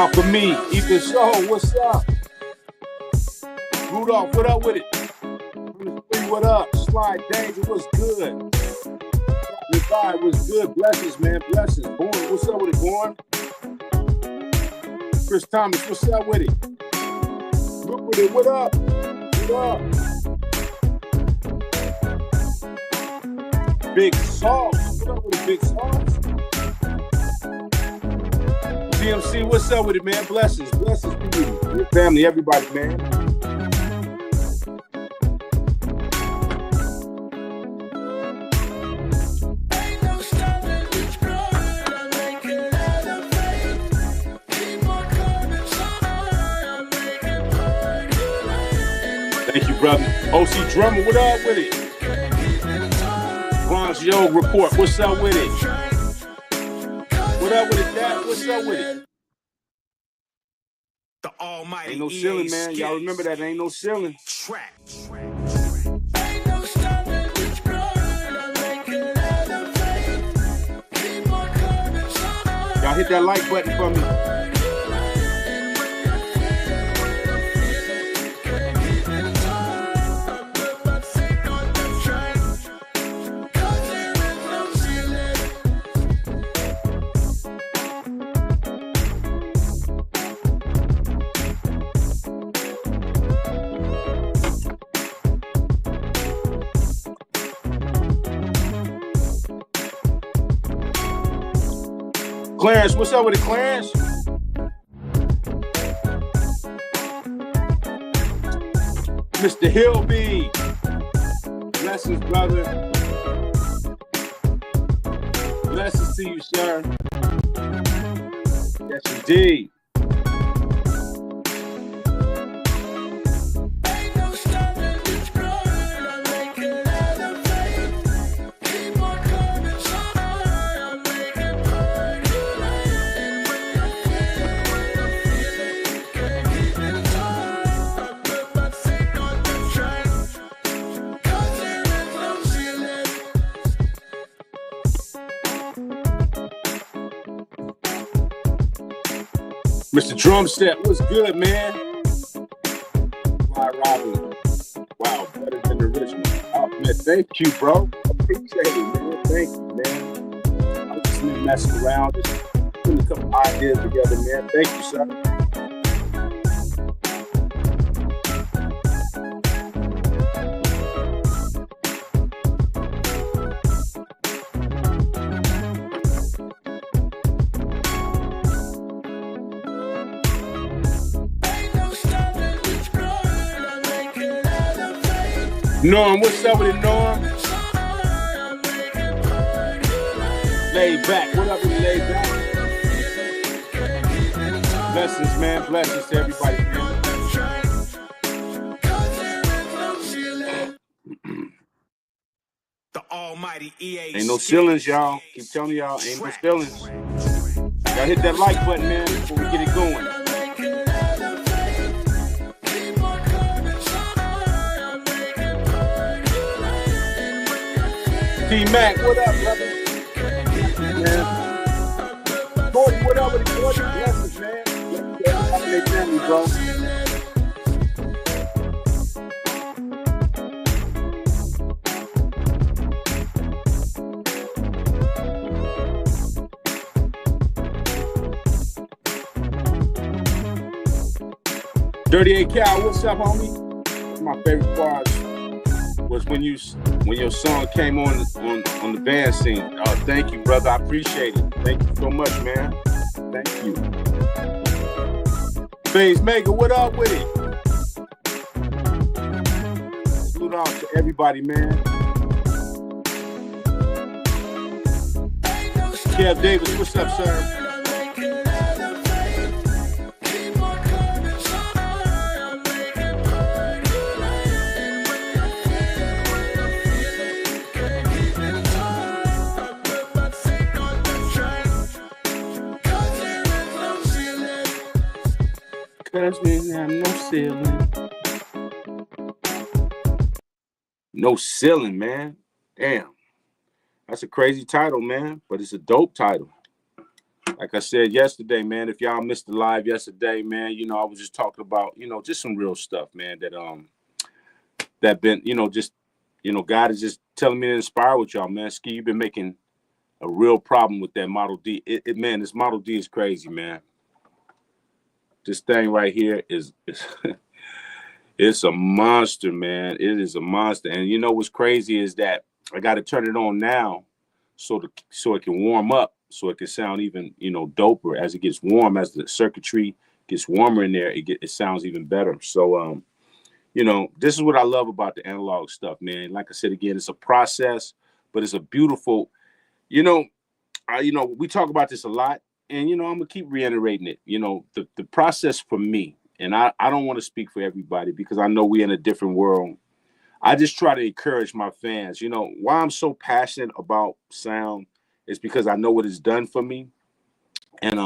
Out for me, Ethan Soul, what's up? Rudolph, what up with it? What up? Slide Danger, what's good? Revive, what's good? Blessings, man, blessings. Born, what's up with it, Born? Chris Thomas, what's up with it? Look with it, what up? What up? Big Sauce, what up with it, Big Sauce? GMC, what's up with it, man? Blessings, blessings to you, your family, everybody, man. Thank you, brother. OC Drummer, what up with it? Bronx Yo Report, what's up with it? What up with it, Dad? What's up with it? The almighty ain't no ceiling, man. Y'all remember that? Ain't no ceiling. Track. Y'all hit that like button for me. Clarence, what's up with it, Clarence? Mr. Hillby. Blessings, brother. Blessings to you, sir. Yes, indeed. Mr. Drumset, what's good, man? Fly Robin. Wow, better than the original. Oh, man, thank you, bro. Appreciate it, man. Thank you, man. I'm just messing around, just putting a couple ideas together, man. Thank you, sir. Norm, what's up with it, Norm? Laid back, what up with it, laid back? Blessings, man, blessings to everybody, man. The almighty EA. Ain't no ceilings, y'all. Keep telling y'all, ain't no ceilings. Y'all hit that like button, man, before we get it going. T-Mac, what up, brother? Man. Gordon, what up with it, Gordon? Blessings, man. Blessings to their family, bro. Dirty A Cow, what's up, homie? My favorite part was when your song came on the band scene. Oh, thank you, brother. I appreciate it. Thank you so much, man. Thank you. FaZe Mega, what up with it? Salute out to everybody, man. Kev Davis, what's up, sir? Cause we have no ceiling. No ceiling, man. Damn. That's a crazy title, man. But it's a dope title. Like I said yesterday, man, if y'all missed the live yesterday, man, I was just talking about, just some real stuff, man, that been, just, God is just telling me to inspire with y'all, man. Ski, you've been making a real problem with that Model D. Man, this Model D is crazy, man. This thing right here is it's a monster, man. It is a monster. And what's crazy is that I got to turn it on now so it can warm up, so it can sound even, doper as it gets warm, as the circuitry gets warmer in there, it sounds even better. So, this is what I love about the analog stuff, man. Like I said, again, it's a process, but it's a beautiful, we talk about this a lot, and, I'm going to keep reiterating it. The process for me, and I don't want to speak for everybody because I know we're in a different world. I just try to encourage my fans. Why I'm so passionate about sound is because I know what it's done for me. And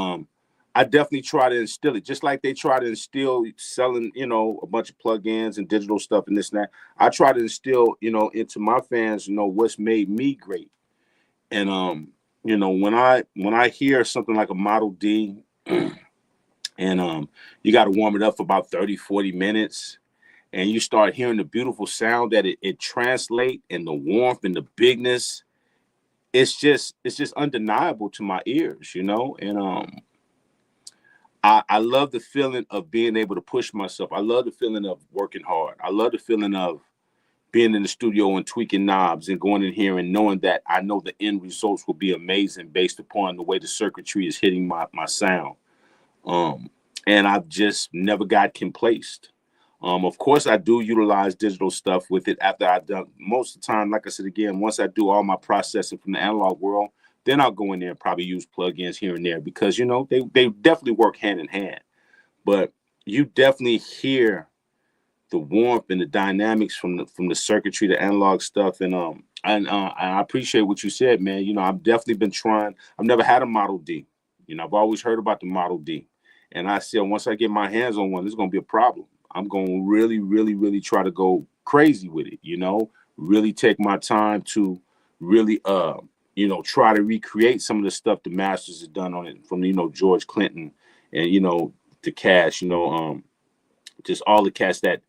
I definitely try to instill it, just like they try to instill selling, a bunch of plugins and digital stuff and this and that. I try to instill, into my fans, what's made me great. And when I hear something like a Model D, and you got to warm it up for about 30, 40 minutes, and you start hearing the beautiful sound that it translates, and the warmth and the bigness, it's just undeniable to my ears, and I love the feeling of being able to push myself. I love the feeling of working hard. I love the feeling of being in the studio and tweaking knobs and going in here and knowing that I know the end results will be amazing based upon the way the circuitry is hitting my sound. And I've just never got complacent. Of course, I do utilize digital stuff with it after I've done most of the time. Like I said, again, once I do all my processing from the analog world, then I'll go in there and probably use plugins here and there because, they definitely work hand in hand. But you definitely hear the warmth and the dynamics from the circuitry, the analog stuff. And I appreciate what you said, man. I've definitely been trying. I've never had a Model D. I've always heard about the Model D. And I said, once I get my hands on one, it's going to be a problem. I'm going to really, really, really try to go crazy with it, really take my time to really, try to recreate some of the stuff the Masters have done on it from, George Clinton and, the Cash, just all the cats that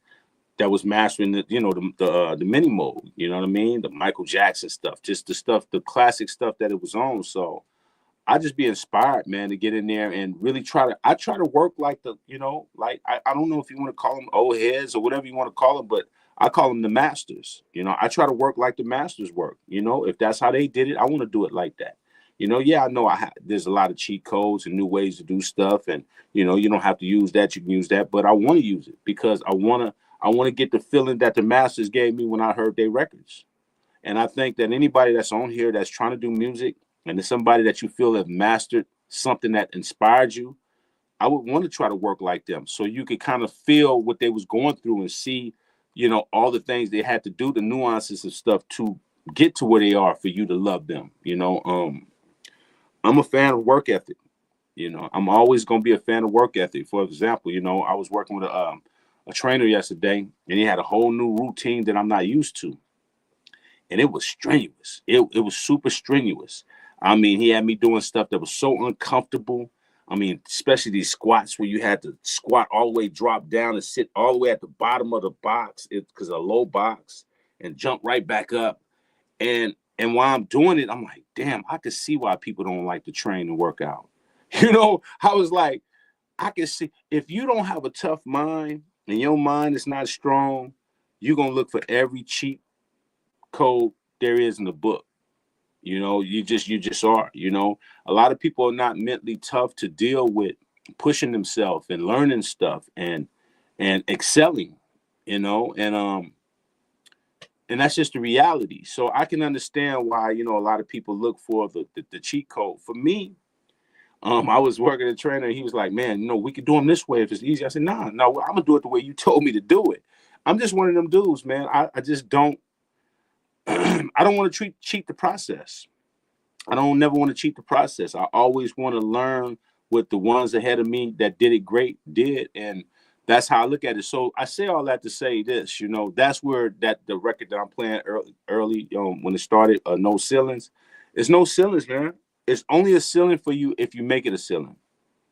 was mastering the mini mode, you know what I mean? The Michael Jackson stuff, just the classic stuff that it was on. So I just be inspired, man, to get in there and really try to work like I don't know if you want to call them old heads or whatever you want to call them, but I call them the masters. I try to work like the masters work. If that's how they did it, I want to do it like that. Yeah, I know there's a lot of cheat codes and new ways to do stuff, and you don't have to use that. You can use that, but I want to use it because I want to get the feeling that the masters gave me when I heard their records. And I think that anybody that's on here that's trying to do music, and there's somebody that you feel have mastered something that inspired you, I would want to try to work like them so you could kind of feel what they was going through and see, all the things they had to do, the nuances of stuff to get to where they are for you to love them. I'm a fan of work ethic. I'm always going to be a fan of work ethic. For example, I was working with a trainer yesterday, and he had a whole new routine that I'm not used to. And it was strenuous. It was super strenuous. I mean, he had me doing stuff that was so uncomfortable. I mean, especially these squats where you had to squat all the way, drop down and sit all the way at the bottom of the box because a low box, and jump right back up. And while I'm doing it, I'm like, damn, I can see why people don't like to train and work out. I was like, I can see if you don't have a tough mind and your mind is not strong, you're going to look for every cheat code there is in the book. You just are. A lot of people are not mentally tough to deal with pushing themselves and learning stuff and excelling, and that's just the reality. So I can understand why, a lot of people look for the cheat code. For me, I was working a trainer, and he was like, man, we could do them this way if it's easy. I said, no, I'm gonna do it the way you told me to do it. I'm just one of them dudes, man. I just don't I don't want to cheat the process. I don't never want to cheat the process. I always want to learn what the ones ahead of me that did it great did. And that's how I look at it. So I say all that to say this, that's where the record that I'm playing early when it started, No Ceilings, it's no ceilings, man. it's only a ceiling for you if you make it a ceiling.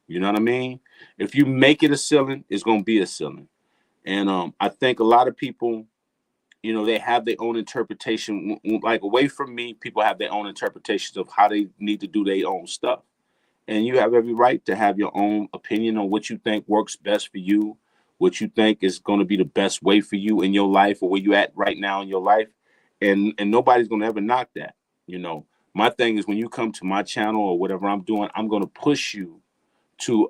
You know what I mean? If you make it a ceiling, it's gonna be a ceiling. And I think a lot of people, they have their own interpretation. Like away from me, people have their own interpretations of how they need to do their own stuff. And you have every right to have your own opinion on what you think works best for you, what you think is going to be the best way for you in your life or where you at right now in your life. And nobody's going to ever knock that. My thing is when you come to my channel or whatever I'm doing, I'm going to push you to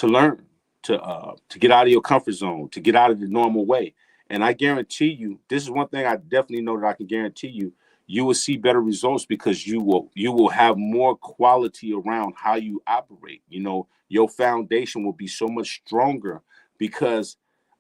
learn, to get out of your comfort zone, to get out of the normal way. And I guarantee you, this is one thing I definitely know that I can guarantee you, you will see better results because you will have more quality around how you operate. Your foundation will be so much stronger because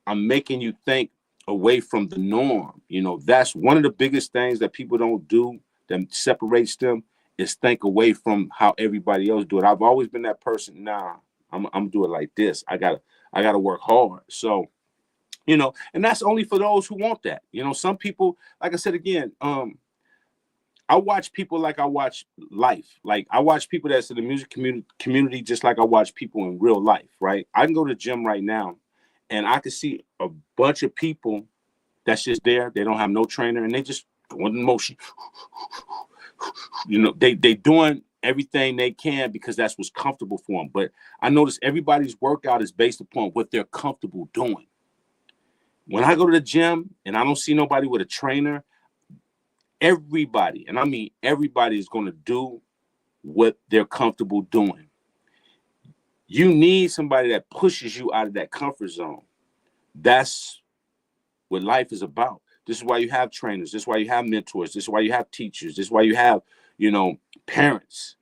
I'm making you think away from the norm. That's one of the biggest things that people don't do that separates them is think away from how everybody else do it. I've always been that person. Nah, I'm do it like this. I gotta work hard. So, and that's only for those who want that. Some people, like I said again, I watch people like I watch life. Like I watch people that's in the music community just like I watch people in real life, right? I can go to the gym right now and I can see a bunch of people that's just there. They don't have no trainer and they just going in motion. They doing everything they can because that's what's comfortable for them. But I notice everybody's workout is based upon what they're comfortable doing. When I go to the gym and I don't see nobody with a trainer, everybody, and I mean everybody, is going to do what they're comfortable doing. You need somebody that pushes you out of that comfort zone. That's what life is about. This is why you have trainers. This is why you have mentors. This is why you have teachers. This is why you have, parents.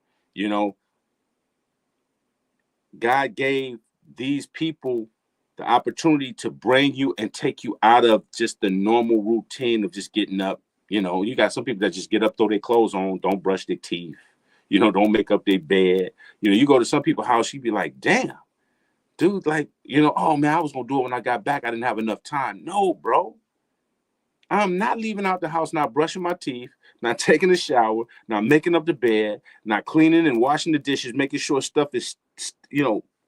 God gave these people the opportunity to bring you and take you out of just the normal routine of just getting up. You got some people that just get up, throw their clothes on, don't brush their teeth, don't make up their bed. You go to some people's house, you be like, damn, dude, like, oh man, I was going to do it when I got back. I didn't have enough time. No, bro. I'm not leaving out the house, not brushing my teeth, not taking a shower, not making up the bed, not cleaning and washing the dishes, making sure stuff is,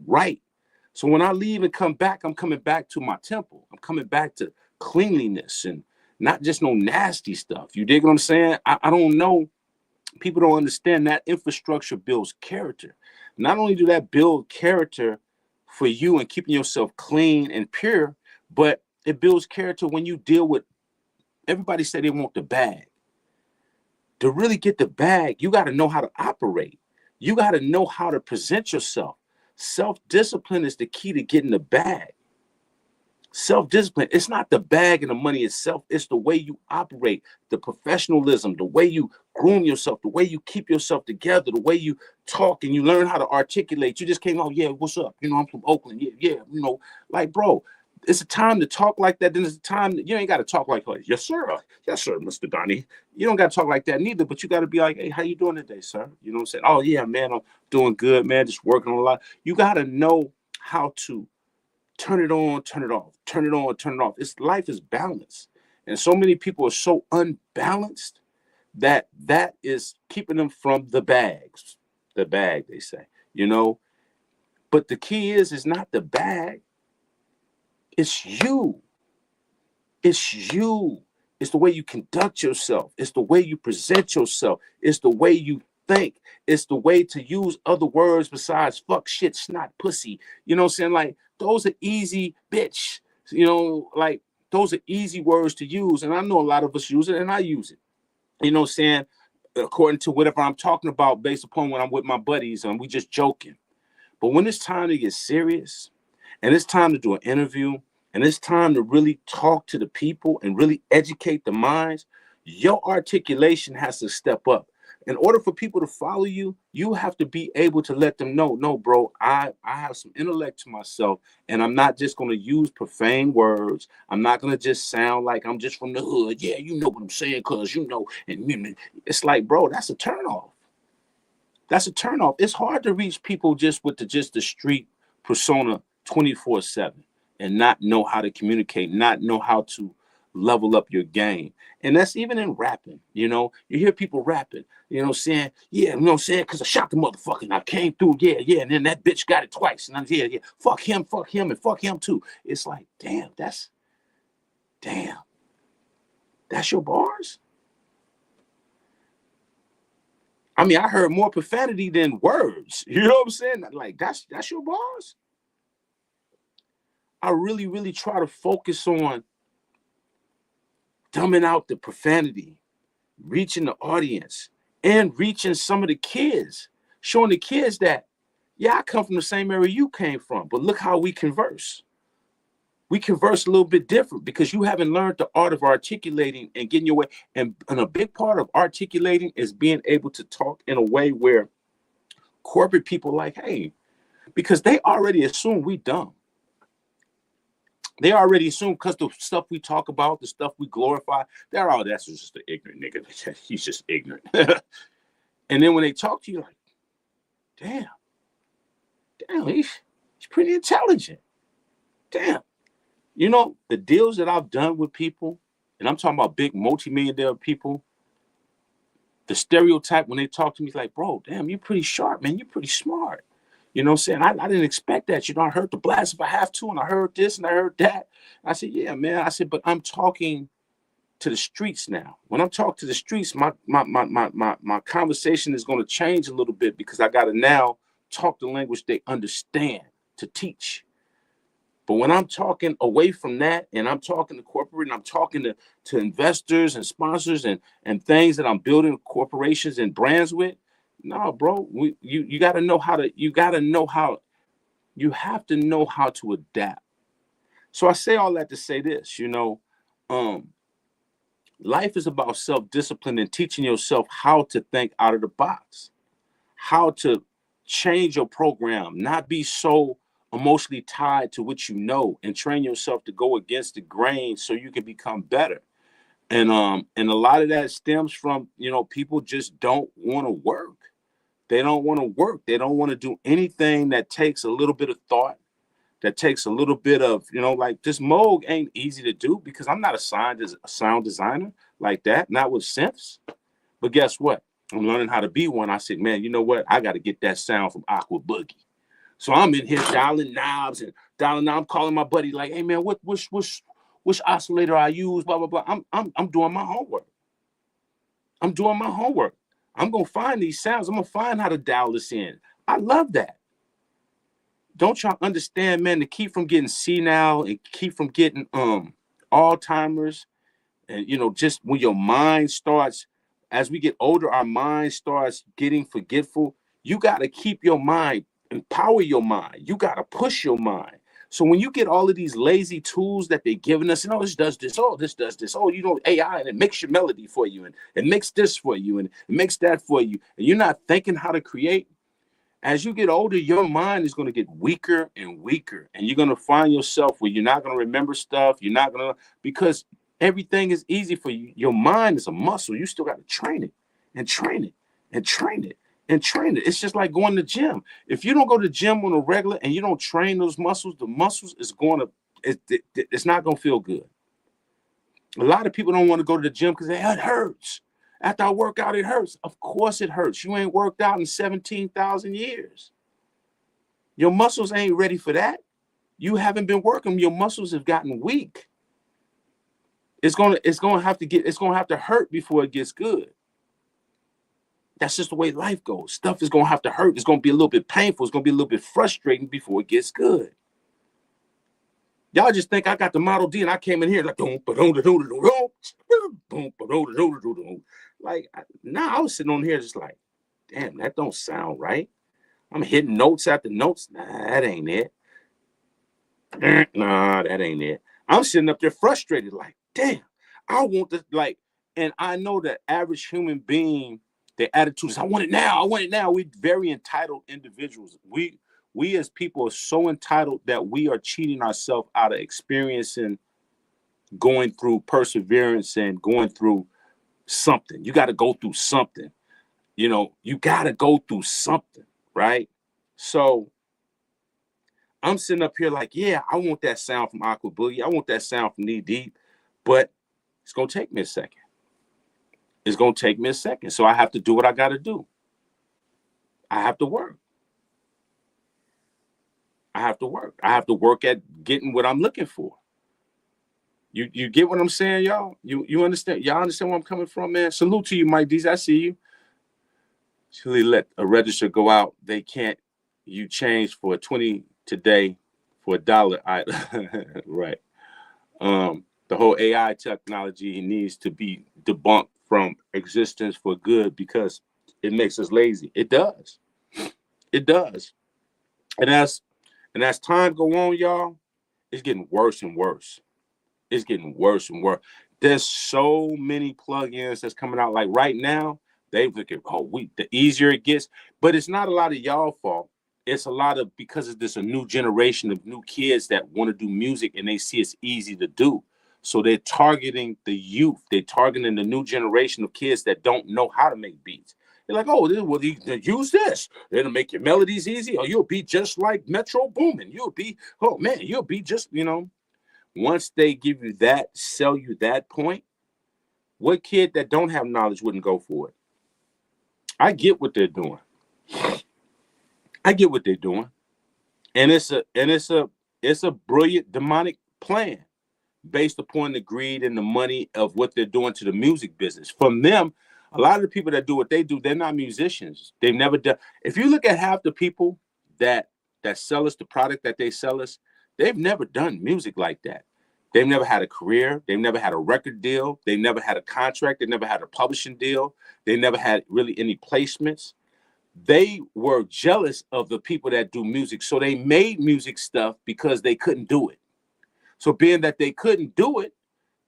right. So when I leave and come back, I'm coming back to my temple. I'm coming back to cleanliness and not just no nasty stuff. You dig what I'm saying? I don't know. People don't understand that infrastructure builds character. Not only do that build character for you and keeping yourself clean and pure, but it builds character when you deal with, everybody say they want the bag. To really get the bag, you got to know how to operate. You got to know how to present yourself. Self-discipline is the key to getting the bag. Self-discipline, it's not the bag and the money itself. It's the way you operate, the professionalism, the way you groom yourself, the way you keep yourself together, the way you talk and you learn how to articulate. You just came out, yeah, what's up? I'm from Oakland. Yeah. Like, bro, it's a time to talk like that. Then it's a time that you ain't got to talk like, yes, sir. Yes, sir, Mr. Donnie. You don't got to talk like that neither, but you got to be like, hey, how you doing today, sir? You know what I'm saying? Oh, yeah, man, I'm doing good, man. Just working a lot. You got to know how to turn it on, turn it off, turn it on, turn it off. Life is balance. And so many people are so unbalanced that is keeping them from the bag, they say, But the key is not the bag. It's you. It's you. It's the way you conduct yourself. It's the way you present yourself. It's the way you think. It's the way to use other words besides fuck, shit, snot, pussy. You know what I'm saying? Like, those are easy, bitch. Like, those are easy words to use. And I know a lot of us use it, and I use it. You know what I'm saying? According to whatever I'm talking about, based upon when I'm with my buddies and we just joking. But when it's time to get serious, and it's time to do an interview, and it's time to really talk to the people and really educate the minds, your articulation has to step up. In order for people to follow you, you have to be able to let them know, no, bro, I have some intellect to myself, and I'm not just going to use profane words. I'm not going to just sound like I'm just from the hood. Yeah, you know what I'm saying, because and it's like, bro, that's a turnoff. That's a turnoff. It's hard to reach people just with the street persona 24/7 and not know how to communicate, not know how to level up your game. And that's even in rapping. You hear people rapping, saying, yeah, saying, because I shot the motherfucker and I came through, yeah, and then that bitch got it twice. And I'm, yeah, fuck him, and fuck him too. It's like, damn, that's your bars? I mean, I heard more profanity than words. You know what I'm saying? Like, that's your bars? I really, really try to focus on dumbing out the profanity, reaching the audience, and reaching some of the kids, showing the kids that, yeah, I come from the same area you came from, but look how we converse. We converse a little bit different because you haven't learned the art of articulating and getting your way. And a big part of articulating is being able to talk in a way where corporate people like, hey, because they already assume we dumb. They already assume because the stuff we talk about, the stuff we glorify, they're all, that's just an ignorant nigga. He's just ignorant. And then when they talk to you, like, damn, he's pretty intelligent. Damn. The deals that I've done with people, and I'm talking about big multi-million-dollar people, the stereotype when they talk to me is like, bro, damn, you're pretty sharp, man. You're pretty smart. You know what I'm saying? I didn't expect that. I heard the blast if I have to, and I heard this and I heard that. I said, yeah, man. I said, but I'm talking to the streets now. When I'm talking to the streets, my conversation is going to change a little bit because I got to now talk the language they understand to teach. But when I'm talking away from that, and I'm talking to corporate, and I'm talking to investors and sponsors and things that I'm building corporations and brands with, no, bro, you got to know how to, you have to know how to adapt. So I say all that to say this, life is about self-discipline and teaching yourself how to think out of the box, how to change your program, not be so emotionally tied to what you know, and train yourself to go against the grain so you can become better. And a lot of that stems from, people just don't want to work. They don't want to work. They don't want to do anything that takes a little bit of thought, that takes a little bit of, like this Moog ain't easy to do because I'm not a sound designer like that, not with synths. But guess what? I'm learning how to be one. I said, man, you know what? I got to get that sound from Aqua Boogie. So I'm in here dialing knobs and dialing. I'm calling my buddy like, hey man, which oscillator I use? Blah blah blah. I'm doing my homework. I'm doing my homework. I'm gonna find these sounds. I'm gonna find how to dial this in. I love that. Don't y'all understand, man? To keep from getting senile and keep from getting Alzheimer's, and just when your mind starts, as we get older, our mind starts getting forgetful. You got to keep your mind. Empower your mind. You got to push your mind. So when you get all of these lazy tools that they're giving us, this does this, this does this, AI, and it makes your melody for you, and it makes this for you, and it makes that for you, and you're not thinking how to create. As you get older, your mind is going to get weaker and weaker, and you're going to find yourself where you're not going to remember stuff. You're not going to, because everything is easy for you. Your mind is a muscle. You still got to train it and train it and train it. And train it. It's just like going to the gym. If you don't go to the gym on a regular and you don't train those muscles, the muscles is going to, it's not going to feel good. A lot of people don't want to go to the gym because it hurts. After I work out, it hurts. Of course it hurts. You ain't worked out in 17,000 years. Your muscles ain't ready for that. You haven't been working. Your muscles have gotten weak. It's going to have to hurt before it gets good. That's just the way life goes. Stuff is going to have to hurt. It's going to be a little bit painful. It's going to be a little bit frustrating before it gets good. Y'all just think I got the Model D and I came in here like, I was sitting on here just like, damn, that don't sound right. I'm hitting notes after notes. Nah, that ain't it. Nah, that ain't it. I'm sitting up there frustrated like, damn, I want this, like, and I know the average human being, their attitudes, I want it now. I want it now. We're very entitled individuals. We as people are so entitled that we are cheating ourselves out of experiencing, going through perseverance and going through something. You got to go through something. You got to go through something, right? So I'm sitting up here like, yeah, I want that sound from Aqua Boogie. I want that sound from Knee Deep. But It's going to take me a second. It's going to take me a second. So I have to do what I got to do. I have to work. I have to work. I have to work at getting what I'm looking for. You get what I'm saying, y'all? You understand? Y'all understand where I'm coming from, man? Salute to you, Mike D's. I see you. Actually, let a register go out. They can't. You change for 20 today for $1. Right. The whole AI technology needs to be debunked from existence for good because it makes us lazy. It does. It does. And as time go on, y'all, it's getting worse and worse. It's getting worse and worse. There's so many plugins that's coming out. Like right now, they look at the easier it gets, but it's not a lot of y'all fault. It's a lot of because there's a new generation of new kids that want to do music and they see it's easy to do. So they're targeting the youth. They're targeting the new generation of kids that don't know how to make beats. They're like, oh, well, you use this. It'll make your melodies easy, or you'll be just like Metro Boomin. You'll be just, once they give you that, sell you that point, what kid that don't have knowledge wouldn't go for it? I get what they're doing. I get what they're doing. And it's a brilliant demonic plan based upon the greed and the money of what they're doing to the music business. From them, a lot of the people that do what they do, they're not musicians. They've never done. If you look at half the people that sell us the product that they sell us, they've never done music like that. They've never had a career. They've never had a record deal. They've never had a contract. They never had a publishing deal. They never had really any placements. They were jealous of the people that do music. So they made music stuff because they couldn't do it. So being that they couldn't do it,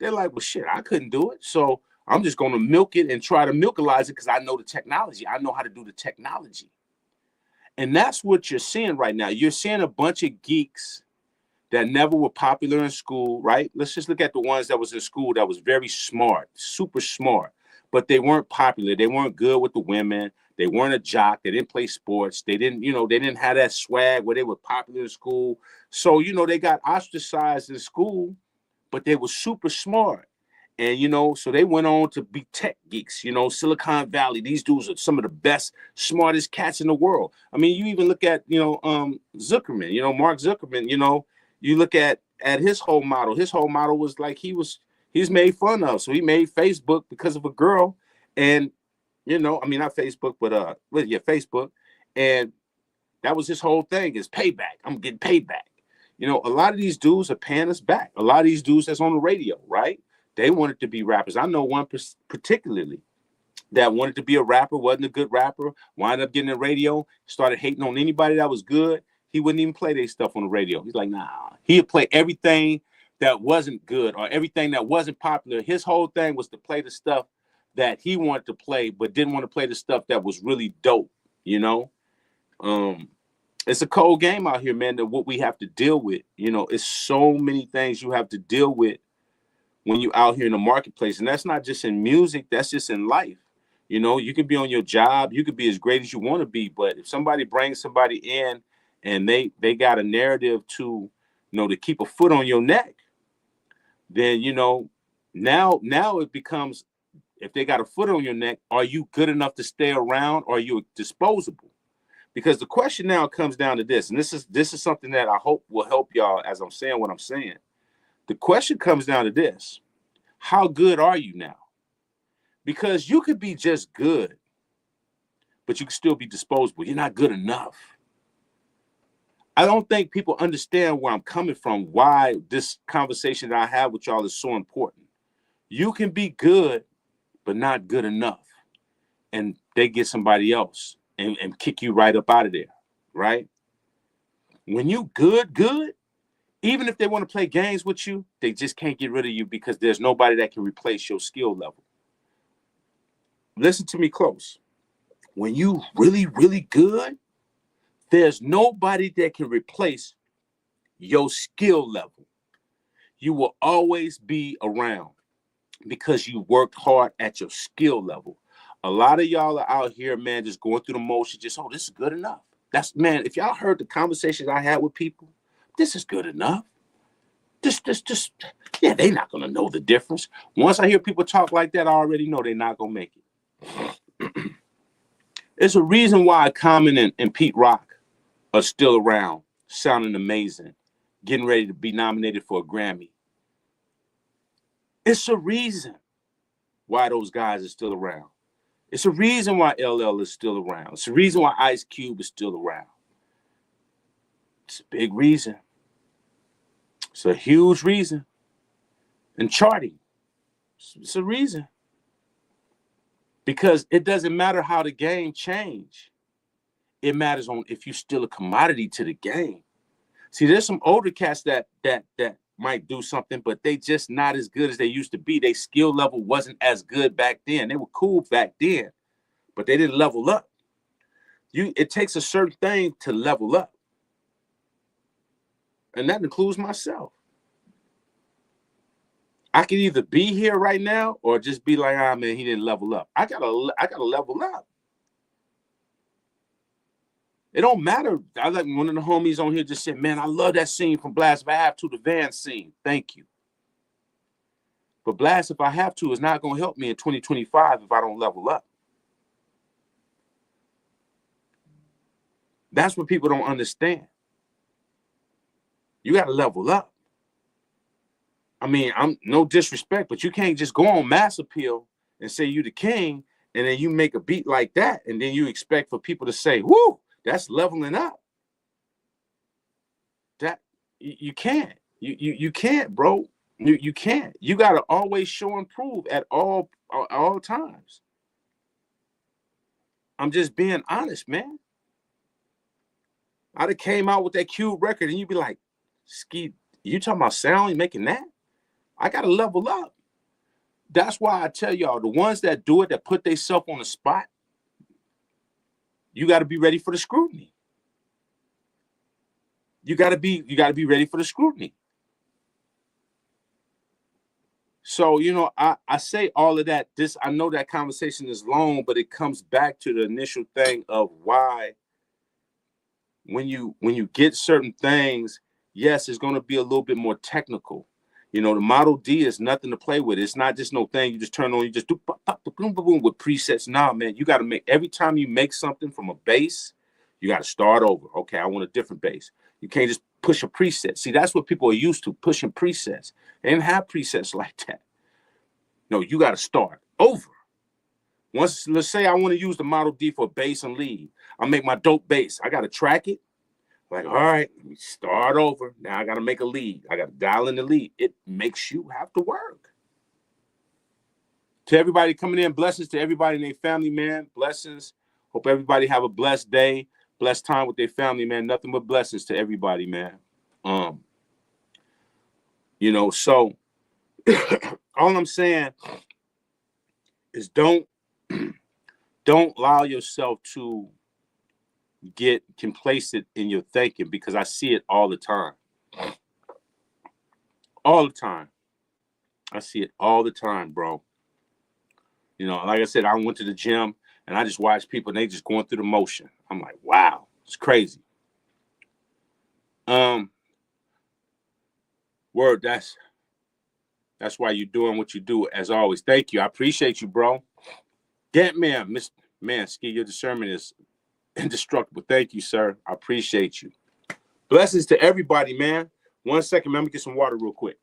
they're like, well, shit, I couldn't do it. So I'm just going to milk it and try to milkalize it because I know the technology. I know how to do the technology. And that's what you're seeing right now. You're seeing a bunch of geeks that never were popular in school, right? Let's just look at the ones that was in school that was very smart, super smart, but they weren't popular. They weren't good with the women. They weren't a jock. They didn't play sports. They didn't have that swag where they were popular in school. So, they got ostracized in school, but they were super smart. And, so they went on to be tech geeks, Silicon Valley. These dudes are some of the best, smartest cats in the world. I mean, you even look at, Zuckerman, Mark Zuckerman, you look at his whole model. His whole model was like he's made fun of. So he made Facebook because of a girl. And, not Facebook, but Facebook. And that was his whole thing is payback. I'm getting payback. A lot of these dudes are paying us back. A lot of these dudes that's on the radio, right? They wanted to be rappers. I know one particularly that wanted to be a rapper, wasn't a good rapper, wound up getting a radio, started hating on anybody that was good. He wouldn't even play their stuff on the radio. He's like, nah. He'd play everything that wasn't good or everything that wasn't popular. His whole thing was to play the stuff that he wanted to play, but didn't want to play the stuff that was really dope, It's a cold game out here, man, that what we have to deal with. It's so many things you have to deal with when you're out here in the marketplace. And that's not just in music, that's just in life. You can be on your job, you could be as great as you want to be, but if somebody brings somebody in and they got a narrative to, to keep a foot on your neck, then, now it becomes, if they got a foot on your neck, are you good enough to stay around or are you disposable? Because the question now comes down to this, and this is something that I hope will help y'all as I'm saying what I'm saying. The question comes down to this: how good are you now? Because you could be just good, but you can still be disposable. You're not good enough. I don't think people understand where I'm coming from, why this conversation that I have with y'all is so important. You can be good, but not good enough. And they get somebody else and kick you right up out of there, right? When you good, even if they want to play games with you, they just can't get rid of you because there's nobody that can replace your skill level. Listen to me close. When you really, really good, there's nobody that can replace your skill level. You will always be around because you worked hard at your skill level. A lot of y'all are out here, man, just going through the motions, just, this is good enough. Man, if y'all heard the conversations I had with people, this is good enough. Yeah, they're not gonna know the difference. Once I hear people talk like that, I already know they're not gonna make it. There's a reason why Common and Pete Rock are still around, sounding amazing, getting ready to be nominated for a Grammy. It's a reason why those guys are still around. It's a reason why LL is still around. It's a reason why Ice Cube is still around. It's a big reason. It's a huge reason. And charting, it's a reason. Because it doesn't matter how the game change. It matters on if you're still a commodity to the game. See, there's some older cats that might do something, but they just not as good as they used to be. Their skill level wasn't as good back then. They were cool back then, but they didn't level up. It takes a certain thing to level up. And that includes myself. I could either be here right now or just be like, ah, man, he didn't level up. I gotta level up. It don't matter. I like one of the homies on here just said, man, I love that scene from Blast If I Have to, the van scene. Thank you. But Blast If I Have to is not going to help me in 2025 if I don't level up. That's what people don't understand. You got to level up. I mean, I'm no disrespect, but you can't just go on Mass Appeal and say you the king, and then you make a beat like that, and then you expect for people to say, whoo, that's leveling up. That you can't. You can't, bro. You can't. You got to always show and prove at all times. I'm just being honest, man. I'd have came out with that Cube record, and you'd be like, Ski, you talking about sound? You making that? I got to level up. That's why I tell y'all, the ones that do it, that put themselves on the spot, you got to be ready for the scrutiny. You got to be ready for the scrutiny. So, you know, I say all of that. I know that conversation is long, but it comes back to the initial thing of why when you get certain things, yes, it's going to be a little bit more technical. You know, the Model D is nothing to play with. It's not just no thing you just turn on, you just do boom, boom, boom with presets. Nah, man, you got to make, every time you make something from a bass, you got to start over. Okay, I want a different bass. You can't just push a preset. See, that's what people are used to, pushing presets. They didn't have presets like that. No, you got to start over. Once, let's say I want to use the Model D for bass and lead. I'll make my dope bass. I got to track it. Like, all right, let me start over. Now I got to make a lead. I got to dial in the lead. It makes you have to work. To everybody coming in, blessings to everybody and their family, man. Blessings. Hope everybody have a blessed day, blessed time with their family, man. Nothing but blessings to everybody, man. You know, so all I'm saying is don't allow yourself to get complacent in your thinking, because I see it all the time. All the time. I see it all the time, bro. You know, like I said, I went to the gym and I just watch people and they just going through the motion. I'm like, wow, it's crazy. Word, that's why you're doing what you do, as always. Thank you. I appreciate you, bro. Get man, man, Ski, your discernment is indestructible. Thank you, sir. I appreciate you. Blessings to everybody, man. 1 second, man. Let me get some water real quick.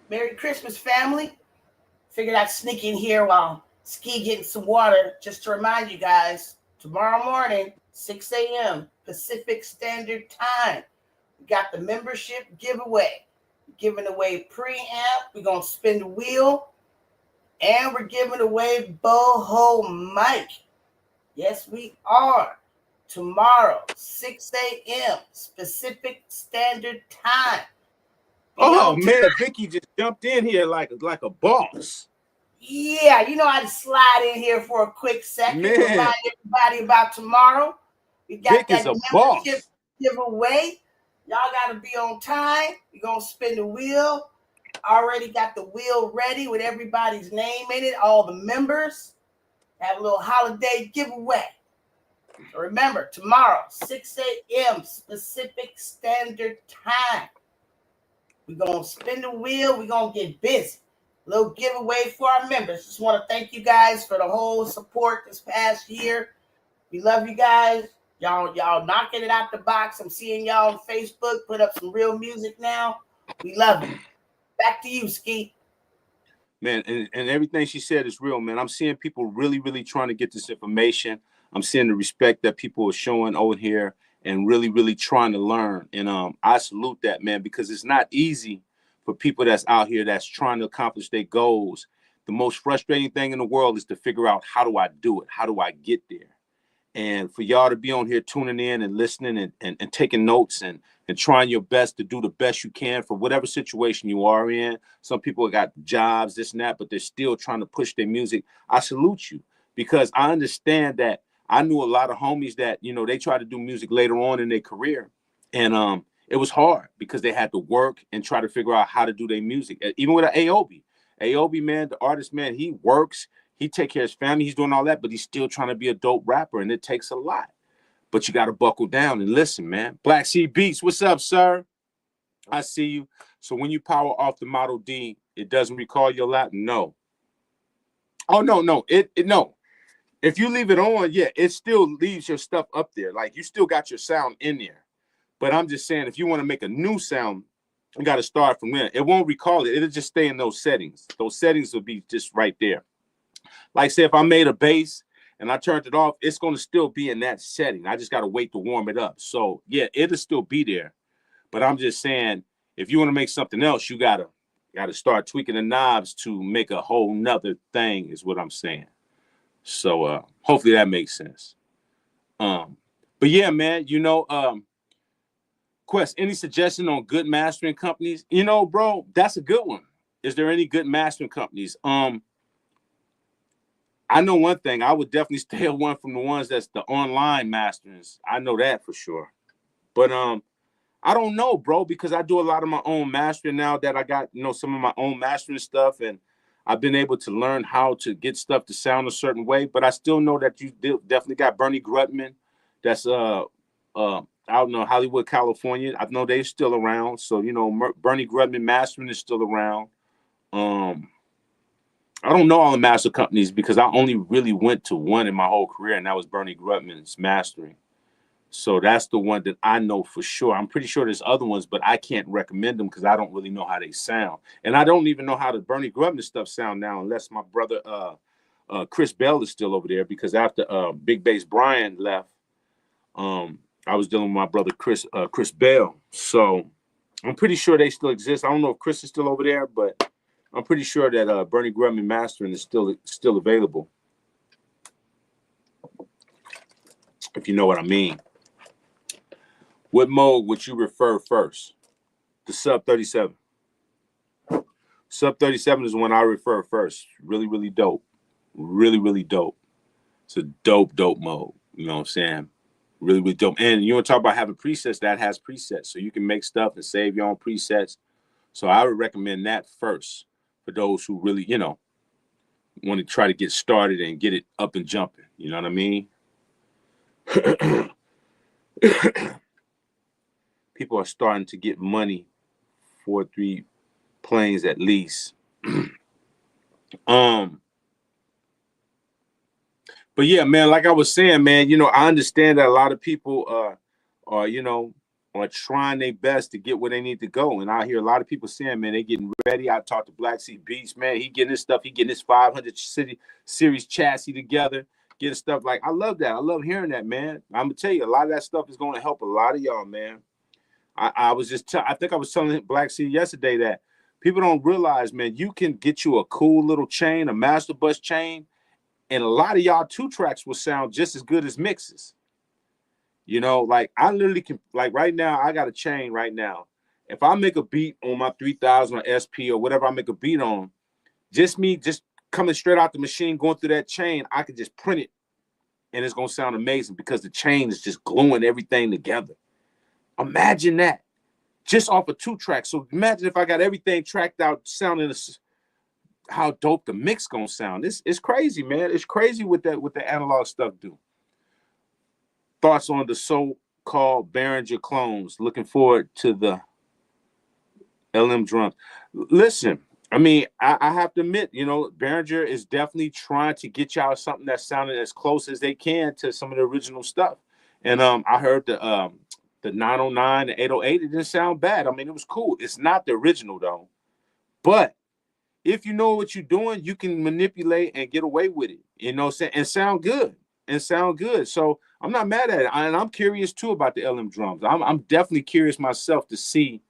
Merry Christmas, family. Figured I'd sneak in here while Ski getting some water, just to remind you guys, tomorrow morning, 6 a.m. Pacific Standard Time, we got the membership giveaway. We're giving away preamp. We're going to spin the wheel. And we're giving away boho mic. Yes, we are. Tomorrow, 6 a.m. Pacific Standard Time. Oh, man, Vicky just jumped in here like a boss. Yeah, you know, I just slide in here for a quick second to remind everybody about tomorrow. We got that membership giveaway. Y'all got to be on time. We're going to spin the wheel. already got the wheel ready with everybody's name in it, all the members. Have a little holiday giveaway. So remember, tomorrow, 6 a.m. Pacific Standard Time. We're going to spin the wheel. We're going to get busy. A little giveaway for our members. Just want to thank you guys for the whole support this past year. We love you guys. Y'all knocking it out the box. I'm seeing y'all on Facebook. Put up some real music now. We love you. Back to you, Ski. Man, and everything she said is real, man. I'm seeing people really, really trying to get this information. I'm seeing the respect that people are showing over here and really, really trying to learn. And I salute that, man, because it's not easy for people that's out here that's trying to accomplish their goals. The most frustrating thing in the world is to figure out, how do I do it? How do I get there? And for y'all to be on here tuning in and listening and taking notes and trying your best to do the best you can for whatever situation you are in. Some people got jobs, this and that, but they're still trying to push their music. I salute you, because I understand that I knew a lot of homies that, they tried to do music later on in their career. And it was hard because they had to work and try to figure out how to do their music. Even with AOB, man, the artist, man, he works. He take care of his family. He's doing all that, but he's still trying to be a dope rapper, and it takes a lot. But you got to buckle down and listen, man. Black Sea Beats, what's up, sir? I see you. So when you power off the Model D, it doesn't recall your lap? No. Oh, no. No. If you leave it on, yeah, it still leaves your stuff up there. Like, you still got your sound in there. But I'm just saying, if you want to make a new sound, you got to start from there. It won't recall it. It'll just stay in those settings. Those settings will be just right there. Like, say, if I made a bass and I turned it off, it's going to still be in that setting. I just got to wait to warm it up. So, yeah, it'll still be there. But I'm just saying, if you want to make something else, you got to start tweaking the knobs to make a whole nother thing, is what I'm saying. So, hopefully that makes sense. But, yeah, man, Quest, any suggestion on good mastering companies? Bro, that's a good one. Is there any good mastering companies? I know one thing. I would definitely stay away from the ones that's the online masterings. I know that for sure. But I don't know, bro, because I do a lot of my own mastering now that I got, some of my own mastering stuff, and I've been able to learn how to get stuff to sound a certain way. But I still know that you definitely got Bernie Grutman, that's out in Hollywood, California. I know they're still around. So, Bernie Grutman mastering is still around. I don't know all the master companies because I only really went to one in my whole career, and that was Bernie Grutman's mastering. So that's the one that I know for sure. I'm pretty sure there's other ones, but I can't recommend them because I don't really know how they sound. And I don't even know how the Bernie Grutman stuff sound now, unless my brother Chris Bell is still over there, because after Big Bass Brian left, I was dealing with my brother Chris Bell. So I'm pretty sure they still exist. I don't know if Chris is still over there, but I'm pretty sure that Bernie Grutman mastering is still available, if you know what I mean. What mode would you refer first? The Sub 37. Sub 37 is the one I refer first. Really, really dope. Really, really dope. It's a dope mode. You know what I'm saying? Really, really dope. And you want to talk about having presets, that has presets. So you can make stuff and save your own presets. So I would recommend that first for those who really, want to try to get started and get it up and jumping. You know what I mean? People are starting to get money for 3 planes at least. But yeah, man, like I was saying, man, I understand that a lot of people are trying their best to get where they need to go. And I hear a lot of people saying, man, they getting ready. I talked to Black Sea Beats, man. He getting his stuff. He getting his 500 series chassis together. Getting stuff like, I love that. I love hearing that, man. I'm gonna tell you, a lot of that stuff is going to help a lot of y'all, man. I think I was telling Black Sea yesterday that people don't realize, man, you can get you a cool little chain, a master bus chain, and a lot of y'all 2-tracks will sound just as good as mixes. Like I literally can, like right now, I got a chain right now. If I make a beat on my 3000 or SP or whatever I make a beat on, just coming straight out the machine, going through that chain, I could just print it and it's going to sound amazing because the chain is just gluing everything together. Imagine that. just off of 2 tracks. So imagine if I got everything tracked out, sounding how dope the mix gonna sound. It's crazy, man. It's crazy what the analog stuff do. Thoughts on the so-called Behringer clones. Looking forward to the LM drums. Listen, I mean, I have to admit, Behringer is definitely trying to get y'all something that's sounding as close as they can to some of the original stuff. And I heard the 909, the 808, it didn't sound bad. I mean, it was cool. It's not the original though. But if you know what you're doing, you can manipulate and get away with it, and sound good. So I'm not mad at it. And I'm curious too about the LM drums. I'm definitely curious myself to see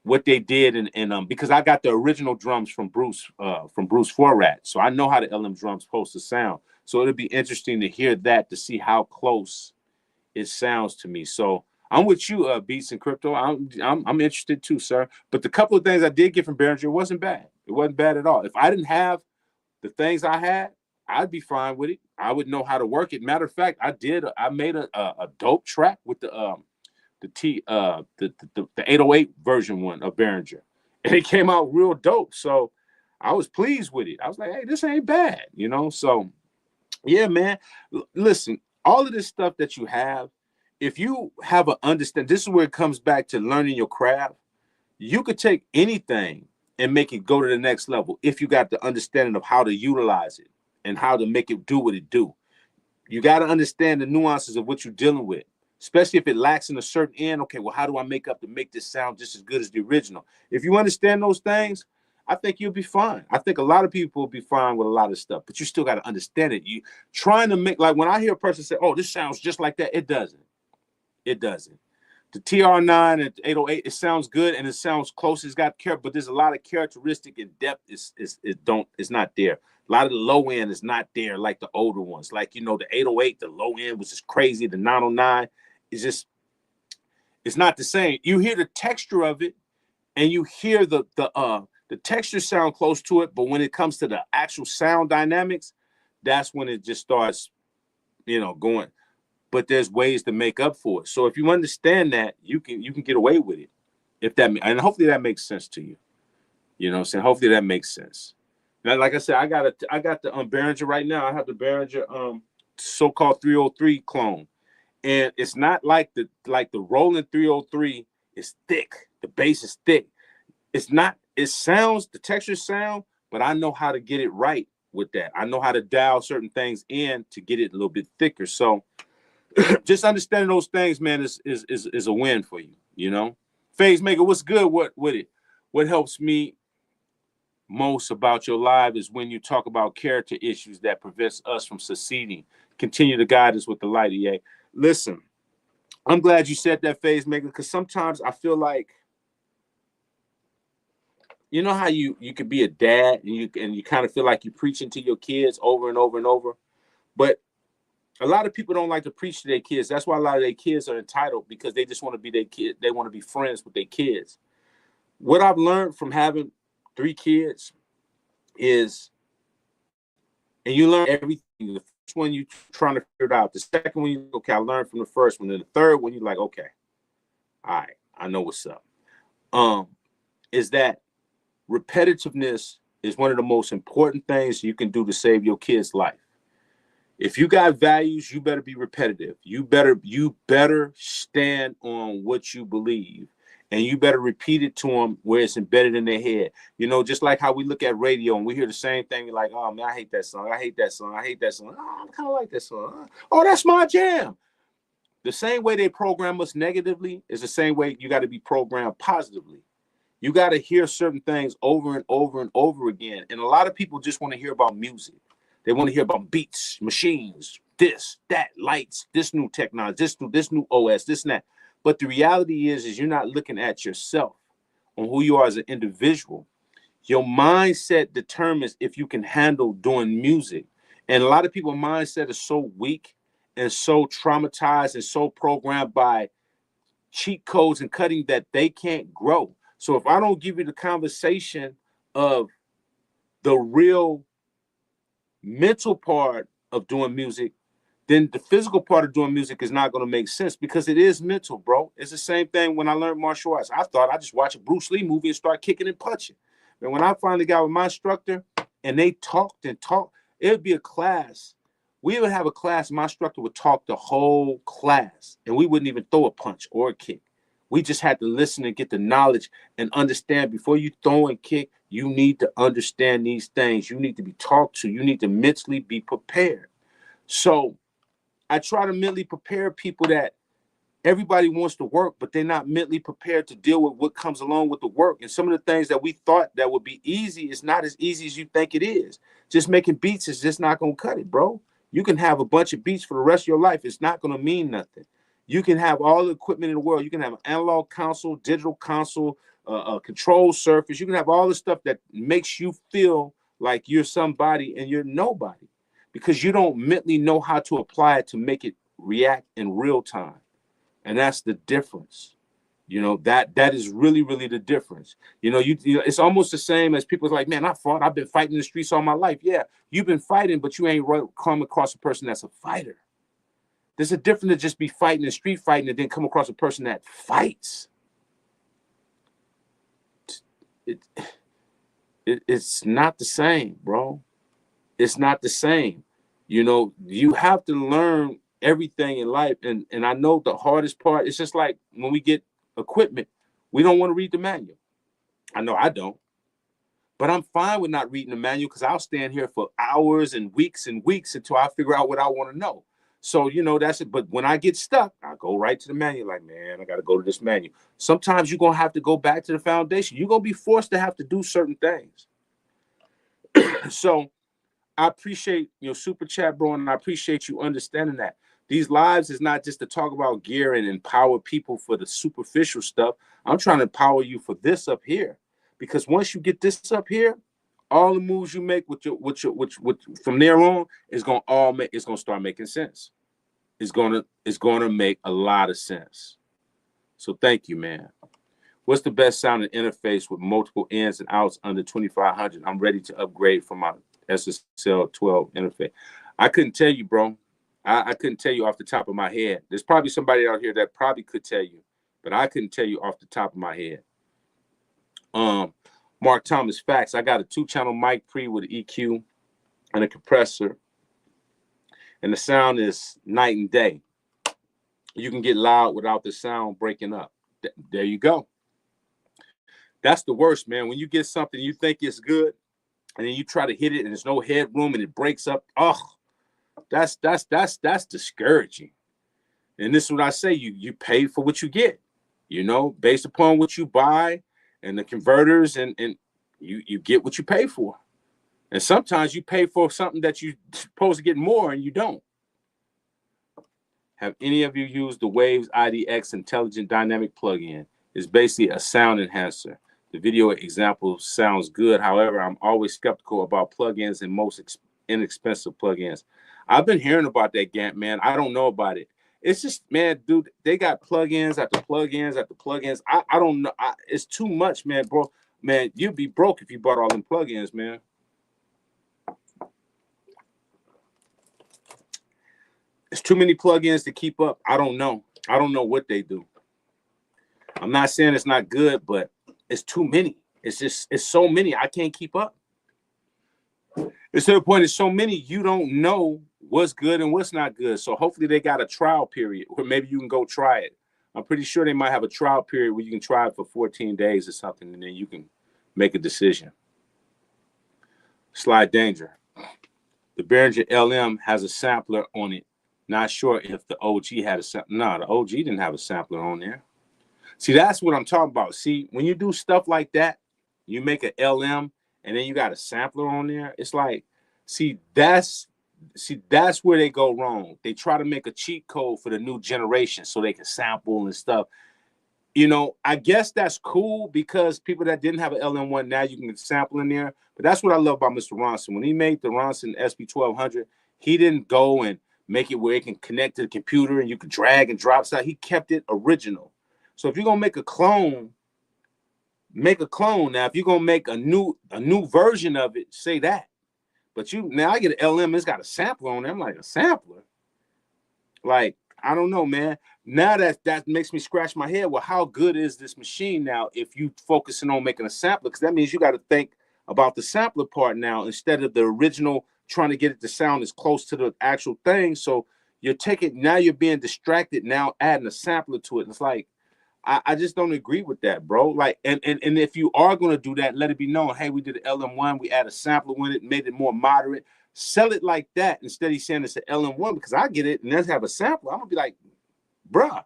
what they did, and because I got the original drums from Bruce Forrat, so I know how the LM drums supposed to sound. So it'll be interesting to hear that, to see how close it sounds to me. So I'm with you, Beats and Crypto. I'm interested too, sir. But the couple of things I did get from Behringer wasn't bad. It wasn't bad at all. If I didn't have the things I had, I'd be fine with it. I would know how to work it. Matter of fact, I made a dope track with the 808 version one of Behringer, and it came out real dope. So I was pleased with it. I was like, hey, this ain't bad, So yeah, man. Listen, all of this stuff that you have, if you have an understanding, this is where it comes back to learning your craft. You could take anything and make it go to the next level if you got the understanding of how to utilize it and how to make it do what it do. You got to understand the nuances of what you're dealing with, especially if it lacks in a certain end. Okay, well, how do I make up to make this sound just as good as the original? If you understand those things, I think you'll be fine. I think a lot of people will be fine with a lot of stuff, but you still got to understand it. You trying to make, like when I hear a person say, oh, this sounds just like that, it doesn't. It doesn't. The TR9 and 808, it sounds good and it sounds close. It's got character, but there's a lot of characteristic and depth. It's not there. A lot of the low end is not there like the older ones. Like, the 808, the low end was just crazy. The 909 is just, it's not the same. You hear the texture of it and you hear the texture sound close to it, but when it comes to the actual sound dynamics, that's when it just starts, going. But there's ways to make up for it. So if you understand that, you can get away with it. And hopefully that makes sense to you. Hopefully that makes sense. Now, like I said, I got the Behringer right now. I have the Behringer so-called 303 clone. And it's not like the Roland 303 is thick. The bass is thick. It's not, the texture sound, but I know how to get it right with that. I know how to dial certain things in to get it a little bit thicker. So just understanding those things, man, is a win for you, Phase Maker, what's good with it? What helps me most about your live is when you talk about character issues that prevents us from succeeding. Continue to guide us with the light, EA. Listen, I'm glad you said that, Phase Maker, because sometimes I feel like, how you could be a dad and you kind of feel like you're preaching to your kids over and over and over, but a lot of people don't like to preach to their kids. That's why a lot of their kids are entitled, because they just want to be their kid. They want to be friends with their kids. What I've learned from having 3 kids is, and you learn everything. The first one, you trying to figure it out. The second one, okay, I learned from the first one. And the third one, you're like, okay, all right, I know what's up. Is that repetitiveness is one of the most important things you can do to save your kid's life. If you got values, you better be repetitive. You better stand on what you believe, and you better repeat it to them where it's embedded in their head. Just like how we look at radio and we hear the same thing, like, oh man, I hate that song. I hate that song. I hate that song. Oh, I kind of like that song. Oh, that's my jam. The same way they program us negatively is the same way you got to be programmed positively. You got to hear certain things over and over and over again. And a lot of people just want to hear about music. They want to hear about beats, machines, this, that, lights, this new technology, this new OS, this and that. But the reality is you're not looking at yourself on who you are as an individual. Your mindset determines if you can handle doing music. And a lot of people's mindset is so weak and so traumatized and so programmed by cheat codes and cutting that they can't grow. So if I don't give you the conversation of the real mental part of doing music, then the physical part of doing music is not going to make sense, because it is mental, bro. It's the same thing when I learned martial arts. I thought I just watch a Bruce Lee movie and start kicking and punching. And when I finally got with my instructor and they talked and talked, it would be a class. We would have a class, my instructor would talk the whole class, and we wouldn't even throw a punch or a kick. We just had to listen and get the knowledge and understand before you throw and kick, you need to understand these things. You need to be talked to. You need to mentally be prepared. So I try to mentally prepare people that everybody wants to work, but they're not mentally prepared to deal with what comes along with the work. And some of the things that we thought that would be easy is not as easy as you think it is. Just making beats is just not going to cut it, bro. You can have a bunch of beats for the rest of your life. It's not going to mean nothing. You can have all the equipment in the world. You can have an analog console, digital console, a control surface. You can have all the stuff that makes you feel like you're somebody and you're nobody because you don't mentally know how to apply it to make it react in real time. And that's the difference. You know, that is really, really the difference. You know, it's almost the same as people's like, man, I've been fighting in the streets all my life. Yeah, you've been fighting, but you ain't come across a person that's a fighter. There's a difference to just be fighting and street fighting and then come across a person that fights. It's not the same, bro. It's not the same. You know, you have to learn everything in life. And I know the hardest part, it's just like when we get equipment, we don't want to read the manual. I know I don't. But I'm fine with not reading the manual because I'll stand here for hours and weeks until I figure out what I want to know. So, you know, that's it. But when I get stuck, I go right to the manual. Like, man, I got to go to this manual. Sometimes you're going to have to go back to the foundation. You're going to be forced to have to do certain things. So I appreciate your super chat, bro, and I appreciate you understanding that. These lives is not just to talk about gear and empower people for the superficial stuff. I'm trying to empower you for this up here. Because once you get this up here, all the moves you make with from there on is gonna start making sense. It's gonna make a lot of sense. So thank you, man. What's the best sounding interface with multiple ins and outs under 2500? I'm ready to upgrade from my SSL 12 interface. I couldn't tell you, bro. I couldn't tell you off the top of my head. There's probably somebody out here that probably could tell you, but I couldn't tell you off the top of my head. Mark Thomas, facts. I got a 2-channel mic pre with an EQ and a compressor, and the sound is night and day. You can get loud without the sound breaking up. There you go. That's the worst, man. When you get something you think is good, and then you try to hit it, and there's no headroom, and it breaks up. Oh, that's discouraging. And this is what I say: you pay for what you get. You know, based upon what you buy. And the converters, and you get what you pay for. And sometimes you pay for something that you're supposed to get more and you don't. Have any of you used the Waves IDX Intelligent Dynamic plugin? It's basically a sound enhancer. The video example sounds good. However, I'm always skeptical about plugins and most inexpensive plugins. I've been hearing about that, Gant, man. I don't know about it. It's just, man, dude, they got plugins after plugins after plugins. I don't know. It's too much, man, bro. Man, you'd be broke if you bought all them plugins, man. It's too many plugins to keep up. I don't know. I don't know what they do. I'm not saying it's not good, but it's too many. It's so many. I can't keep up. It's to the point it's so many you don't know what's good and what's not good. So hopefully they got a trial period where maybe you can go try it. I'm pretty sure they might have a trial period where you can try it for 14 days or something, and then you can make a decision. Slide Danger. The Behringer LM has a sampler on it. Not sure if the OG had a sampler. No, the OG didn't have a sampler on there. See, that's what I'm talking about. See, when you do stuff like that, you make an LM, and then you got a sampler on there. It's like, that's where they go wrong. They try to make a cheat code for the new generation so they can sample and stuff. You know, I guess that's cool because people that didn't have an LM1, now you can sample in there. But that's what I love about Mr. Ronson. When he made the Ronson SP1200, he didn't go and make it where it can connect to the computer and you can drag and drop stuff. He kept it original. So if you're going to make a clone, make a clone. Now, if you're gonna make a new version of it, say that. But now I get an LM, it's got a sampler on there. I'm like, a sampler? Like, I don't know, man. Now that makes me scratch my head. Well, how good is this machine now if you focusing on making a sampler? Because that means you got to think about the sampler part now instead of the original trying to get it to sound as close to the actual thing. So you're taking, now you're being distracted, now adding a sampler to it. It's like, I just don't agree with that, bro. Like, and if you are going to do that, let it be known, hey, we did an LM1, we add a sampler with it, made it more moderate. Sell it like that instead of saying it's an LM1, because I get it and let's have a sampler. I'm gonna be like, bruh,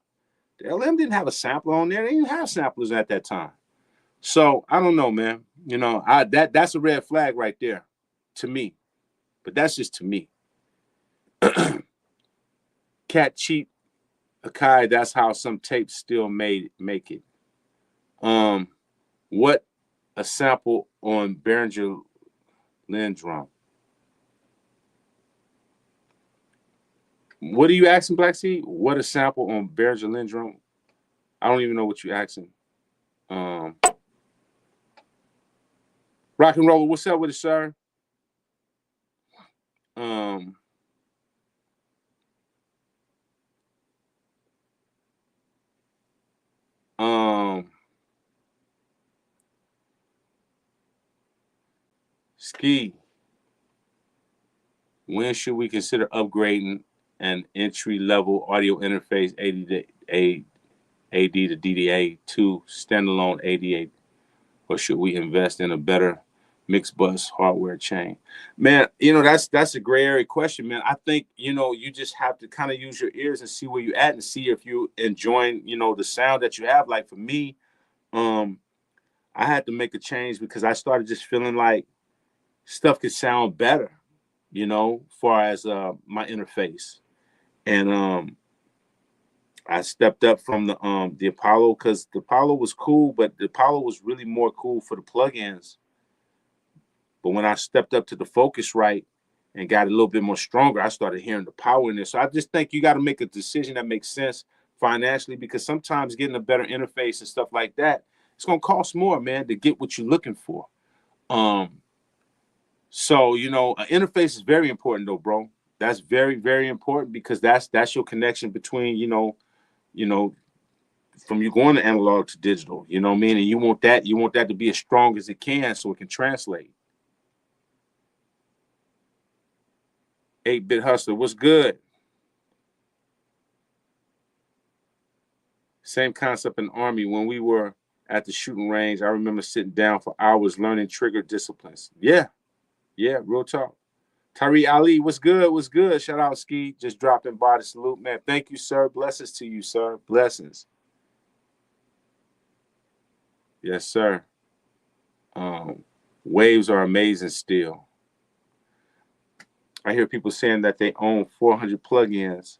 the LM didn't have a sampler on there. They didn't have samplers at that time. So I don't know, man. You know, that's a red flag right there to me. But that's just to me. Cat cheap Akai, that's how some tapes still make it. What a sample on Behringer Lindrum. What are you asking, Black Sea? What a sample on Behringer Lindrum? I don't even know what you're asking. Rock and roller, what's up with it, sir? Ski. When should we consider upgrading an entry-level audio interface AD to DDA to standalone ADA, or should we invest in a better mixed bus hardware chain? Man, you know, that's a gray area question, man. I think, you know, you just have to kind of use your ears and see where you're at and see if you enjoying, you know, the sound that you have. Like for me, I had to make a change because I started just feeling like stuff could sound better, you know, far as my interface. And I stepped up from the Apollo, because the Apollo was cool, but the Apollo was really more cool for the plugins. But when I stepped up to the Focusrite and got a little bit more stronger, I started hearing the power in there. So I just think you got to make a decision that makes sense financially, because sometimes getting a better interface and stuff like that, it's gonna cost more, man, to get what you're looking for. So, you know, an interface is very important though, bro. That's very, very important, because that's your connection between, you know, from you going to analog to digital, you know what I mean? And you want that to be as strong as it can so it can translate. 8-bit hustler, what's good? Same concept in the Army. When we were at the shooting range, I remember sitting down for hours learning trigger disciplines. Yeah, real talk. Tyree Ali, what's good? What's good? Shout out Ski. Just dropped in by the salute, man. Thank you, sir. Blessings to you, sir. Blessings. Yes, sir. Waves are amazing still. I hear people saying that they own 400 plugins.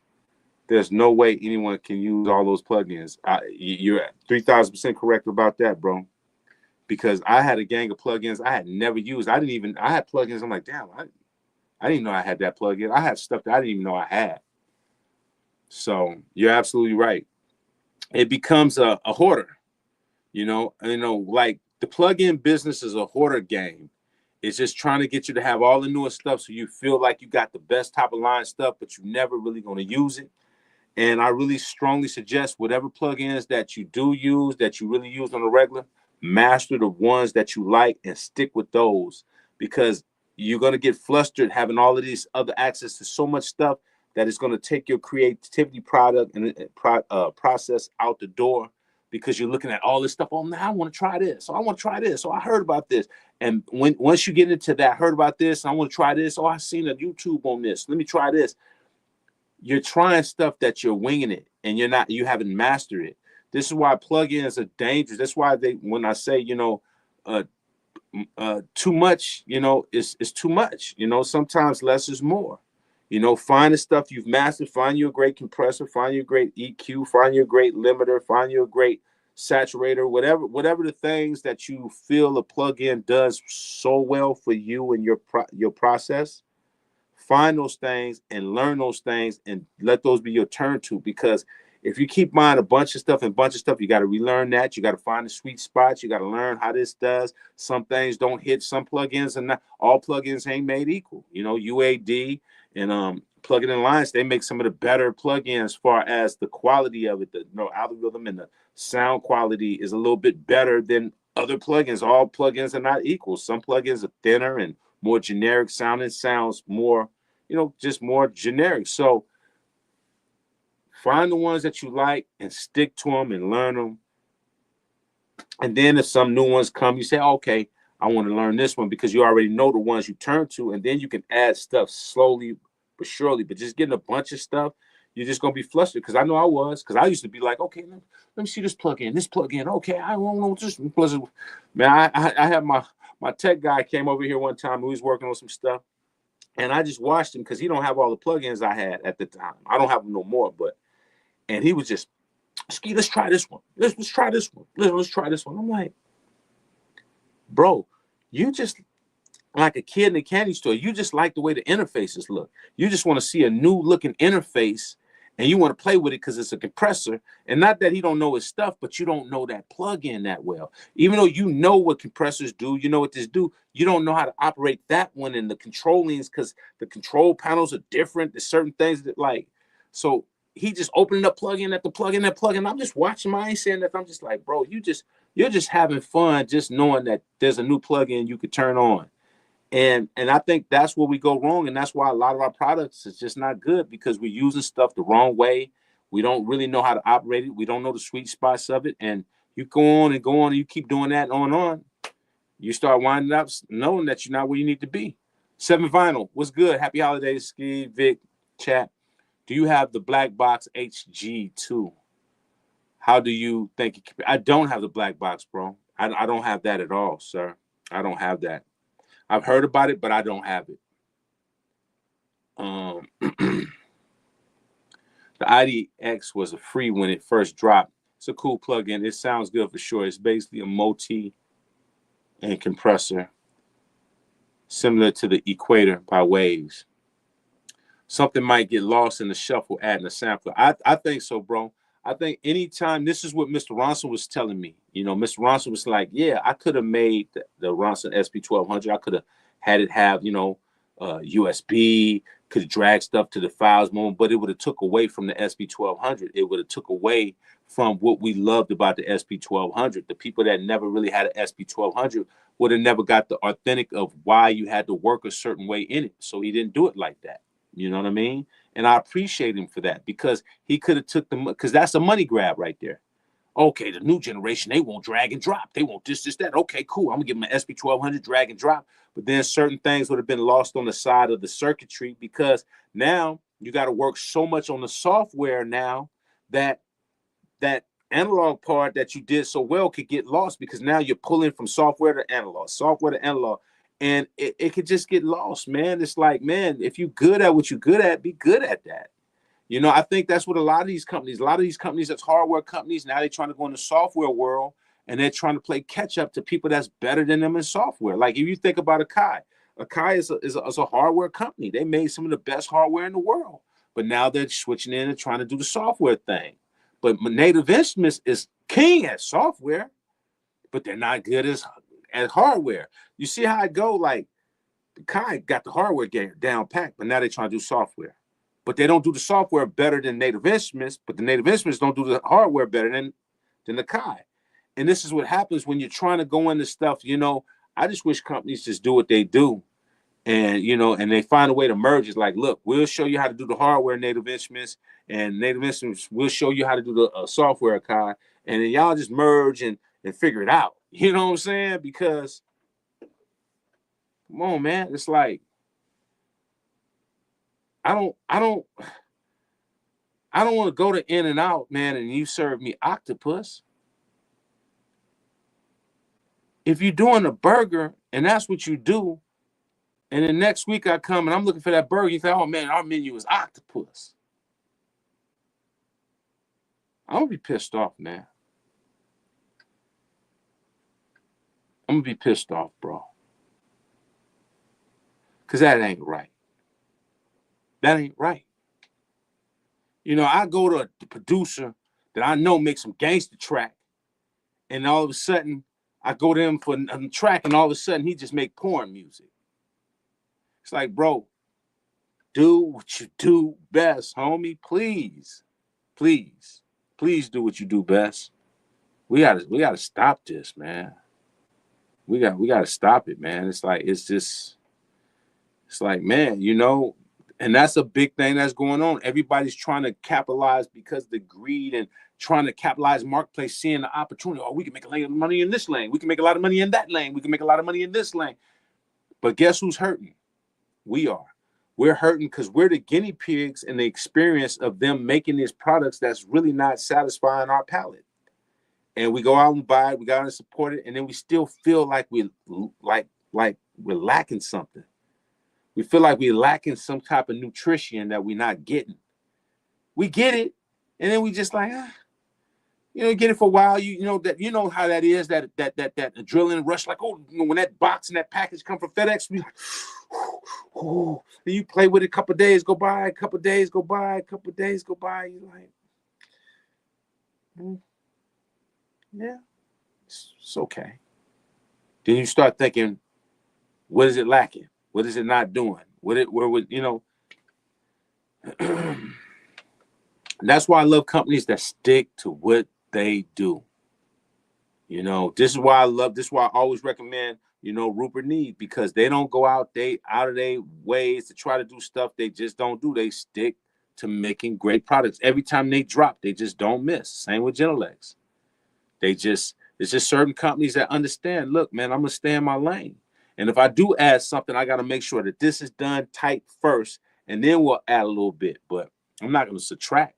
There's no way anyone can use all those plugins. You're 3,000% correct about that, bro. Because I had a gang of plugins I had never used. I had plugins. I'm like, damn, I didn't know I had that plugin. I had stuff that I didn't even know I had. So you're absolutely right. It becomes a hoarder, you know, like the plugin business is a hoarder game. It's just trying to get you to have all the newest stuff so you feel like you got the best top of line stuff, but you're never really going to use it. And I really strongly suggest whatever plugins that you do use, that you really use on a regular, master the ones that you like and stick with those, because you're going to get flustered having all of these other access to so much stuff that it's going to take your creativity product and process out the door, because you're looking at all this stuff. Oh, man, I want to try this. Oh, I want to try this. Oh, I heard about this. And once you get into that, heard about this, I want to try this. Oh, I seen a YouTube on this. Let me try this. You're trying stuff that you're winging it, and you haven't mastered it. This is why plugins are dangerous. That's why when I say, you know, too much, you know, is too much. You know, sometimes less is more. You know, find the stuff you've mastered. Find you a great compressor. Find you a great EQ. Find you a great limiter. Find you a great saturator. Whatever the things that you feel a plugin does so well for you and your process. Find those things and learn those things and let those be your turn to. Because if you keep buying a bunch of stuff, you got to relearn that. You got to find the sweet spots. You got to learn how this does. Some things don't hit some plugins, and not all plugins ain't made equal. You know, UAD and Plug-in Alliance, they make some of the better plugins as far as the quality of it. The algorithm and the sound quality is a little bit better than other plugins. All plugins are not equal. Some plugins are thinner and more generic sounding, sounds more, just more generic. So find the ones that you like and stick to them and learn them. And then if some new ones come, you say, okay, I want to learn this one, because you already know the ones you turn to. And then you can add stuff slowly but surely. But just getting a bunch of stuff, you're just going to be flustered. Because I know I was. Because I used to be like, okay, let me see this plugin. Okay, I don't know this plugin. Man, I had my tech guy came over here one time. He was working on some stuff. And I just watched him because he don't have all the plugins I had at the time. I don't have them no more. And he was just, Ski, let's try this one. Let's try this one. Let's try this one. I'm like, bro, you just like a kid in a candy store. You just like the way the interfaces look. You just want to see a new looking interface, and you want to play with it because it's a compressor. And not that he don't know his stuff, but you don't know that plug-in that well. Even though you know what compressors do, you know what this do, you don't know how to operate that one in the controllings, because the control panels are different. There's certain things that so he just opening up plug-in at the plug-in. I'm just watching him. I ain't saying that. I'm just like, bro, you're just having fun just knowing that there's a new plug-in you could turn on. And I think that's where we go wrong. And that's why a lot of our products is just not good, because we're using stuff the wrong way. We don't really know how to operate it. We don't know the sweet spots of it. And you go on and you keep doing that and on. You start winding up knowing that you're not where you need to be. 7 Vinyl, what's good? Happy holidays, Ski, Vic, chat. Do you have the black box HG2? How do you think it? I don't have the black box, bro. I don't have that at all, sir. I don't have that. I've heard about it, but I don't have it. The IDX was a free when it first dropped. It's a cool plugin. It sounds good for sure. It's basically a multi and compressor, similar to the Equator by Waves. Something might get lost in the shuffle adding a sampler. I think so, bro. I think anytime, this is what Mr. Ronson was telling me. Mr. Ronson was like, yeah, I could have made the Ronson SP1200. I could have had it have, USB, could have dragged stuff to the files moment, but it would have took away from the SP1200. It would have took away from what we loved about the SP1200. The people that never really had an SP1200 would have never got the authentic of why you had to work a certain way in it. So he didn't do it like that. You know what I mean? And I appreciate him for that, because he could have took because that's a money grab right there. Okay, the new generation, they won't drag and drop. They won't this, that. Okay, cool. I'm going to give them an SP1200 drag and drop. But then certain things would have been lost on the side of the circuitry, because now you got to work so much on the software now that that analog part that you did so well could get lost, because now you're pulling from software to analog. And it could just get lost, man. It's like, man, if you're good at what you're good at, be good at that. I think that's what a lot of these companies that's hardware companies, now they're trying to go in the software world, and they're trying to play catch up to people that's better than them in software. Like if you think about Akai is a hardware company. They made some of the best hardware in the world, but now they're switching in and trying to do the software thing. But Native Instruments is king at software, but they're not good at hardware. You see how it go? Like Kai got the hardware down packed, but now they're trying to do software. But they don't do the software better than Native Instruments, but the Native Instruments don't do the hardware better than the Kai. And this is what happens when you're trying to go into stuff. I just wish companies just do what they do, and and they find a way to merge. It's like, look, we'll show you how to do the hardware Native Instruments, and Native Instruments will show you how to do the software Kai, and then y'all just merge and figure it out. You know what I'm saying? Because come on, man, it's like I don't want to go to In and Out, man, and you serve me octopus. If you're doing a burger and that's what you do, and then next week I come and I'm looking for that burger, you say, oh man, our menu is octopus. I'm gonna be pissed off, man. I'm gonna be pissed off, bro. Because that ain't right. That ain't right. I go to the producer that I know makes some gangster track, and all of a sudden I go to him for a track, and all of a sudden he just make porn music. It's like, bro, do what you do best, homie. Please, please, please do what you do best. We gotta stop this, man. We gotta stop it, man. It's like, man, and that's a big thing that's going on. Everybody's trying to capitalize because of the greed and trying to capitalize marketplace, seeing the opportunity. Oh, we can make a lot of money in this lane. We can make a lot of money in that lane. We can make a lot of money in this lane. But guess who's hurting? We are. We're hurting because we're the guinea pigs in the experience of them making these products that's really not satisfying our palate. And we go out and buy it, we go out and support it, and then we still feel like we're lacking something. We feel like we're lacking some type of nutrition that we're not getting. We get it, and then we just like, get it for a while. You know how that is, that adrenaline rush, like, when that box and that package come from FedEx, we like, then you play with it, a couple of days go by, you're like, yeah, it's okay. Then you start thinking, what is it lacking? What is it not doing? That's why I love companies that stick to what they do. This is why I always recommend, Rupert Need, because they don't go out of their ways to try to do stuff they just don't do. They stick to making great products. Every time they drop, they just don't miss. Same with Genelex. It's just certain companies that understand, look, man, I'm going to stay in my lane. And if I do add something, I got to make sure that this is done tight first, and then we'll add a little bit. But I'm not going to subtract,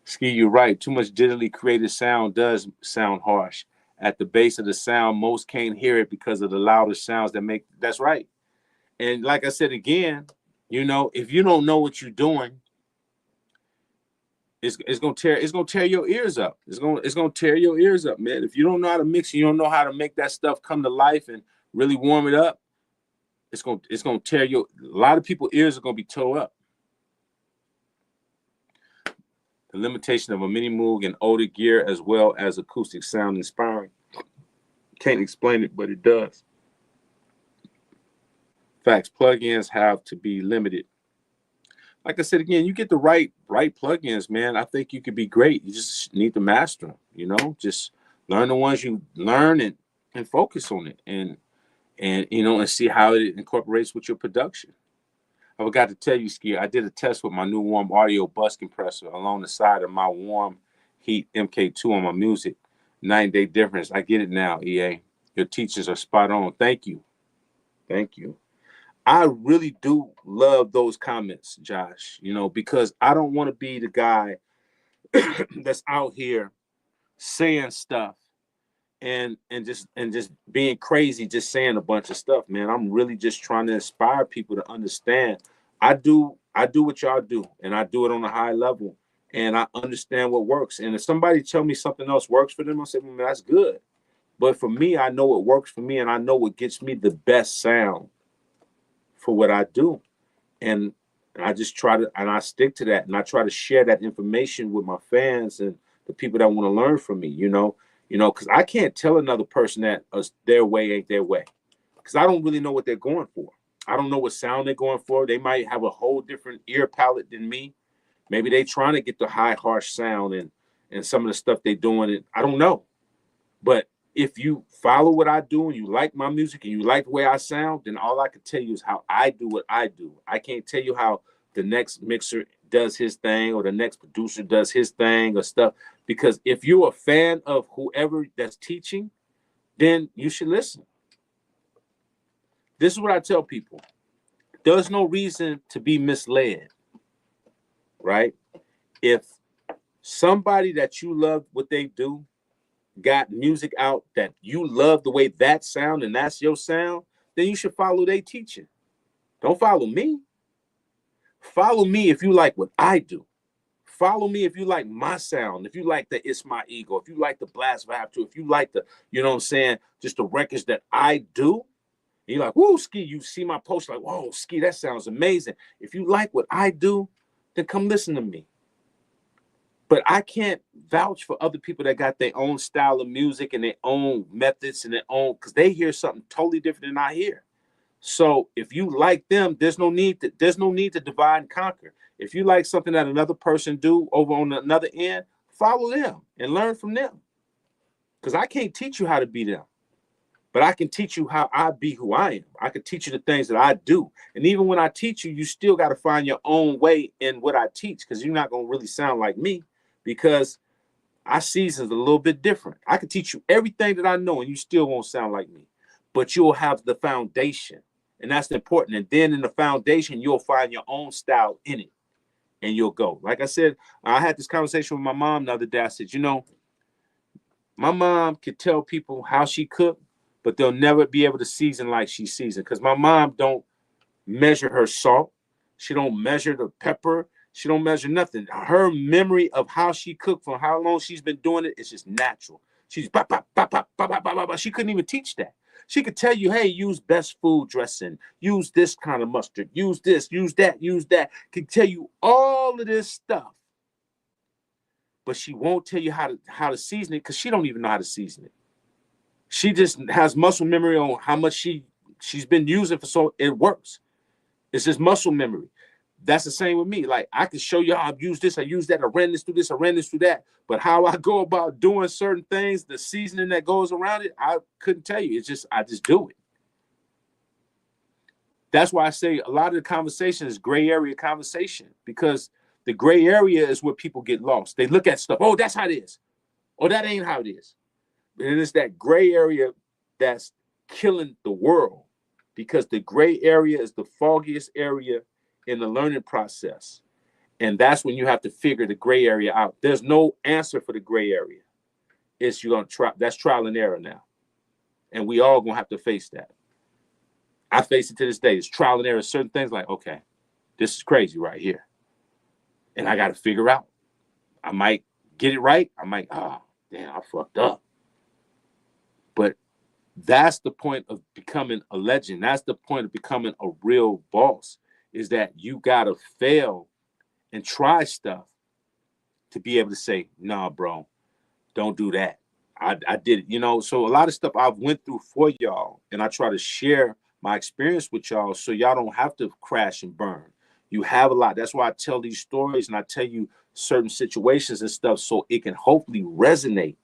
Ski, you're right. Too much digitally created sound does sound harsh. At the base of the sound, most can't hear it because of the louder sounds that's right. And like I said again, if you don't know what you're doing, it's gonna tear your ears up. It's gonna tear your ears up, man. If you don't know how to mix, you don't know how to make that stuff come to life and really warm it up, it's gonna tear a lot of people's ears are gonna be tore up. The limitation of a mini Moog and older gear as well as acoustic sound inspiring. Can't explain it, but it does. Facts, plugins have to be limited. Like I said, again, you get the right plugins, man. I think you could be great. You just need to master them, just learn the ones you learn and focus on it and and see how it incorporates with your production. I forgot to tell you, Ski, I did a test with my new warm audio bus compressor along the side of my warm heat MK2 on my music. 9-day difference. I get it now, EA. Your teachers are spot on. Thank you. I really do love those comments, Josh, because I don't want to be the guy that's out here saying stuff and just being crazy, just saying a bunch of stuff, man. I'm really just trying to inspire people to understand. I do what y'all do, and I do it on a high level, and I understand what works. And if somebody tell me something else works for them, I say, man, that's good. But for me, I know what works for me, and I know what gets me the best sound for what I do. And I just try to, and I stick to that, and I try to share that information with my fans and the people that want to learn from me, because I can't tell another person that their way ain't their way, because I don't really know what they're going for. I don't know what sound they're going for. They might have a whole different ear palette than me. Maybe they trying to get the high, harsh sound and some of the stuff they're doing. And I don't know. But if you follow what I do and you like my music and you like the way I sound, then all I can tell you is how I do what I do. I can't tell you how the next mixer does his thing or the next producer does his thing or stuff. Because if you're a fan of whoever that's teaching, then you should listen. This is what I tell people. There's no reason to be misled, right? If somebody that you love what they do got music out that you love the way that sound and that's your sound, then you should follow their teaching. Don't follow me. Follow me if you like what I do. Follow me if you like my sound, if you like the It's My Ego, if you like the Blast Vibe too, if you like the, just the records that I do. You're like, whoa, Ski, you see my post, like, whoa, Ski, that sounds amazing. If you like what I do, then come listen to me. But I can't vouch for other people that got their own style of music and their own methods and their own, because they hear something totally different than I hear. So if you like them, there's no need to divide and conquer. If you like something that another person do over on another end, follow them and learn from them. Because I can't teach you how to be them, but I can teach you how I be who I am. I can teach you the things that I do. And even when I teach you, you still got to find your own way in what I teach, because you're not going to really sound like me, because our season's a little bit different. I can teach you everything that I know and you still won't sound like me, but you'll have the foundation, and that's important. And then in the foundation, you'll find your own style in it, and you'll go. Like I said, I had this conversation with my mom the other day. I said, my mom could tell people how she cooked, but they'll never be able to season like she seasoned, because my mom don't measure her salt. She don't measure the pepper. She don't measure nothing. Her memory of how she cooked, for how long she's been doing it, is just natural. She's bop, bop, bop, bop, bop, bop, bop, bop. She couldn't even teach that. She could tell you, hey, use best food dressing, use this kind of mustard, use this, use that, use that. Could tell you all of this stuff, but she won't tell you how to season it, because she don't even know how to season it. She just has muscle memory on how much she's been using for, so it works. It's just muscle memory. That's the same with me. Like, I can show you how I've used this, I use that, I ran this through this, I ran this through that. But how I go about doing certain things, the seasoning that goes around it, I couldn't tell you. It's just, I just do it. That's why I say a lot of the conversation is gray area conversation, because the gray area is where people get lost. They look at stuff, oh, that's how it is. Oh, that ain't how it is. And it's that gray area that's killing the world, because the gray area is the foggiest area in the learning process. And that's when you have to figure the gray area out. There's no answer for the gray area. It's you're gonna try. That's trial and error now. And we all gonna have to face that. I face it to this day. It's trial and error. Certain things like, okay, this is crazy right here. And I gotta figure out. I might get it right. I might, damn, I fucked up. But that's the point of becoming a legend. That's the point of becoming a real boss, is that you gotta fail and try stuff to be able to say, nah, bro, don't do that. I did it, So a lot of stuff I've went through for y'all, and I try to share my experience with y'all so y'all don't have to crash and burn. You have a lot. That's why I tell these stories and I tell you certain situations and stuff, so it can hopefully resonate.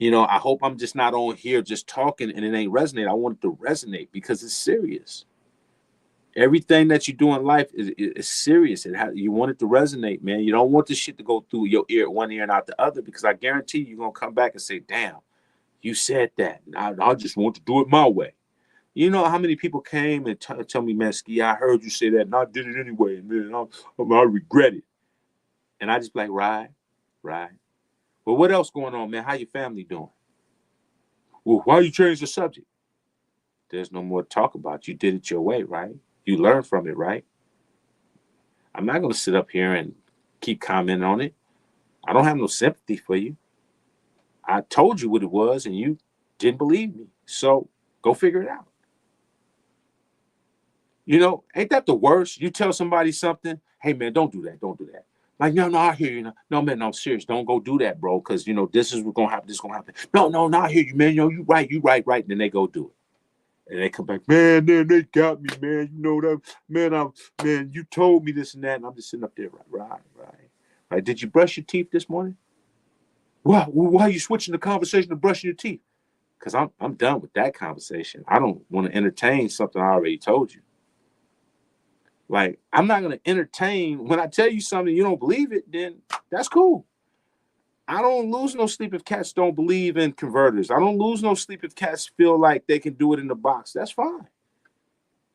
I hope I'm just not on here just talking and it ain't resonate. I want it to resonate because it's serious. Everything that you do in life is serious. You want it to resonate, man. You don't want this shit to go through your ear, one ear and out the other, because I guarantee you're going to come back and say, damn, you said that. I just want to do it my way. You know how many people came and tell me, man, Ski, I heard you say that and I did it anyway. Man, I regret it. And I just be like, right. Well, what else going on, man? How your family doing? Well, why you change the subject? There's no more to talk about. You did it your way, right? You learn from it, right? I'm not going to sit up here and keep commenting on it. I don't have no sympathy for you. I told you what it was and you didn't believe me. So go figure it out. Ain't that the worst? You tell somebody something, hey, man, don't do that. Don't do that. Like, no, I hear you. No, man, no, I'm serious. Don't go do that, bro, because, this is what's going to happen. This is going to happen. No, I hear you, man. You right. And then they go do it. And they come back, man, they got me, man. That, man, you told me this and that. And I'm just sitting up there, right. Did you brush your teeth this morning? Why are you switching the conversation to brushing your teeth? Because I'm done with that conversation. I don't want to entertain something I already told you. Like, I'm not going to entertain. When I tell you something, you don't believe it, then that's cool. I don't lose no sleep if cats don't believe in converters. I don't lose no sleep if cats feel like they can do it in the box. That's fine.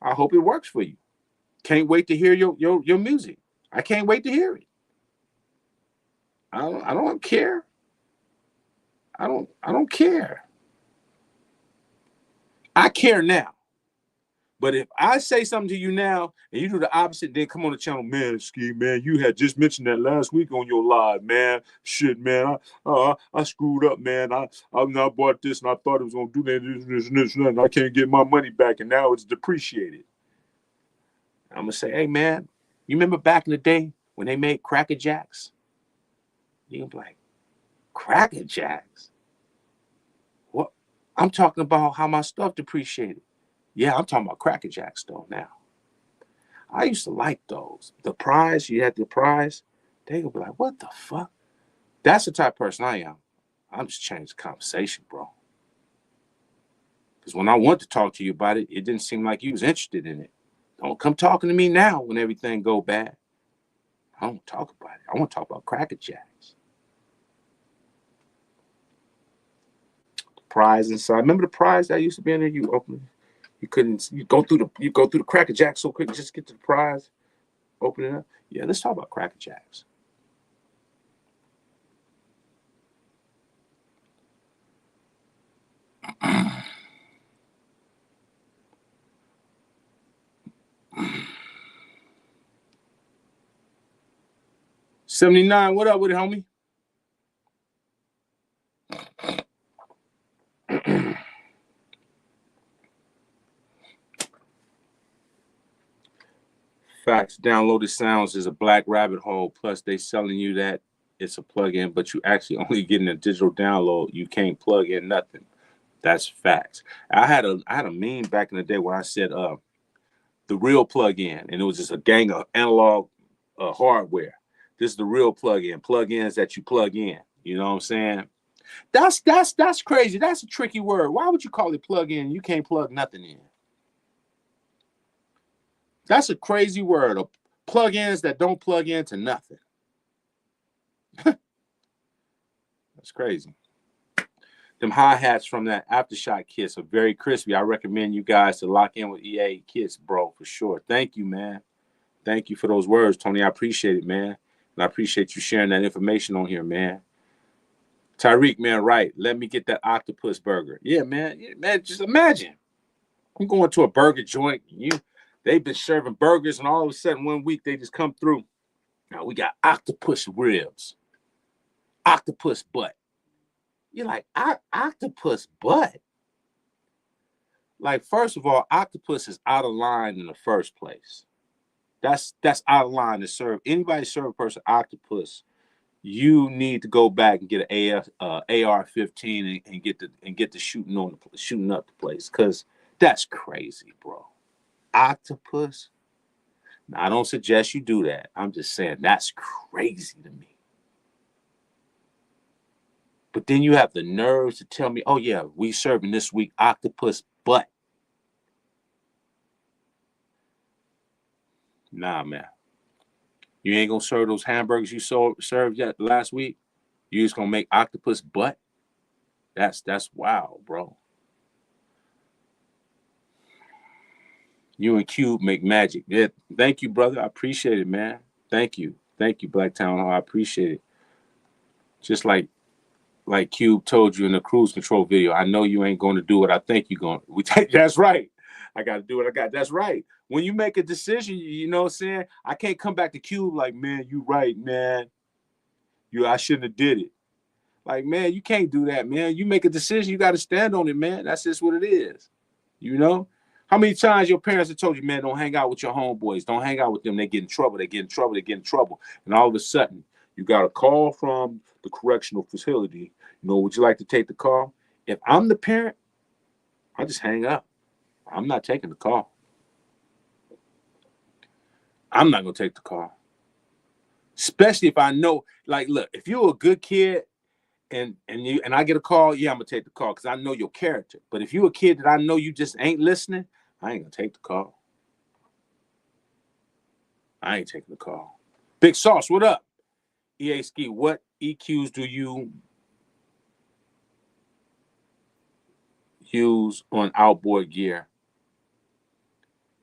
I hope it works for you. Can't wait to hear your music. I can't wait to hear it. I don't care. I don't care. I care now. But if I say something to you now and you do the opposite, then come on the channel, man, Ski, man, you had just mentioned that last week on your live, man. Shit, man, I screwed up, man. I bought this and I thought it was going to do this, and I can't get my money back, and now it's depreciated. I'm going to say, hey, man, you remember back in the day when they made Cracker Jacks? You're gonna be like, Cracker Jacks? What? I'm talking about how my stuff depreciated. Yeah, I'm talking about Cracker Jacks though now. I used to like those. The prize, you had the prize. They gonna be like, what the fuck? That's the type of person I am. I'm just changing the conversation, bro. Because when I want to talk to you about it, it didn't seem like you was interested in it. Don't come talking to me now when everything go bad. I don't talk about it. I want to talk about Cracker Jacks. The prize inside. Remember the prize that used to be in there? You open, you couldn't. You go through the Cracker Jack so quick just to get to the prize. Open it up. Yeah, let's talk about Cracker Jacks. $79, what up with it, homie? Facts. Downloaded sounds is a black rabbit hole. Plus, they selling you that it's a plug-in, but you actually only getting a digital download. You can't plug in nothing. That's facts. I had a meme back in the day where I said the real plug-in, and it was just a gang of analog hardware. This is the real plug-in. Plug-ins that you plug in. You know what I'm saying? That's crazy. That's a tricky word. Why would you call it plug-in? You can't plug nothing in. That's a crazy word. Plug-ins that don't plug into nothing. That's crazy. Them hi-hats from that Aftershock kits are very crispy. I recommend you guys to lock in with EA kits, bro, for sure. Thank you, man. Thank you for those words, Tony. I appreciate it, man. And I appreciate you sharing that information on here, man. Tyreek, man, right. Let me get that octopus burger. Yeah, man. Yeah, man, just imagine. I'm going to a burger joint. They've been serving burgers, and all of a sudden, one week, they just come through. Now, we got octopus ribs, octopus butt. You're like, octopus butt? Like, first of all, octopus is out of line in the first place. That's out of line to serve. Anybody serve a person octopus, you need to go back and get an AR-15 and get the shooting up the place, because that's crazy, bro. Octopus? Now, I don't suggest you do that. I'm just saying that's crazy to me. But then you have the nerves to tell me, oh yeah, we serving this week octopus butt. Nah, man. You ain't gonna serve those hamburgers you served yet last week. You just gonna make octopus butt? That's wild, bro. You and Cube make magic. Yeah, thank you, brother. I appreciate it, man. Thank you, Black Town Hall. I appreciate it. Just like Cube told you in the cruise control video, I know you ain't going to do what I think you're going to. That's right. I got to do what I got. That's right. When you make a decision, you know what I'm saying? I can't come back to Cube like, man, you right, man. I shouldn't have did it. Like, man, you can't do that, man. You make a decision, you got to stand on it, man. That's just what it is. You know? How many times your parents have told you, man, don't hang out with your homeboys. Don't hang out with them. They get in trouble. They get in trouble. They get in trouble. And all of a sudden, you got a call from the correctional facility. You know, would you like to take the call? If I'm the parent, I just hang up. I'm not taking the call. I'm not going to take the call. Especially if I know, like, look, if you're a good kid and I get a call, yeah, I'm going to take the call because I know your character. But if you're a kid that I know you just ain't listening, I ain't going to take the call. I ain't taking the call. Big Sauce, what up? EA Ski, what EQs do you use on outboard gear?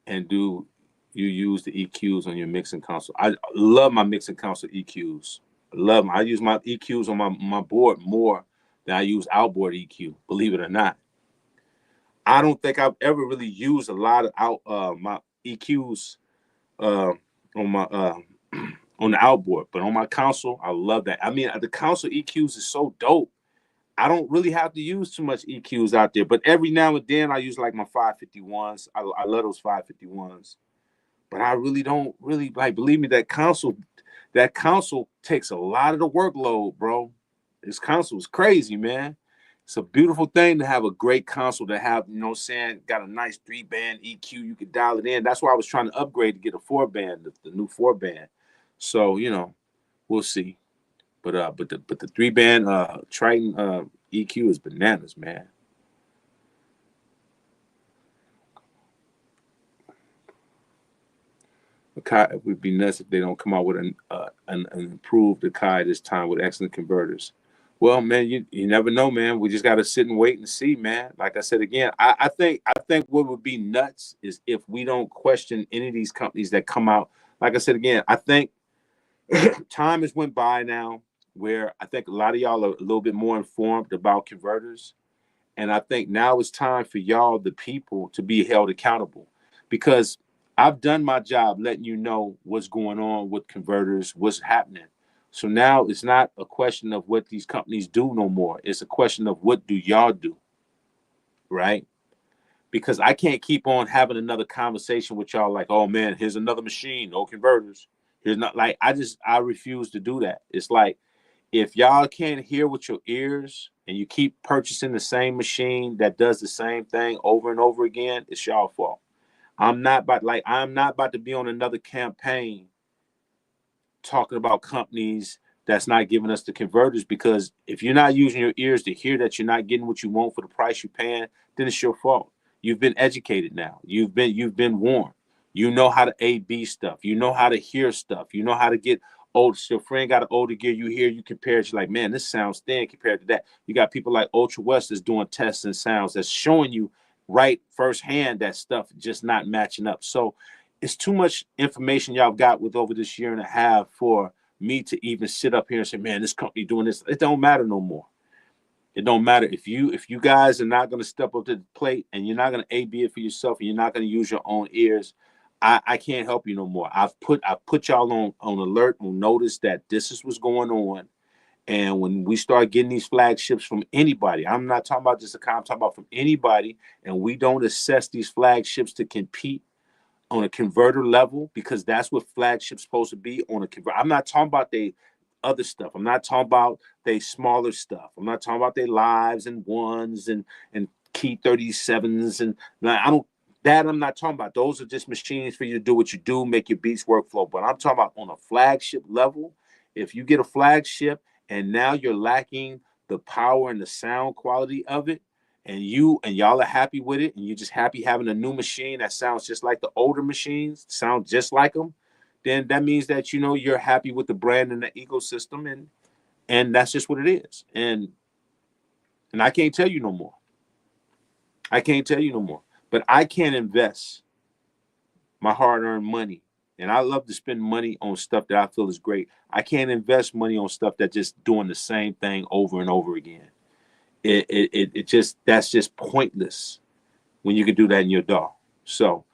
And do you use the EQs on your mixing console? I love my mixing console EQs. I love them. I use my EQs on my board more than I use outboard EQ, believe it or not. I don't think I've ever really used a lot of my EQs on my on the outboard, but on my console, I love that. I mean, the console EQs is so dope. I don't really have to use too much EQs out there, but every now and then I use like my 551s. I love those 551s, but I really don't like, believe me, that console takes a lot of the workload, bro. This console is crazy, man. It's a beautiful thing to have a great console to have, you know what I'm saying, got a nice 3-band EQ. You could dial it in. That's why I was trying to upgrade to get a 4-band, the new 4-band. So, you know, we'll see. But the 3-band Triton EQ is bananas, man. Akai, it would be nuts if they don't come out with an improved Akai this time with excellent converters. Well, man, you never know, man. We just got to sit and wait and see, man. Like I said again, I think what would be nuts is if we don't question any of these companies that come out. Like I said again, I think time has went by now where I think a lot of y'all are a little bit more informed about converters. And I think now it's time for y'all, the people, to be held accountable, because I've done my job letting you know what's going on with converters, what's happening. So now it's not a question of what these companies do no more. It's a question of what do y'all do, right? Because I can't keep on having another conversation with y'all like, oh man, here's another machine, no converters. Here's not like I refuse to do that. It's like if y'all can't hear with your ears and you keep purchasing the same machine that does the same thing over and over again, it's y'all fault. I'm not about to be on another campaign talking about companies that's not giving us the converters, because if you're not using your ears to hear that you're not getting what you want for the price you're paying, then it's your fault. You've been educated now. You've been warned. You know how to A/B stuff. You know how to hear stuff. You know how to get old. So your friend got an older gear. You hear, you compare it. You're like, man, this sounds thin compared to that. You got people like Ultra West that's doing tests and sounds that's showing you right firsthand that stuff just not matching up. So it's too much information y'all got with over this year and a half for me to even sit up here and say, man, this company doing this. It don't matter no more. It don't matter if you guys are not going to step up to the plate and you're not going to A/B it for yourself and you're not going to use your own ears. I can't help you no more. I've put y'all on alert, on notice that this is what's going on. And when we start getting these flagships from anybody, I'm not talking about just a I'm talking about from anybody, and we don't assess these flagships to compete on a converter level, because that's what flagship's supposed to be on a converter. I'm not talking about they other stuff. I'm not talking about they smaller stuff. I'm not talking about they lives and ones and key 37s and I'm not talking about. Those are just machines for you to do what you do, make your beats workflow. But I'm talking about on a flagship level. If you get a flagship and now you're lacking the power and the sound quality of it, and y'all are happy with it, and you're just happy having a new machine that sounds just like the older machines, sound just like them, then that means that you're happy with the brand and the ecosystem, and that's just what it is. And I can't tell you no more. But I can't invest my hard-earned money, and I love to spend money on stuff that I feel is great. I can't invest money on stuff that's just doing the same thing over and over again. That's just pointless when you can do that in your DAW. So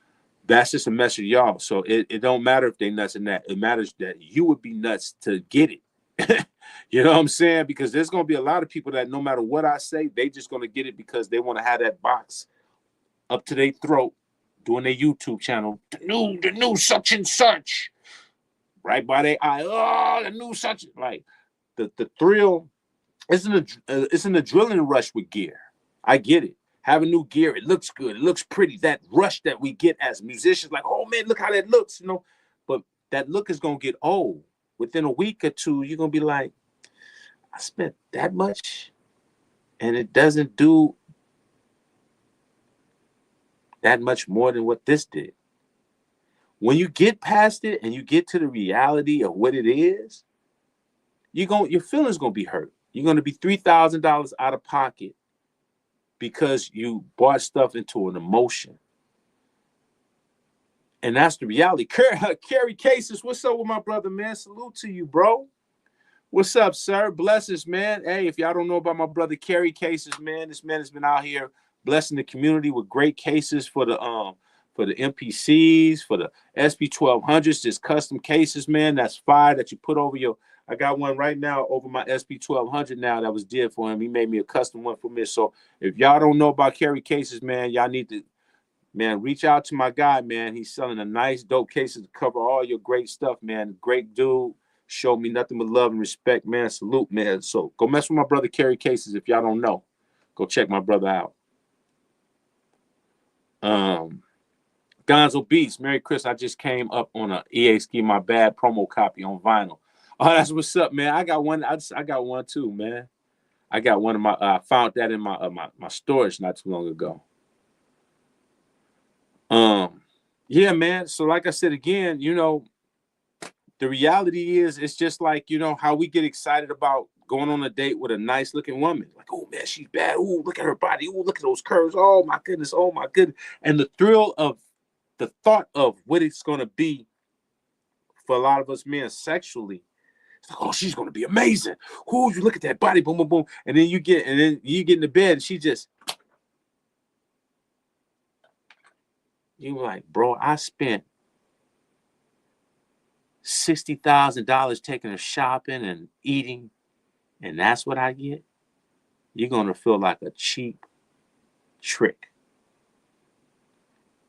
that's just a message, y'all. So it don't matter if they nuts in that. It matters that you would be nuts to get it. You know what I'm saying? Because there's going to be a lot of people that no matter what I say, they just going to get it because they want to have that box up to their throat doing their YouTube channel. The new such and such. Right by their eye. Oh, the new such. Like the thrill isn't a drilling rush with gear. I get it. Having new gear, it looks good. It looks pretty. That rush that we get as musicians, like, oh man, look how that looks, But that look is gonna get old. Within a week or two, you're gonna be like, I spent that much, and it doesn't do that much more than what this did. When you get past it and you get to the reality of what it is, your feelings gonna be hurt. You're gonna be $3,000 out of pocket because you bought stuff into an emotion. And that's the reality. Kerry Cases, what's up with my brother, man? Salute to you, bro. What's up, sir? Blessings, man. Hey, if y'all don't know about my brother Kerry Cases, man, this man has been out here blessing the community with great cases for the MPCs, for the SP1200s, just custom cases, man. That's fire that you put over your. I got one right now over my SP1200 now that was did for him. He made me a custom one for me. So if y'all don't know about Kerry Cases, man, y'all need to, man, reach out to my guy, man. He's selling a nice, dope cases to cover all your great stuff, man. Great dude. Showed me nothing but love and respect, man. Salute, man. So go mess with my brother Kerry Cases if y'all don't know. Go check my brother out. Gonzo Beats, Merry Chris. I just came up on a EA Ski My Bad promo copy on vinyl. Oh, that's what's up, man. I got one. I got one too, man. I got one of my. I found that in my storage not too long ago. Yeah, man. So like I said again, you know, the reality is it's just like, you know, how we get excited about going on a date with a nice looking woman. Like, oh man, she's bad. Oh, look at her body. Oh, look at those curves. Oh my goodness. Oh my goodness. And the thrill of the thought of what it's going to be for a lot of us men sexually. It's like, oh, she's going to be amazing. Oh, you look at that body. Boom, boom, boom. And then you get in the bed and she just, you like, bro, I spent $60,000 taking her shopping and eating, and that's what I get. You're gonna feel like a cheap trick.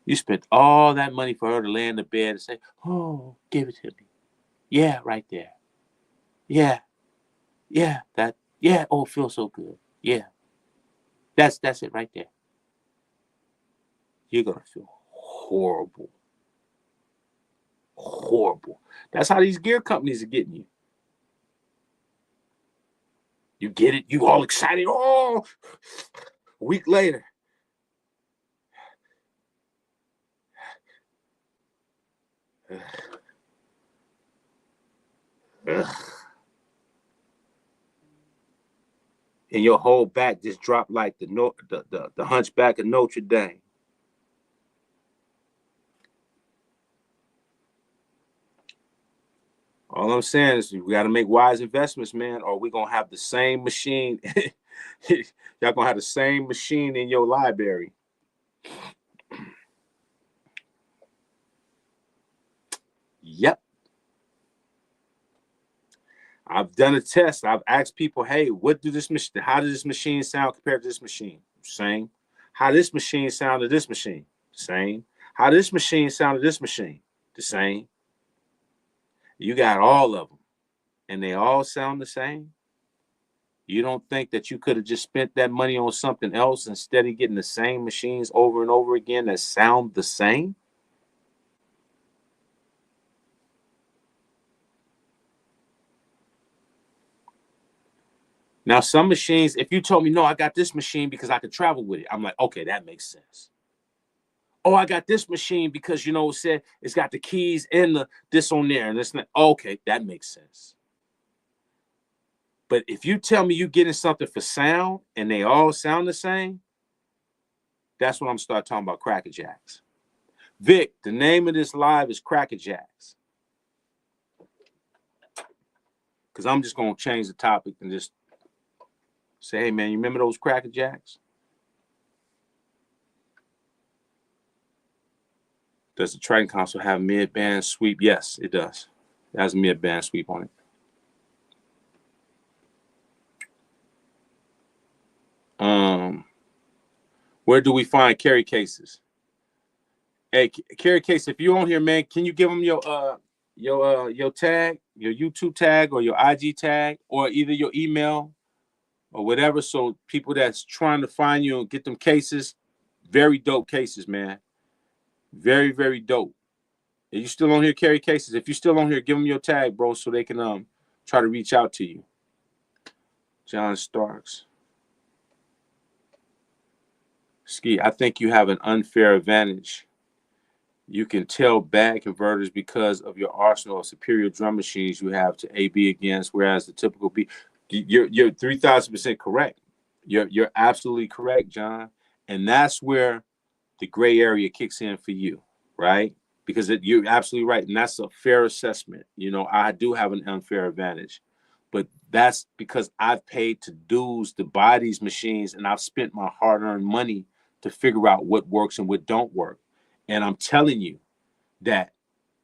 You spent all that money for her to lay in the bed and say, "Oh, give it to me." Yeah, right there. Yeah, yeah, that. Yeah. Oh, it feels so good. Yeah, that's it right there. You're gonna feel horrible. Horrible. That's how these gear companies are getting you. You get it. You all excited. Oh, a week later. Ugh. And your whole back just dropped like the hunchback of Notre Dame. All I'm saying is we got to make wise investments, man, or we're going to have the same machine. Y'all going to have the same machine in your library. Yep. I've done a test. I've asked people, hey, how does this machine sound compared to this machine? Same. How this machine sound to this machine? Same. How this machine sound to this machine? The same. You got all of them, and they all sound the same. You don't think that you could have just spent that money on something else instead of getting the same machines over and over again that sound the same? Now, some machines, if you told me, no, I got this machine because I could travel with it, I'm like, okay, that makes sense. Oh, I got this machine because, you know, it said it's got the keys and this on there and this. Okay, that makes sense. But if you tell me you're getting something for sound and they all sound the same, that's when I'm start talking about Cracker Jacks. Vic, the name of this live is Cracker Jacks. Because I'm just going to change the topic and just say, hey, man, you remember those Cracker Jacks? Does the Triton console have mid-band sweep? Yes, it does. It has a mid-band sweep on it. Where do we find carry cases? Hey, carry case, if you're on here, man, can you give them your tag, your YouTube tag or your IG tag, or either your email or whatever, so people that's trying to find you and get them cases, very dope cases, man. Very, very dope. Are you still on here, carry cases? If you're still on here, give them your tag, bro, so they can try to reach out to you. John Starks. Ski, I think you have an unfair advantage. You can tell bad converters because of your arsenal of superior drum machines you have to A/B against, whereas the typical B. You're 3,000% correct. You're absolutely correct, John, and that's where the gray area kicks in for you, right? Because you're absolutely right, and that's a fair assessment. You know, I do have an unfair advantage, but that's because I've paid to dues to buy these machines, and I've spent my hard-earned money to figure out what works and what don't work. And I'm telling you that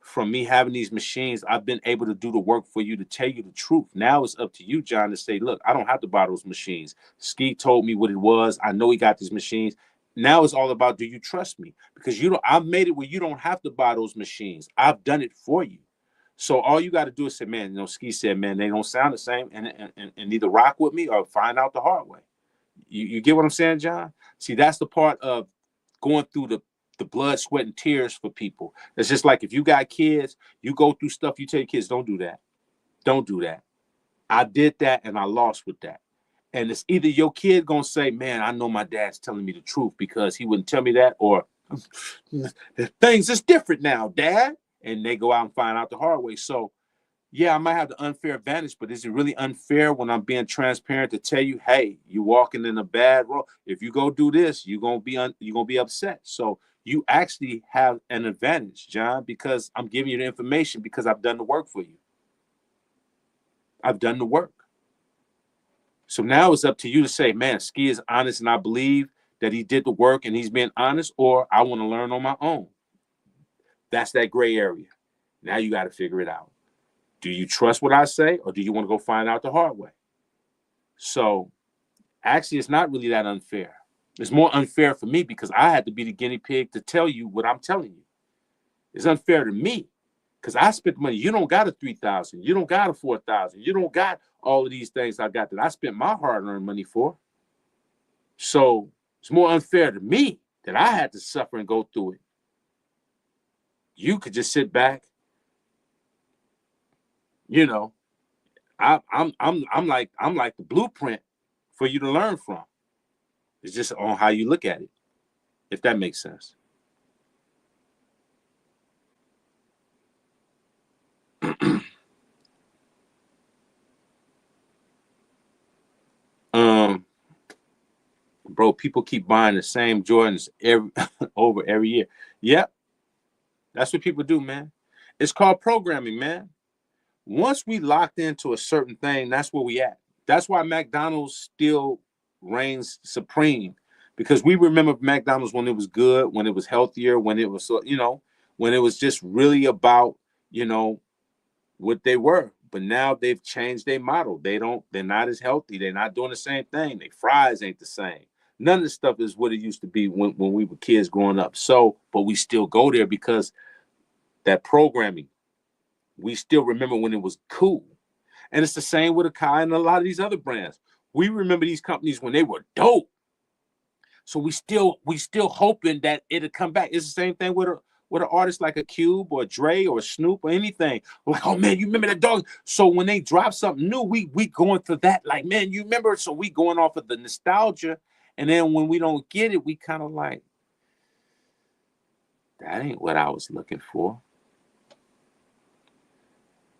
from me having these machines, I've been able to do the work for you to tell you the truth. Now it's up to you, John, to say, look, I don't have to buy those machines. Ski told me what it was. I know he got these machines. Now it's all about, do you trust me? Because I've made it where you don't have to buy those machines. I've done it for you. So all you got to do is say, man, Ski said, man, they don't sound the same, and either rock with me or find out the hard way. You get what I'm saying, John? See, that's the part of going through the blood, sweat, and tears for people. It's just like if you got kids, you go through stuff, you tell your kids, don't do that. Don't do that. I did that and I lost with that. And it's either your kid gonna say, man, I know my dad's telling me the truth because he wouldn't tell me that, or things is different now, Dad. And they go out and find out the hard way. So yeah, I might have the unfair advantage, but is it really unfair when I'm being transparent to tell you, hey, you're walking in a bad road. If you go do this, you're gonna be upset. So you actually have an advantage, John, because I'm giving you the information because I've done the work for you. I've done the work. So now it's up to you to say, man, Ski is honest and I believe that he did the work and he's being honest, or I want to learn on my own. That's that gray area. Now you got to figure it out. Do you trust what I say, or do you want to go find out the hard way? So actually, it's not really that unfair. It's more unfair for me because I had to be the guinea pig to tell you what I'm telling you. It's unfair to me because I spent money. You don't got a 3,000. You don't got a 4,000. You don't got all of these things I got that I spent my hard-earned money for. So it's more unfair to me that I had to suffer and go through it. You could just sit back. You know, I'm like the blueprint for you to learn from. It's just on how you look at it, if that makes sense. Bro, people keep buying the same Jordans every year. Yep, that's what people do, man. It's called programming, man. Once we locked into a certain thing, that's where we at. That's why McDonald's still reigns supreme, because we remember McDonald's when it was good, when it was healthier, when it was, when it was just really about, what they were. But now they've changed their model. They're not as healthy. They're not doing the same thing. Their fries ain't the same. None of this stuff is what it used to be when we were kids growing up. So, but we still go there because that programming, we still remember when it was cool. And it's the same with Akai and a lot of these other brands. We remember these companies when they were dope. So we still hoping that it'll come back. It's the same thing with an artist like a Cube or a Dre or a Snoop or anything. We're like, oh man, you remember that dog? So when they drop something new, we going for that. Like, man, you remember? So we going off of the nostalgia. And then when we don't get it, we kind of like, that ain't what I was looking for.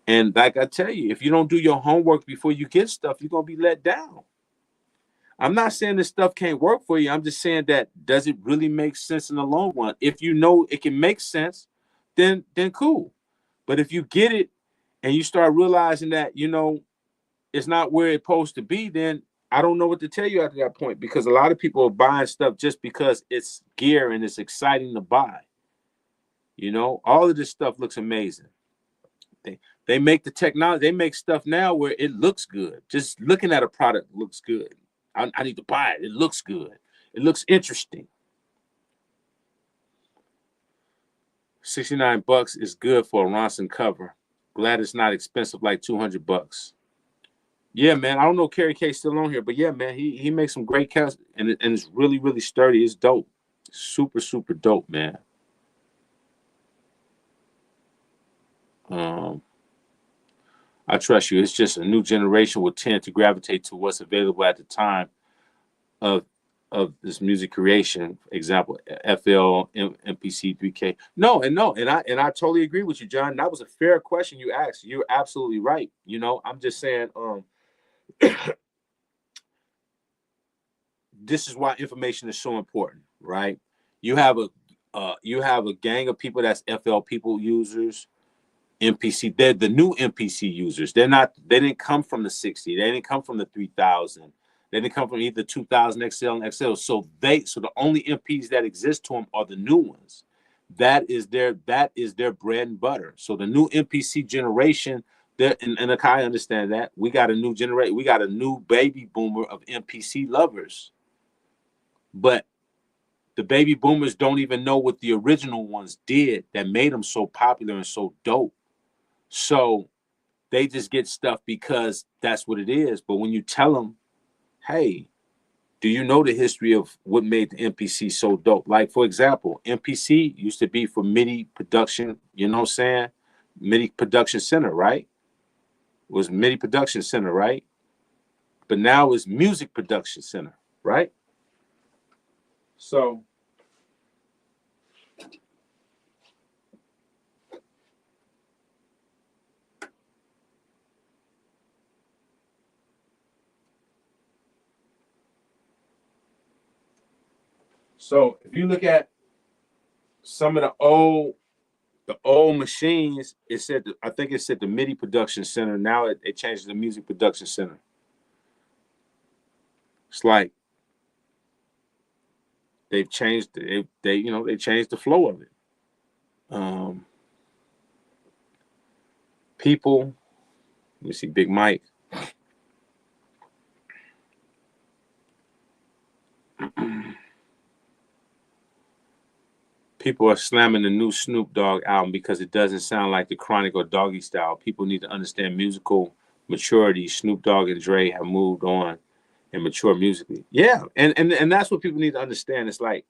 And like I tell you, if you don't do your homework before you get stuff, you're going to be let down. I'm not saying this stuff can't work for you. I'm just saying that, does it really make sense in the long run? If you know it can make sense, then cool. But if you get it and you start realizing that, it's not where it's supposed to be, then I don't know what to tell you after that point, because a lot of people are buying stuff just because it's gear and it's exciting to buy. All of this stuff looks amazing. They make the technology, they make stuff now where it looks good. Just looking at a product looks good. I need to buy it. It looks good. It looks interesting. $69 is good for a Ronson cover. Glad it's not expensive like $200. Yeah, man. I don't know if Kerry K's still on here, but yeah, man, he makes some great casts, and it's really, really sturdy. It's dope. Super, super dope, man. I trust you. It's just a new generation will tend to gravitate to what's available at the time of this music creation. Example, FL, MPC, 3K. No, and I totally agree with you, John. That was a fair question you asked. You're absolutely right. I'm just saying, this is why information is so important, right? You have a gang of people that's FL people users. MPC, they're the new MPC users. They didn't come from the 60. They didn't come from the 3000. They didn't come from either 2000 XL and XL. So the only MPs that exist to them are the new ones. That is their bread and butter. So the new MPC generation, and I understand that. We got a new generation. We got a new baby boomer of MPC lovers. But the baby boomers don't even know what the original ones did that made them so popular and so dope. So they just get stuff because that's what it is. But when you tell them, hey, do you know the history of what made the MPC so dope? Like, for example, MPC used to be for MIDI production, you know what I'm saying? MIDI production center, right? It was MIDI production center, right? But now it's music production center, right? So if you look at some of the old machines, it said I think it said the MIDI production center. Now it changed to the music production center. It's like they've changed they changed the flow of it. People, let me see, Big Mike. People are slamming the new Snoop Dogg album because it doesn't sound like the Chronic or Doggy Style. People need to understand musical maturity. Snoop Dogg and Dre have moved on and mature musically. Yeah, and that's what people need to understand. It's like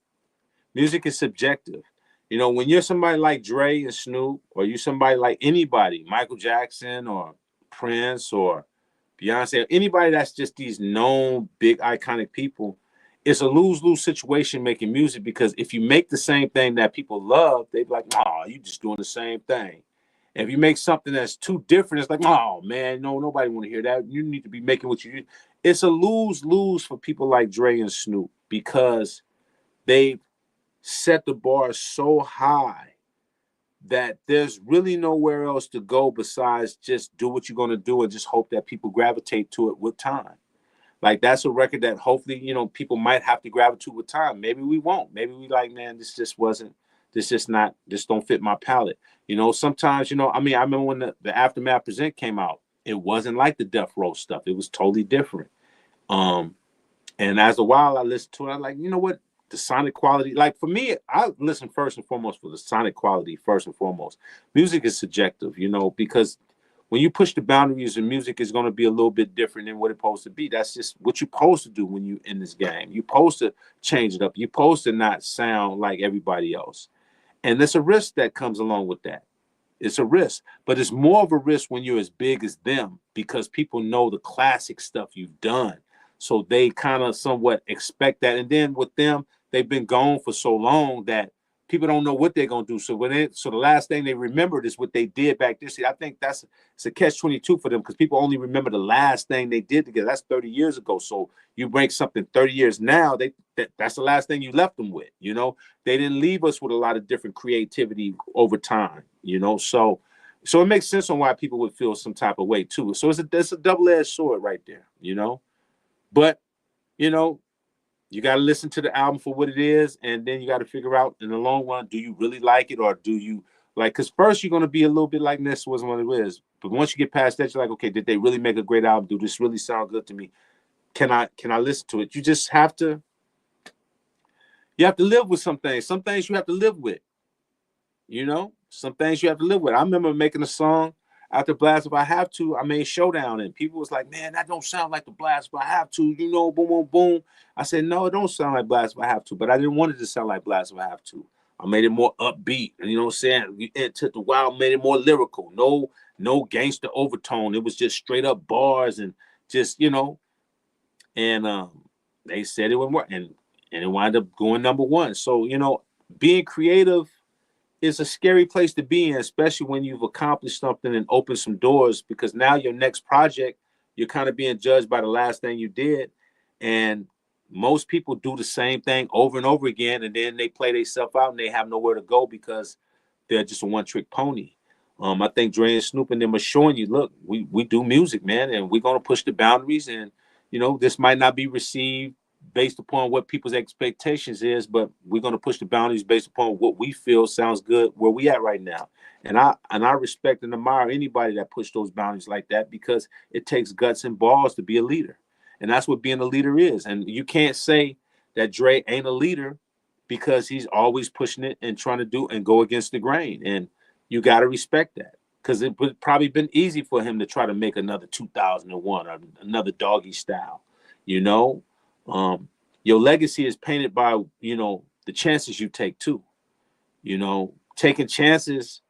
music is subjective. You know, when you're somebody like Dre and Snoop, or you somebody like anybody, Michael Jackson or Prince or Beyonce, anybody that's just these known big iconic people, it's a lose-lose situation making music, because if you make the same thing that people love, they'd be like, oh, you just doing the same thing. And if you make something that's too different, it's like, oh man, no, nobody want to hear that. You need to be making what you do. It's a lose-lose for people like Dre and Snoop, because they set the bar so high that there's really nowhere else to go besides just do what you're going to do and just hope that people gravitate to it with time. Like, that's a record that hopefully, people might have to gravitate with time. Maybe we won't. Maybe we like, man, this don't fit my palate. Sometimes, I remember when the Aftermath Present came out, it wasn't like the Death Row stuff. It was totally different. And as a while I listened to it, I'm like, you know what? The sonic quality, like for me, I listen first and foremost for the sonic quality first and foremost. Music is subjective, because when you push the boundaries of music, is going to be a little bit different than what it's supposed to be. That's just what you're supposed to do when you're in this game. You're supposed to change it up. You're supposed to not sound like everybody else. And there's a risk that comes along with that. It's a risk, but it's more of a risk when you're as big as them, because people know the classic stuff you've done. So they kind of somewhat expect that. And then with them, they've been gone for so long that people don't know what they're going to do. So the last thing they remembered is what they did back this year. I think it's a catch-22 for them, because people only remember the last thing they did together. That's 30 years ago. So you bring something 30 years now, that's the last thing you left them with. They didn't leave us with a lot of different creativity over time. So it makes sense on why people would feel some type of way too. So it's a double-edged sword right there. But you got to listen to the album for what it is, and then you got to figure out in the long run, do you really like it, or do you like? Because first you're going to be a little bit like, this wasn't what it is, but once you get past that, you're like, okay, did they really make a great album? Do this really sound good to me? Can I listen to it? You just have to. You have to live with some things. Some things you have to live with. Some things you have to live with. I remember making a song after Blast If I Have To. I made Showdown, and people was like, man, that don't sound like the Blast If I Have To, boom, boom, boom. I said, no, it don't sound like Blast If I Have To, but I didn't want it to sound like Blast If I Have To. I made it more upbeat, and you know what I'm saying? It took the wild, made it more lyrical. No gangster overtone. It was just straight up bars and just, and they said it would work, and it wound up going number one. So, being creative is a scary place to be in, especially when you've accomplished something and opened some doors, because now your next project, you're kind of being judged by the last thing you did. And most people do the same thing over and over again, and then they play themselves out and they have nowhere to go because they're just a one-trick pony. I think Dre and Snoop and them are showing you, look, we do music, man, and we're going to push the boundaries, and this might not be received based upon what people's expectations is, but we're going to push the boundaries based upon what we feel sounds good where we at right now. And I respect and admire anybody that push those boundaries like that, because it takes guts and balls to be a leader. And that's what being a leader is. And you can't say that Dre ain't a leader, because he's always pushing it and trying to do and go against the grain. And you got to respect that, because it would probably been easy for him to try to make another 2001 or another Doggy Style, you know. Um, your legacy is painted by, the chances you take too. Taking chances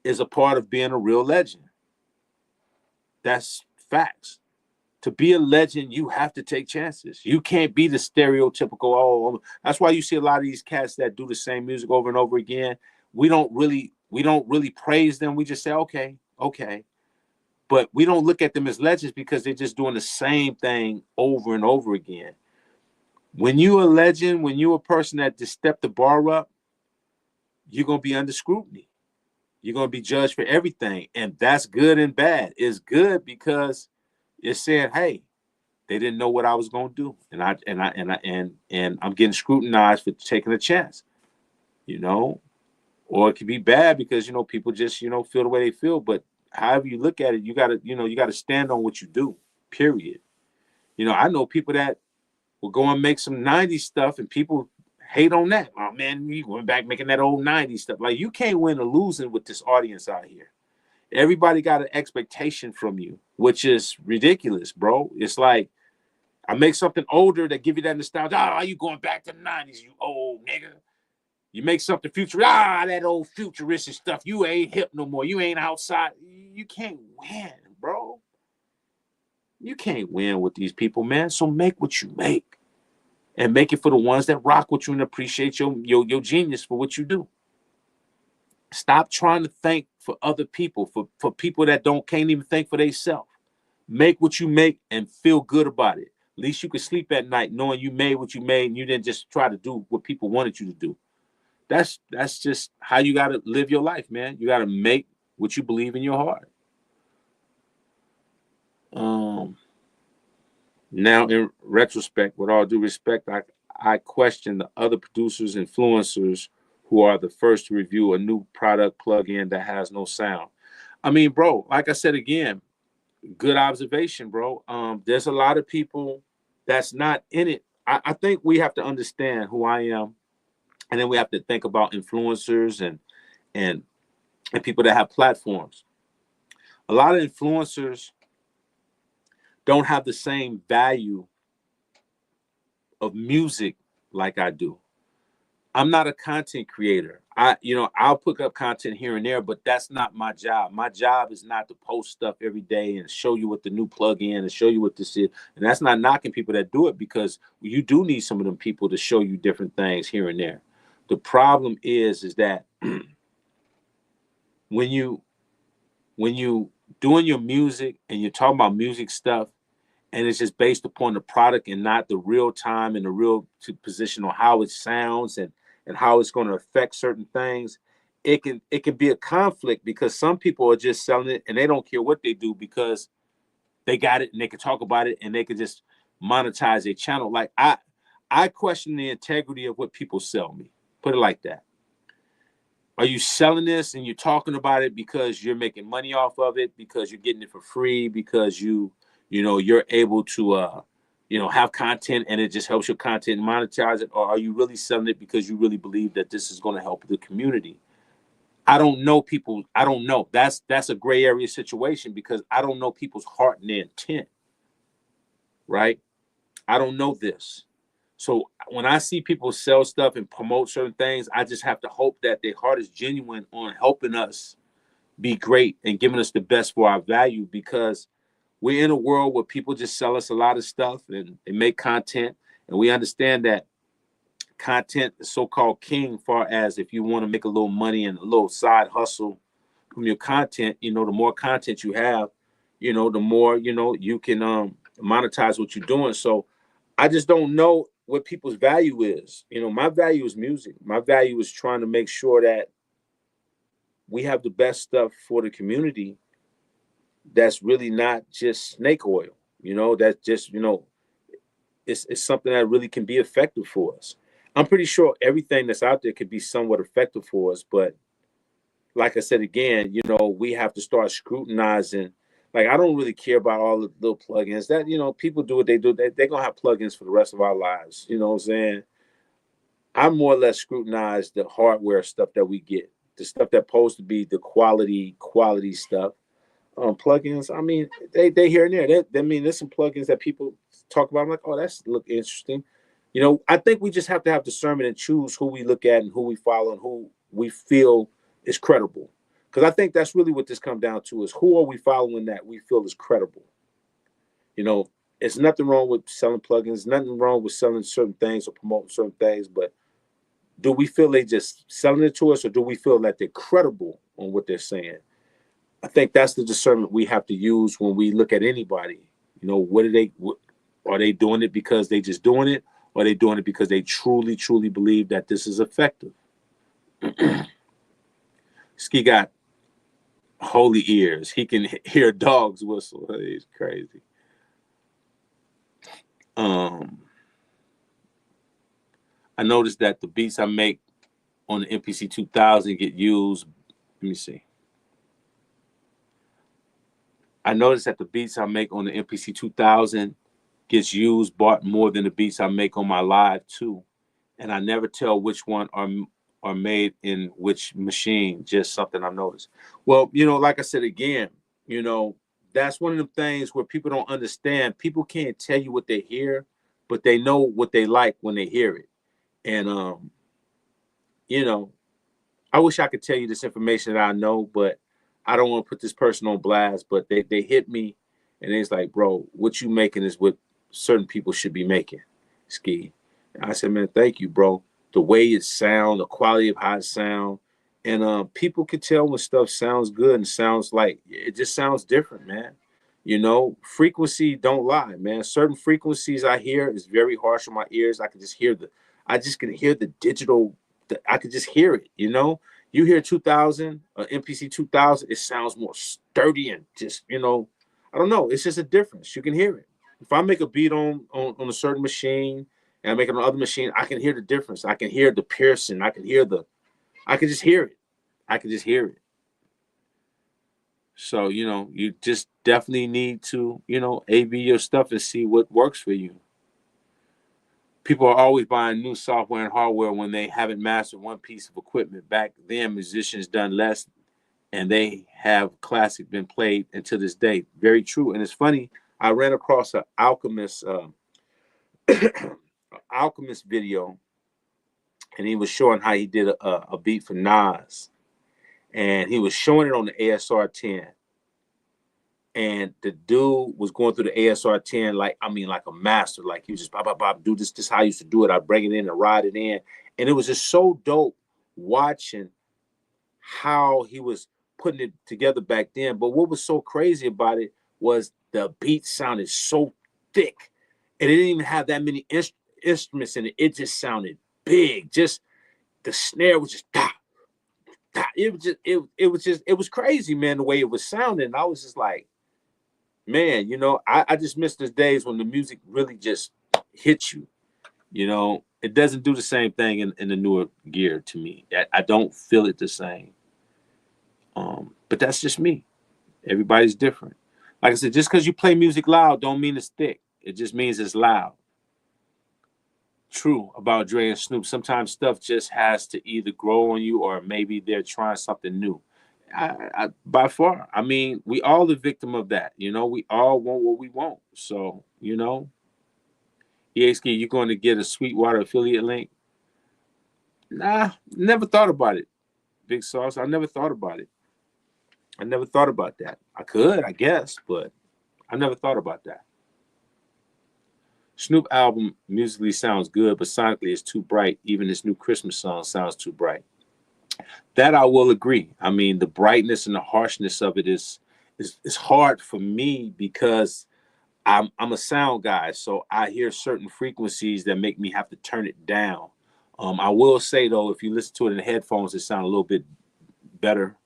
is a part of being a real legend. That's facts. To be a legend, you have to take chances. You can't be the stereotypical. Oh, that's why you see a lot of these cats that do the same music over and over again. We don't really praise them. We just say, okay, okay. But we don't look at them as legends because they're just doing the same thing over and over again. When you're a legend, when you're a person that just stepped the bar up, you're gonna be under scrutiny. You're gonna be judged for everything, and that's good and bad. It's good because it's saying, hey, they didn't know what I was gonna do, and I'm getting scrutinized for taking a chance, you know. Or it could be bad because people just feel the way they feel. But however you look at it, you gotta stand on what you do. Period. I know people that will go and make some '90s stuff, and people hate on that. Oh man, you going back making that old '90s stuff. Like, you can't win or losing with this audience out here. Everybody got an expectation from you, which is ridiculous, bro. It's like, I make something older that give you that nostalgia. Ah, you going back to the '90s, you old nigga. You make something future. Ah, that old futuristic stuff. You ain't hip no more. You ain't outside. You can't win, bro. You can't win with these people, man. So make what you make, and make it for the ones that rock with you and appreciate your genius for what you do. Stop trying to think for other people, for people that can't even think for themselves. Make what you make and feel good about it. At least you can sleep at night knowing you made what you made and you didn't just try to do what people wanted you to do. That's just how you got to live your life, man. You got to make what you believe in your heart. Now, in retrospect, with all due respect, I question the other producers, influencers who are the first to review a new product plug-in that has no sound. I mean, bro, like I said again, good observation, bro. There's a lot of people that's not in it. I think we have to understand who I am, and then we have to think about influencers and people that have platforms. A lot of influencers don't have the same value of music like I do. I'm not a content creator. I'll put up content here and there, but that's not my job. My job is not to post stuff every day and show you what the new plug-in and show you what this is. And that's not knocking people that do it, because you do need some of them people to show you different things here and there. The problem is that when you doing your music and you're talking about music stuff, and it's just based upon the product and not the real time and the real position on how it sounds and how it's going to affect certain things, it can be a conflict, because some people are just selling it and they don't care what they do because they got it and they can talk about it and they can just monetize their channel. Like, I question the integrity of what people sell me. Put it like that. Are you selling this and you're talking about it because you're making money off of it, because you're getting it for free, because you're able to have content and it just helps your content monetize it? Or are you really selling it because you really believe that this is going to help the community? I don't know people. I don't know. That's a gray area situation, because I don't know people's heart and their intent, right? I don't know this. So when I see people sell stuff and promote certain things, I just have to hope that their heart is genuine on helping us be great and giving us the best for our value, because we're in a world where people just sell us a lot of stuff and they make content. And we understand that content is so-called king, far as if you want to make a little money and a little side hustle from your content, the more content you have, the more, you can monetize what you're doing. So I just don't know what people's value is. My value is music. My value is trying to make sure that we have the best stuff for the community that's really not just snake oil, that's just, it's something that really can be effective for us. I'm pretty sure everything that's out there could be somewhat effective for us, but like I said again, we have to start scrutinizing. Like, I don't really care about all the little plugins that, people do what they do. They're going to have plugins for the rest of our lives. You know what I'm saying? I more or less scrutinize the hardware stuff that we get, the stuff that's supposed to be the quality stuff. Plugins, I mean, they here and there. I mean, there's some plugins that people talk about. I'm like, oh, that's look interesting. You know, I think we just have to have discernment and choose who we look at and who we follow and who we feel is credible. Because I think that's really what this comes down to is who are we following that we feel is credible. You know, there's nothing wrong with selling plugins, nothing wrong with selling certain things or promoting certain things, but do we feel they just selling it to us or do we feel that they're credible on what they're saying? I think that's the discernment we have to use when we look at anybody. You know, are they doing it because they just doing it, or are they doing it because they truly, truly believe that this is effective? Ski got holy ears. He can hear dogs whistle. He's crazy. I noticed that the beats I make on the MPC 2000 get used. Let me see. I noticed that the beats I make on the MPC 2000 gets used, bought more than the beats I make on my live too. And I never tell which one are made in which machine, just something I've noticed. Well, you know, like I said again, you know, that's one of the things where people don't understand. People can't tell you what they hear, but they know what they like when they hear it. And, you know, I wish I could tell you this information that I know, but I don't want to put this person on blast, but they hit me and it's like, bro, what you making is what certain people should be making, Ski. And I said, man, thank you, bro. The way it sound, the quality of how it sound. And people can tell when stuff sounds good and sounds like it just sounds different, man. You know, frequency don't lie, man. Certain frequencies I hear is very harsh on my ears. I just can hear the digital, I could just hear it, you know. You hear 2000, MPC 2000, it sounds more sturdy and just, you know, I don't know. It's just a difference. You can hear it. If I make a beat on a certain machine and I make it on another machine, I can hear the difference. I can hear the piercing. I can just hear it. I can just hear it. So, you know, you just definitely need to, you know, A/B your stuff and see what works for you. People are always buying new software and hardware when they haven't mastered one piece of equipment. Back then, musicians done less, and they have classic been played until this day. Very true. And it's funny, I ran across an Alchemist Alchemist video, and he was showing how he did a beat for Nas, and he was showing it on the ASR 10. And the dude was going through the ASR 10 like a master. Like he was just bop, do this. This is how I used to do it. I bring it in and ride it in. And it was just so dope watching how he was putting it together back then. But what was so crazy about it was the beat sounded so thick. And it didn't even have that many instruments in it. It just sounded big. Just the snare was just it was crazy, man, the way it was sounding. And I was just like, man, you know, I just miss those days when the music really just hits you. You know, it doesn't do the same thing in the newer gear to me. I don't feel it the same. But that's just me. Everybody's different. Like I said, just because you play music loud don't mean it's thick. It just means it's loud. True about Dre and Snoop. Sometimes stuff just has to either grow on you or maybe they're trying something new. By far, I mean, we all the victim of that. You know, we all want what we want. So, you know, EXK, you're going to get a Sweetwater affiliate link? Nah, never thought about it. Big Sauce, I never thought about it. I never thought about that. I could, I guess, but I never thought about that. Snoop album musically sounds good, but sonically it's too bright. Even this new Christmas song sounds too bright. That I will agree. I mean, the brightness and the harshness of it is hard for me because I'm a sound guy, so I hear certain frequencies that make me have to turn it down. I will say though, if you listen to it in the headphones, it sounds a little bit better.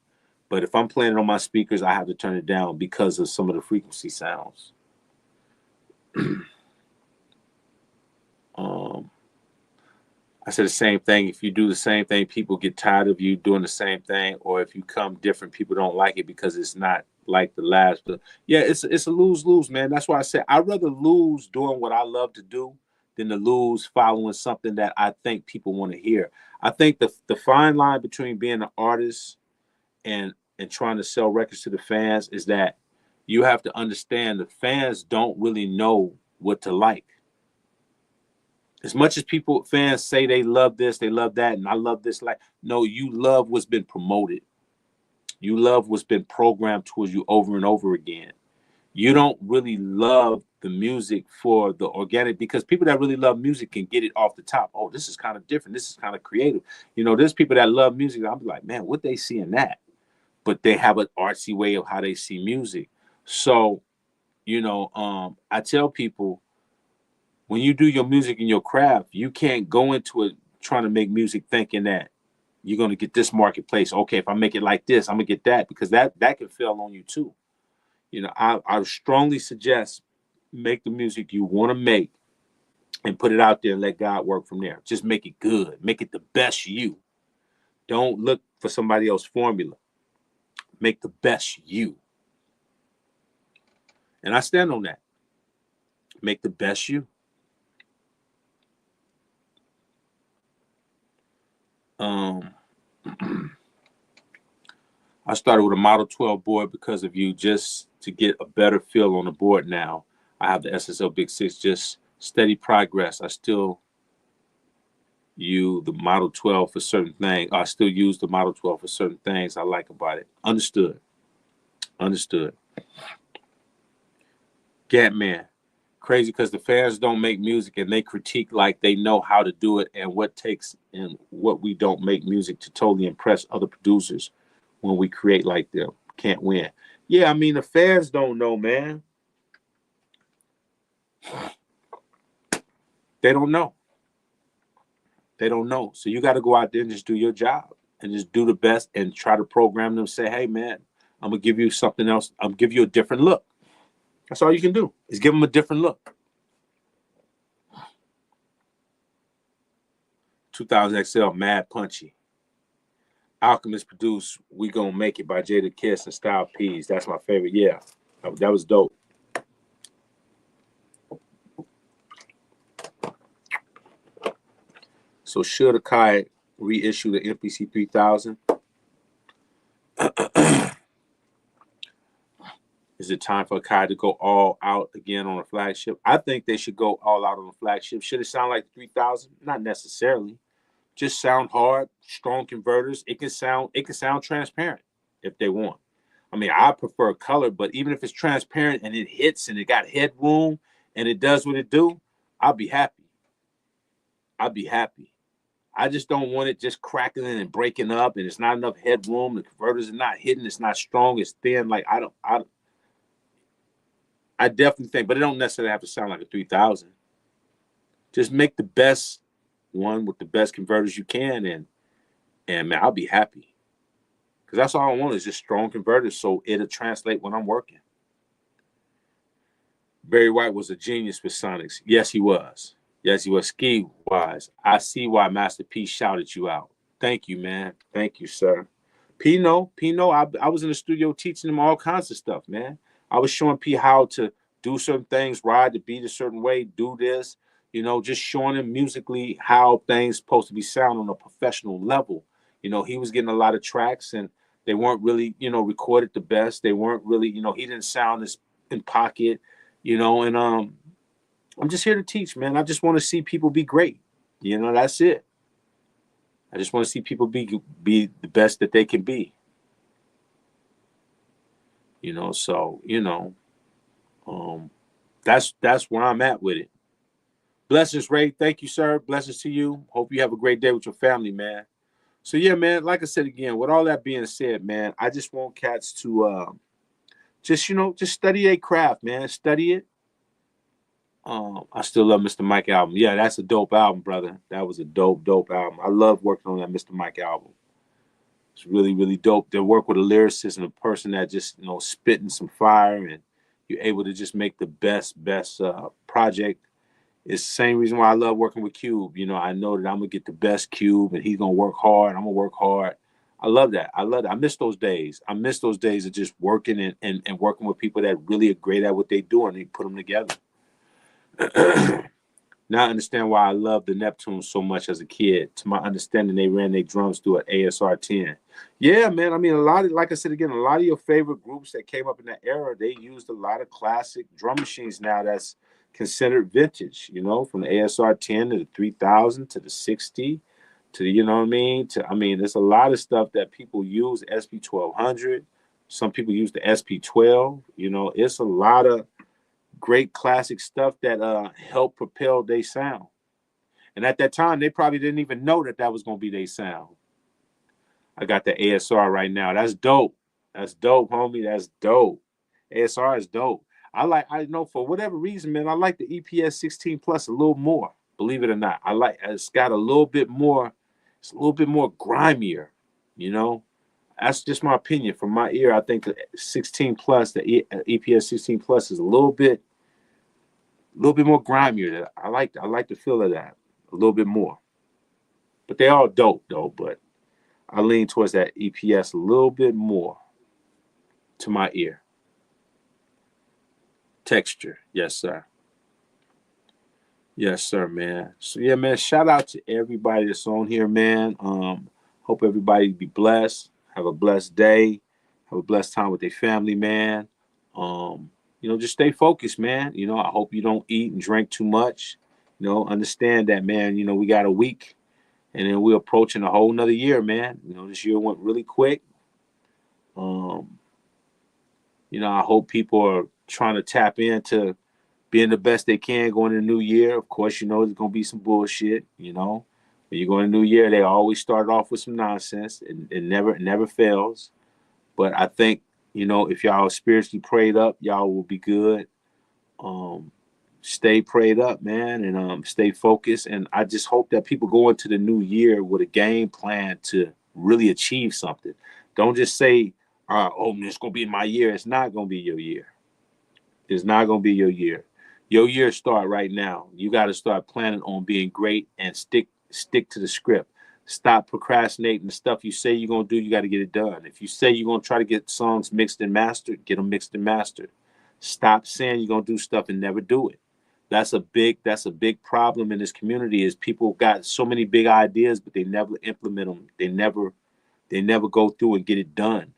But if I'm playing it on my speakers, I have to turn it down because of some of the frequency sounds. I said the same thing. If you do the same thing, people get tired of you doing the same thing. Or if you come different, people don't like it because it's not like the last. But yeah, it's a lose-lose, man. That's why I said I'd rather lose doing what I love to do than to lose following something that I think people want to hear. I think the fine line between being an artist and trying to sell records to the fans is that you have to understand the fans don't really know what to like. As much as fans say they love this, they love that, and I love this, like, no, you love what's been promoted. You love what's been programmed towards you over and over again. You don't really love the music for the organic, because people that really love music can get it off the top. Oh, this is kind of different. This is kind of creative. There's people that love music. I'm like, man, what they see in that? But they have an artsy way of how they see music. So, I tell people, when you do your music and your craft, you can't go into it trying to make music thinking that you're going to get this marketplace. Okay, if I make it like this, I'm going to get that, because that can fail on you too. I strongly suggest make the music you want to make and put it out there and let God work from there. Just make it good. Make it the best you. Don't look for somebody else's formula. Make the best you. And I stand on that. Make the best you. I started with a Model 12 board because of you, just to get a better feel on the board now. I have the SSL Big 6, just steady progress. I still use the Model 12 for certain things. I still use the Model 12 for certain things I like about it. Understood. Gatman. Crazy because the fans don't make music and they critique like they know how to do it, and what takes and what we don't make music to totally impress other producers when we create like them. Can't win. Yeah, I mean, the fans don't know, man. They don't know. So you got to go out there and just do your job and just do the best and try to program them. Say, hey, man, I'm going to give you something else. I'm going to give you a different look. That's all you can do, is give them a different look. 2000 XL, Mad Punchy. Alchemist produced We Gonna Make It by Jada Kiss and Style P's. That's my favorite. Yeah, that was dope. So should Akai reissue the MPC 3000? Is it time for Akai to go all out again on a flagship? I think they should go all out on a flagship. Should it sound like 3000? Not necessarily. Just sound hard, strong converters. It can sound transparent if they want. I mean, I prefer color, but even if it's transparent and it hits and it got headroom and it does what it do, I'll be happy. I just don't want it just crackling and breaking up and it's not enough headroom. The converters are not hitting. It's not strong. It's thin. Like, I definitely think, but it don't necessarily have to sound like a 3000. Just make the best one with the best converters you can, and man, I'll be happy. Because that's all I want, is just strong converters so it'll translate when I'm working. Barry White was a genius with Sonics. Yes, he was. Ski wise. I see why Master P shouted you out. Thank you, man. Thank you, sir. Pino, I was in the studio teaching him all kinds of stuff, man. I was showing P how to do certain things, ride the beat a certain way, do this, just showing him musically how things supposed to be sound on a professional level. He was getting a lot of tracks and they weren't really, recorded the best. They weren't really, he didn't sound as in pocket, and I'm just here to teach, man. I just want to see people be great. That's it. I just want to see people be the best that they can be. That's where I'm at with it. Blessings, Ray. Thank you, sir. Blessings to you. Hope you have a great day with your family, man. So yeah, man, like I said again, with all that being said, man, I just want cats to just study a craft, man. Study it. I still love Mr. Mike album. Yeah, that's a dope album, brother. That was a dope album. I love working on that Mr. Mike album. It's really, really dope. They work with a lyricist and a person that just, spitting some fire, and you're able to just make the best project. It's the same reason why I love working with Cube. I know that I'm going to get the best Cube, and he's going to work hard. I'm going to work hard. I love that. I miss those days. I miss those days of just working and working with people that really are great at what they do, and they put them together. Now I understand why I loved the Neptunes so much as a kid. To my understanding, they ran their drums through an ASR 10. Yeah, man. I mean, a lot of, like I said again, a lot of your favorite groups that came up in that era, they used a lot of classic drum machines now that's considered vintage, you know, from the ASR 10 to the 3000 to the 60 to the, you know what I mean? I mean, there's a lot of stuff that people use, SP 1200. Some people use the SP 12. You know, it's a lot of great classic stuff that helped propel their sound. And at that time, they probably didn't even know that that was going to be their sound. I got the ASR right now. That's dope. That's dope, homie. That's dope. ASR is dope. I know for whatever reason, man, I like the EPS 16 Plus a little more. Believe it or not, it's got a little bit more. It's a little bit more grimier, you know. That's just my opinion. From my ear, I think the 16 Plus, the EPS 16 Plus, is a little bit more grimier. I like the feel of that a little bit more. But they all dope though. But I lean towards that EPS a little bit more to my ear. Texture, yes sir, yes sir, man. So yeah, man. Shout out to everybody that's on here, man. Hope everybody be blessed. Have a blessed day. Have a blessed time with their family, man. You know, just stay focused, man. You know, I hope you don't eat and drink too much. You know, understand that, man. You know, we got a week and then we're approaching a whole nother year, man. You know, this year went really quick. Um, you know, I hope people are trying to tap into being the best they can going into the new year. Of course, you know, there's going to be some bullshit, you know. When you go into the new year, they always start off with some nonsense. It never fails. But I think, you know, if y'all spiritually prayed up, y'all will be good. Um, Stay prayed up, man, and stay focused. And I just hope that people go into the new year with a game plan to really achieve something. Don't just say, "Oh, it's gonna be my year." It's not gonna be your year. It's not gonna be your year. Your year start right now. You got to start planning on being great and stick to the script. Stop procrastinating the stuff you say you're gonna do. You got to get it done. If you say you're gonna try to get songs mixed and mastered, get them mixed and mastered. Stop saying you're gonna do stuff and never do it. That's a big problem in this community is people got so many big ideas, but they never implement them. They never go through and get it done.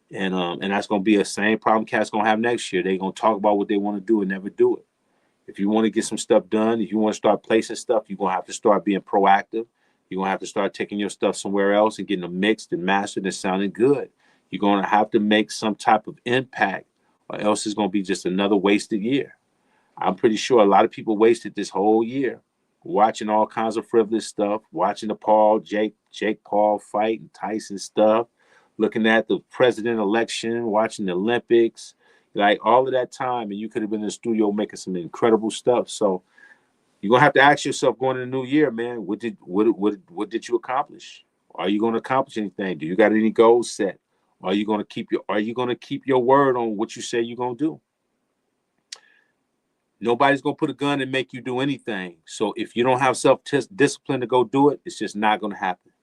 And that's gonna be a same problem cats gonna have next year. They're gonna talk about what they want to do and never do it. If you want to get some stuff done, if you want to start placing stuff, you're gonna have to start being proactive. You're gonna have to start taking your stuff somewhere else and getting them mixed and mastered and sounding good. You're gonna have to make some type of impact, or else it's gonna be just another wasted year. I'm pretty sure a lot of people wasted this whole year watching all kinds of frivolous stuff, watching the Jake Paul fight and Tyson stuff, looking at the president election, watching the Olympics, like all of that time, and you could have been in the studio making some incredible stuff. So you're gonna have to ask yourself going into the new year, man, what did you accomplish? Are you gonna accomplish anything? Do you got any goals set? Are you gonna keep your word on what you say you're gonna do? Nobody's gonna put a gun and make you do anything. So if you don't have self-discipline to go do it, it's just not gonna happen.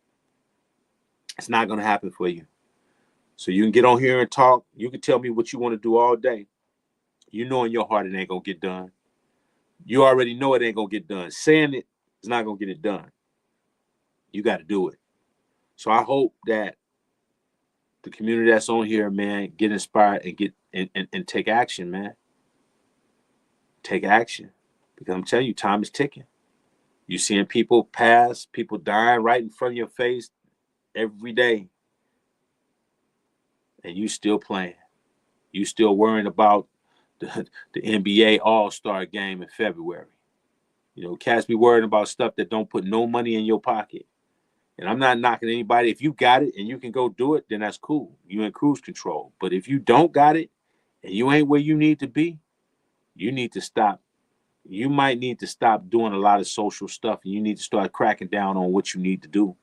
It's not gonna happen for you. So you can get on here and talk. You can tell me what you want to do all day. You know in your heart it ain't gonna get done. You already know it ain't gonna get done. Saying it is not gonna get it done. You got to do it. So I hope that the community that's on here, man, get inspired and get and take action, man. Take action. Because I'm telling you, time is ticking. You seeing people pass, people dying right in front of your face every day, and you still playing. You still worrying about the NBA All-Star game in February. You know, cats be worrying about stuff that don't put no money in your pocket. And I'm not knocking anybody. If you got it and you can go do it, then that's cool. You in cruise control. But if you don't got it and you ain't where you need to be, you need to stop. You might need to stop doing a lot of social stuff and you need to start cracking down on what you need to do.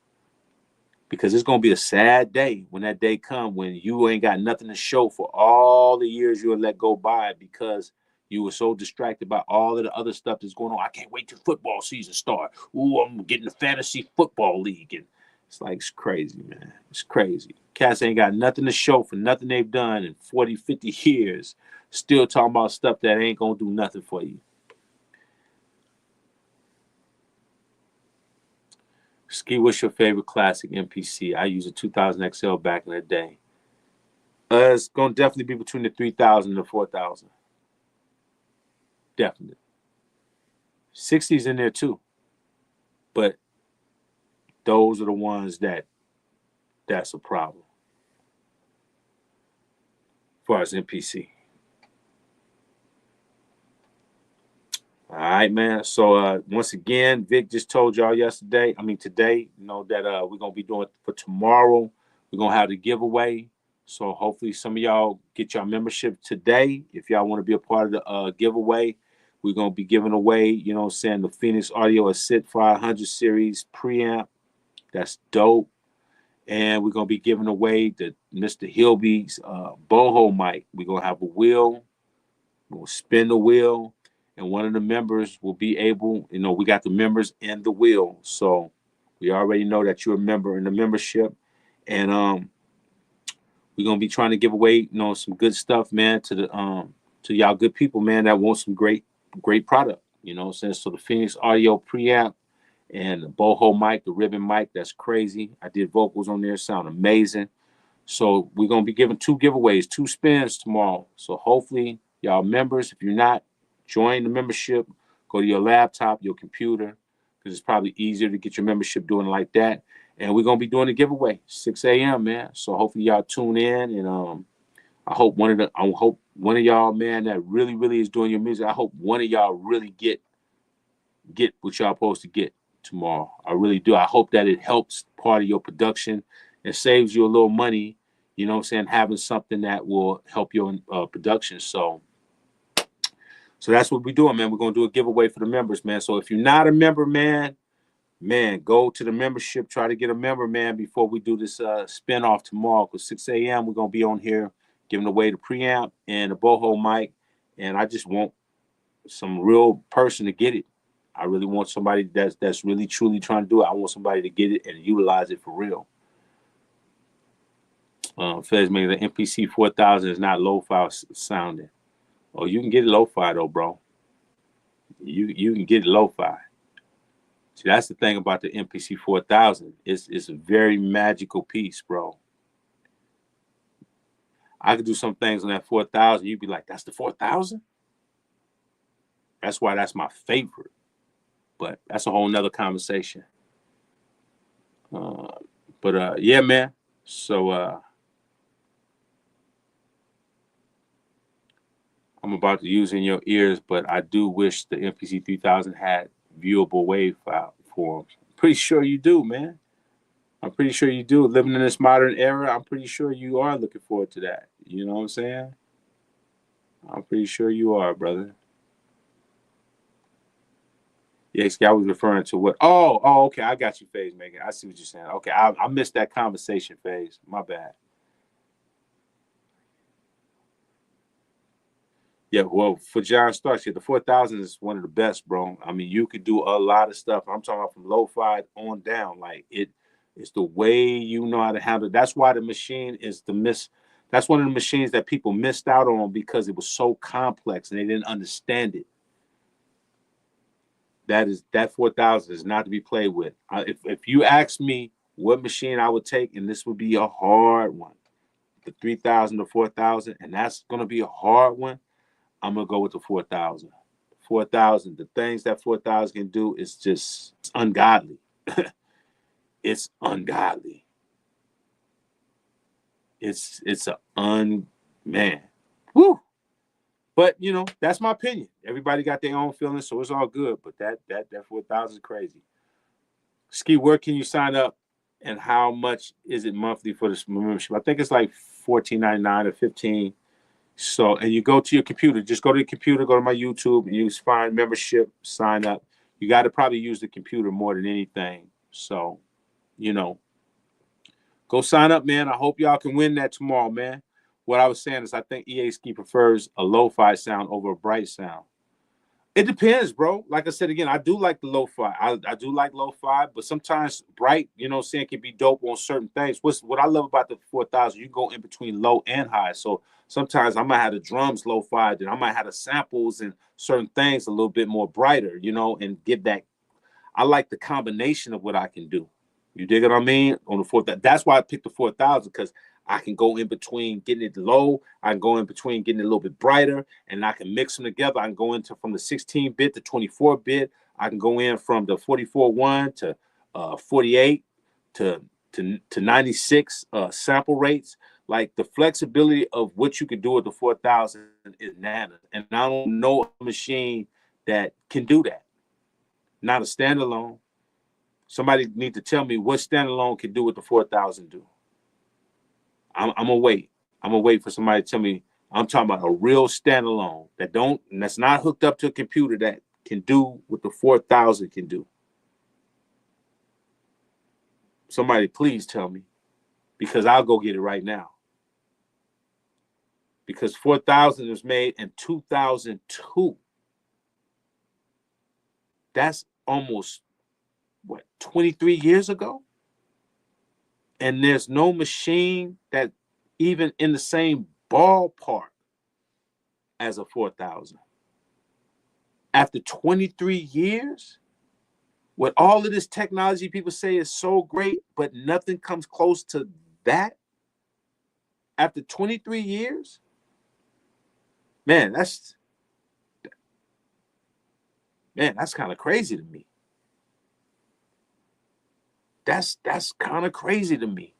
Because it's going to be a sad day when that day come when you ain't got nothing to show for all the years you let go by because you were so distracted by all of the other stuff that's going on. I can't wait till football season start. Ooh, I'm getting the fantasy football league. And it's like, it's crazy, man. It's crazy. Cats ain't got nothing to show for nothing they've done in 40, 50 years. Still talking about stuff that ain't going to do nothing for you. Ski, what's your favorite classic MPC? I used a 2000 XL back in the day. It's gonna definitely be between the 3000 and the 4000. Definitely. 60s in there too, but those are the ones that's a problem as far as MPC. All right, man. So once again, Vic just told y'all today, that we're gonna be doing for tomorrow. We're gonna have the giveaway. So hopefully some of y'all get your membership today. If y'all want to be a part of the giveaway, we're gonna be giving away, the Phoenix Audio Ascent 500 series preamp. That's dope. And we're gonna be giving away the Mr. Hilby's boho mic. We're gonna have a wheel. We'll spin the wheel, and one of the members will be able, we got the members and the wheel. So we already know that you're a member in the membership. And we're gonna be trying to give away, some good stuff, man, to y'all good people, man, that want some great product. So the Phoenix Audio preamp and the boho mic, the ribbon mic, that's crazy. I did vocals on there, sound amazing. So we're gonna be giving 2 giveaways, 2 spins tomorrow. So hopefully y'all members, if you're not, join the membership. Go to your laptop, your computer, because it's probably easier to get your membership doing it like that. And we're gonna be doing a giveaway 6 a.m. man. So hopefully y'all tune in, and I hope one of y'all, man, that really, really is doing your music. I hope one of y'all really get what y'all supposed to get tomorrow. I really do. I hope that it helps part of your production and saves you a little money, having something that will help your production. So that's what we're doing, man. We're going to do a giveaway for the members, man. So if you're not a member, man, go to the membership. Try to get a member, man, before we do this spin-off tomorrow. Because 6 a.m. we're going to be on here giving away the preamp and the boho mic. And I just want some real person to get it. I really want somebody that's really, truly trying to do it. I want somebody to get it and utilize it for real. Feds maybe the MPC 4000 is not lo-fi sounding. Oh, you can get it lo-fi though, bro. You can get it lo-fi. See, that's the thing about the MPC 4000. It's a very magical piece, bro. I could do some things on that 4000. You'd be like, that's the 4000? That's why that's my favorite. But that's a whole nother conversation. Yeah, man. So I'm about to use in your ears, but I do wish the MPC 3000 had viewable wave file forms. Pretty sure you do, man. I'm pretty sure you do. Living in this modern era, I'm pretty sure you are looking forward to that. You know what I'm saying? I'm pretty sure you are, brother. Yeah, I was referring to what? Oh, okay. I got you, FaZe Maker. I see what you're saying. Okay, I missed that conversation, FaZe. My bad. Yeah, well, for John Starks, the 4000 is one of the best, bro. I mean, you could do a lot of stuff. I'm talking about from lo-fi on down. Like it's the way you know how to handle it. That's why the machine is that's one of the machines that people missed out on because it was so complex and they didn't understand it. That 4000 is not to be played with. If you ask me what machine I would take, and this would be a hard one, the 3000 to 4000, and that's going to be a hard one, I'm going to go with the 4000. 4000, the things that 4000 can do is just ungodly. It's ungodly. It's man. Woo. But that's my opinion. Everybody got their own feelings, so it's all good. But that 4000 is crazy. Ski, where can you sign up, and how much is it monthly for this membership? I think it's like $14.99 or $15. So, and you go to your computer. Just go to the computer, go to my YouTube, and you find membership, sign up. You got to probably use the computer more than anything. So, go sign up, man. I hope y'all can win that tomorrow, man. What I was saying is I think EA Ski prefers a lo-fi sound over a bright sound. It depends, bro. Like I said again, I do like the lo-fi. I do like lo-fi, but sometimes bright, can be dope on certain things. What I love about the 4000, you go in between low and high. So sometimes I might have the drums lo-fi, then I might have the samples and certain things a little bit more brighter, and give that. I like the combination of what I can do. You dig what I mean? On the 4,000. That's why I picked the 4,000, because I can go in between getting it low. I can go in between getting it a little bit brighter, and I can mix them together. I can go into from the 16-bit to 24-bit. I can go in from the 44.1 to 48 to 96 sample rates. Like, the flexibility of what you can do with the 4,000 is bananas. And I don't know a machine that can do that. Not a standalone. Somebody need to tell me what standalone can do what the 4,000 do. I'm gonna wait. I'm gonna wait for somebody to tell me. I'm talking about a real standalone that's not hooked up to a computer that can do what the 4,000 can do. Somebody please tell me, because I'll go get it right now. Because 4,000 was made in 2002. That's almost, 23 years ago? And there's no machine that even in the same ballpark as a 4,000. After 23 years, with all of this technology people say is so great, but nothing comes close to that. After 23 years, man, that's kind of crazy to me. That's kind of crazy to me.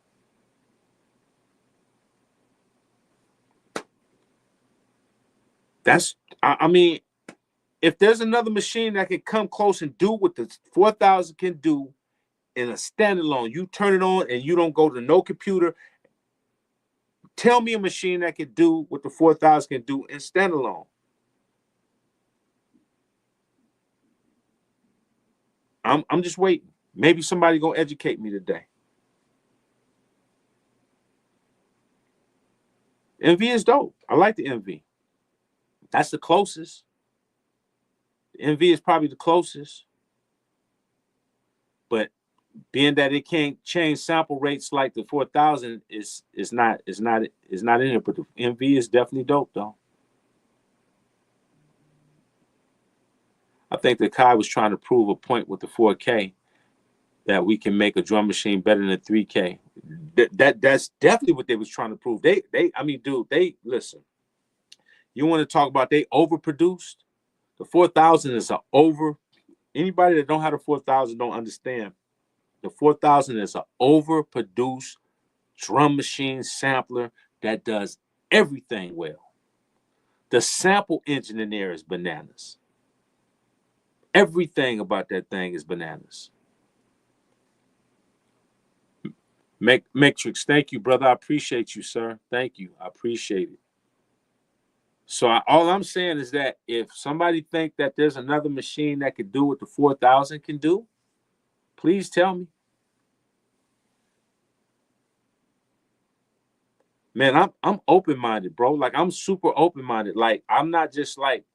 I mean, if there's another machine that can come close and do what the 4,000 can do in a standalone, you turn it on and you don't go to no computer. Tell me a machine that can do what the 4,000 can do in standalone. I'm just waiting. Maybe somebody gonna educate me today. MV is dope. I like the MV. That's the closest. The MV is probably the closest. But being that it can't change sample rates like the 4,000 is not in it. But the MV is definitely dope though. I think that Kai was trying to prove a point with the 4K, that we can make a drum machine better than a 3K. That's definitely what they was trying to prove. Listen. You want to talk about they overproduced? The 4,000 is anybody that don't have the 4,000 don't understand. The 4,000 is an overproduced drum machine sampler that does everything well. The sample engine in there is bananas. Everything about that thing is bananas. Matrix, thank you, brother. I appreciate you, sir. Thank you. I appreciate it. So all I'm saying is that if somebody think that there's another machine that could do what the 4,000 can do, please tell me. Man, I'm open-minded, bro. Like, I'm super open-minded. Like, I'm not just like,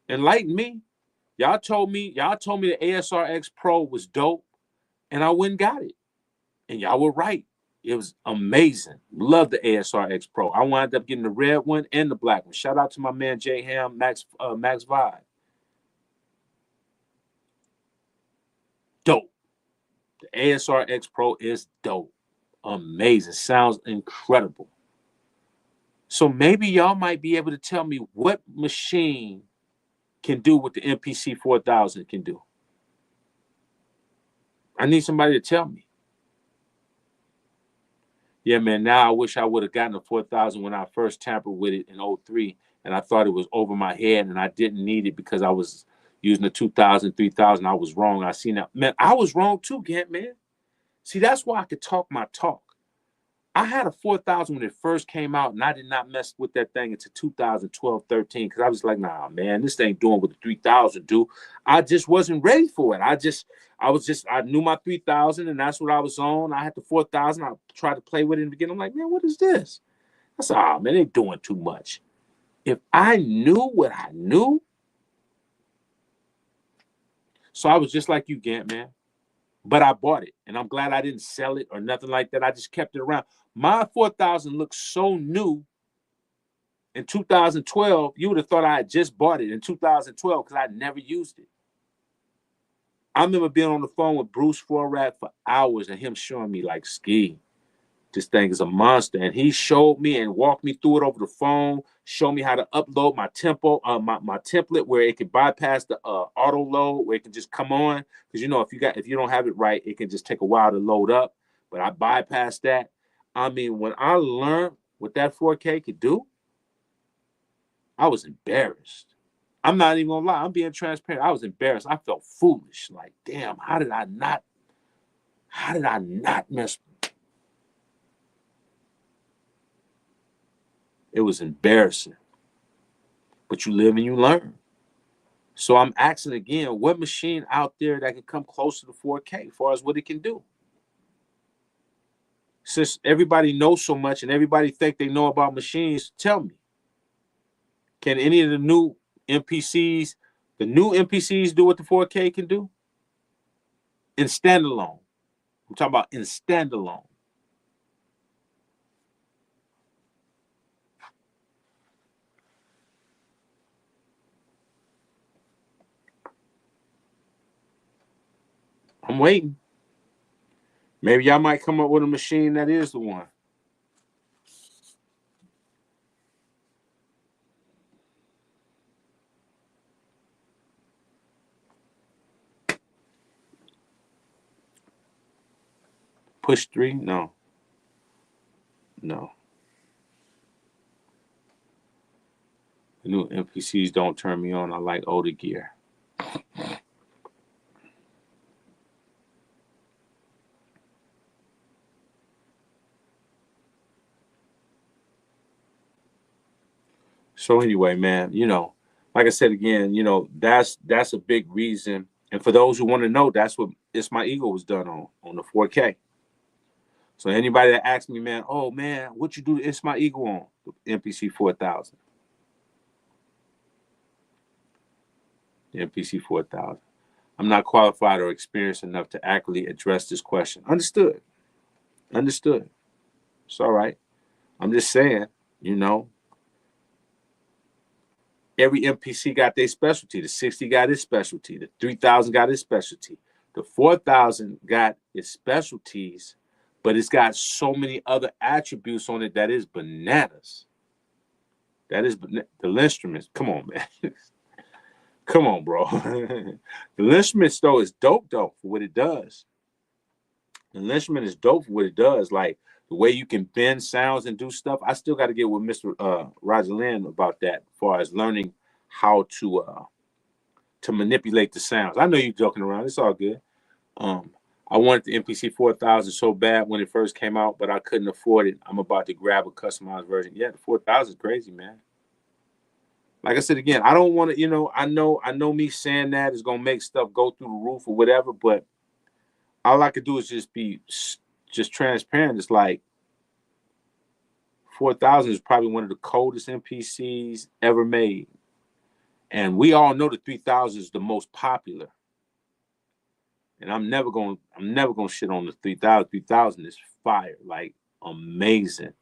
enlighten me. Y'all told me the ASRX Pro was dope, and I went and got it. And y'all were right. It was amazing. Love the ASRX Pro. I wound up getting the red one and the black one. Shout out to my man Jay Ham, Max Vibe. Dope. The ASRX Pro is dope. Amazing. Sounds incredible. So maybe y'all might be able to tell me what machine can do what the MPC 4000 can do. I need somebody to tell me. Yeah, man, now I wish I would have gotten a 4,000 when I first tampered with it in 03, and I thought it was over my head, and I didn't need it because I was using the 2,000, 3,000. I was wrong. I seen that. Man, I was wrong too, Gant, man. See, that's why I could talk my talk. I had a 4,000 when it first came out, and I did not mess with that thing until 2012, 13, because I was like, nah, man, this ain't doing what the 3,000 do. I just wasn't ready for it. I knew my 3,000, and that's what I was on. I had the 4,000. I tried to play with it in the beginning. I'm like, man, what is this? I said, oh, man, they're doing too much. If I knew what I knew, so I was just like you, Gant, man. But I bought it, and I'm glad I didn't sell it or nothing like that. I just kept it around. My 4,000 looks so new in 2012. You would have thought I had just bought it in 2012 because I never used it. I remember being on the phone with Bruce Forrat for hours and him showing me like, Ski, this thing is a monster. And he showed me and walked me through it over the phone, showed me how to upload my tempo, my template where it can bypass the auto load, where it can just come on. Because if you don't have it right, it can just take a while to load up. But I bypassed that. I mean, when I learned what that 4K could do, I was embarrassed. I'm not even gonna lie, I'm being transparent. I was embarrassed. I felt foolish. Like, damn, how did I not mess? It was embarrassing. But you live and you learn. So I'm asking again, what machine out there that can come close to the 4K as far as what it can do? Since everybody knows so much and everybody think they know about machines, tell me, can any of the new MPCs do what the 4K can do? In standalone. I'm talking about in standalone. I'm waiting. Maybe y'all might come up with a machine that is the one. Push 3? No. The new NPCs don't turn me on. I like older gear. So anyway, man, like I said again, that's a big reason. And for those who want to know, that's what It's My Ego was done on the 4K. So anybody that asks me, man, oh man, what you do It's My Ego on? The MPC 4000. The MPC 4000. I'm not qualified or experienced enough to accurately address this question. Understood. It's all right. I'm just saying, every MPC got their specialty. The 60 got its specialty. The 3000 got its specialty. The 4000 got its specialties, but it's got so many other attributes on it that is bananas. That is the instruments. Come on, man. Come on, bro. The instruments, though, is dope, though, for what it does. The instrument is dope for what it does. Like, the way you can bend sounds and do stuff. I still got to get with Mr. Roger Lynn about that, as far as learning how to manipulate the sounds. I know you're joking around. It's all good. I wanted the MPC 4000 so bad when it first came out, but I couldn't afford it. I'm about to grab a customized version. Yeah, the 4000 is crazy, man. Like I said again, I don't want to, I know me saying that is gonna make stuff go through the roof or whatever, but all I could do is just be transparent. It's like 4000 is probably one of the coldest MPCs ever made. And we all know the 3000 is the most popular. And I'm never gonna shit on the 3000. 3000 is fire, like amazing.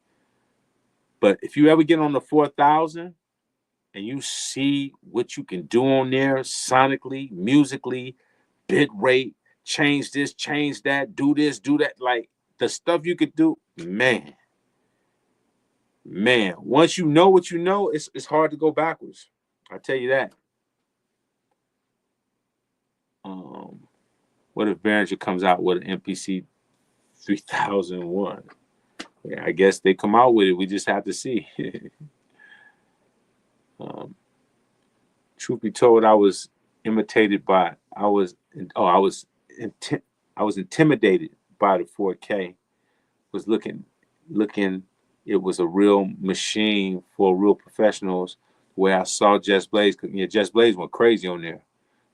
But if you ever get on the 4000 and you see what you can do on there sonically, musically, bit rate, change this, change that, do this, do that, like the stuff you could do, man, once you know what you know, it's hard to go backwards. I tell you that. What if Behringer comes out with an MPC 3001? Yeah, I guess they come out with it. We just have to see. Truth be told, I was intimidated by the 4K. Was looking. It was a real machine for real professionals. Where I saw Jess Blaze, Jess Blaze went crazy on there.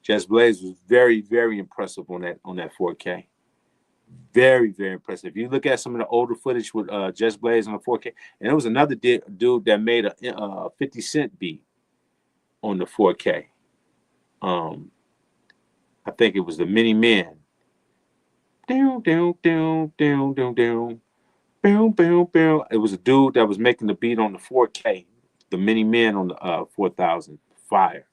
Jess Blaze was very, very impressive on that 4K. Very, very impressive. If you look at some of the older footage with Jess Blaze on the 4K, and there was another dude that made a 50 Cent beat on the 4K. I think it was the Mini Men. Down, down, down, down, down, down. Boom, boom, boom. It was a dude that was making the beat on the 4K. The Mini Men on the 4000. Fire.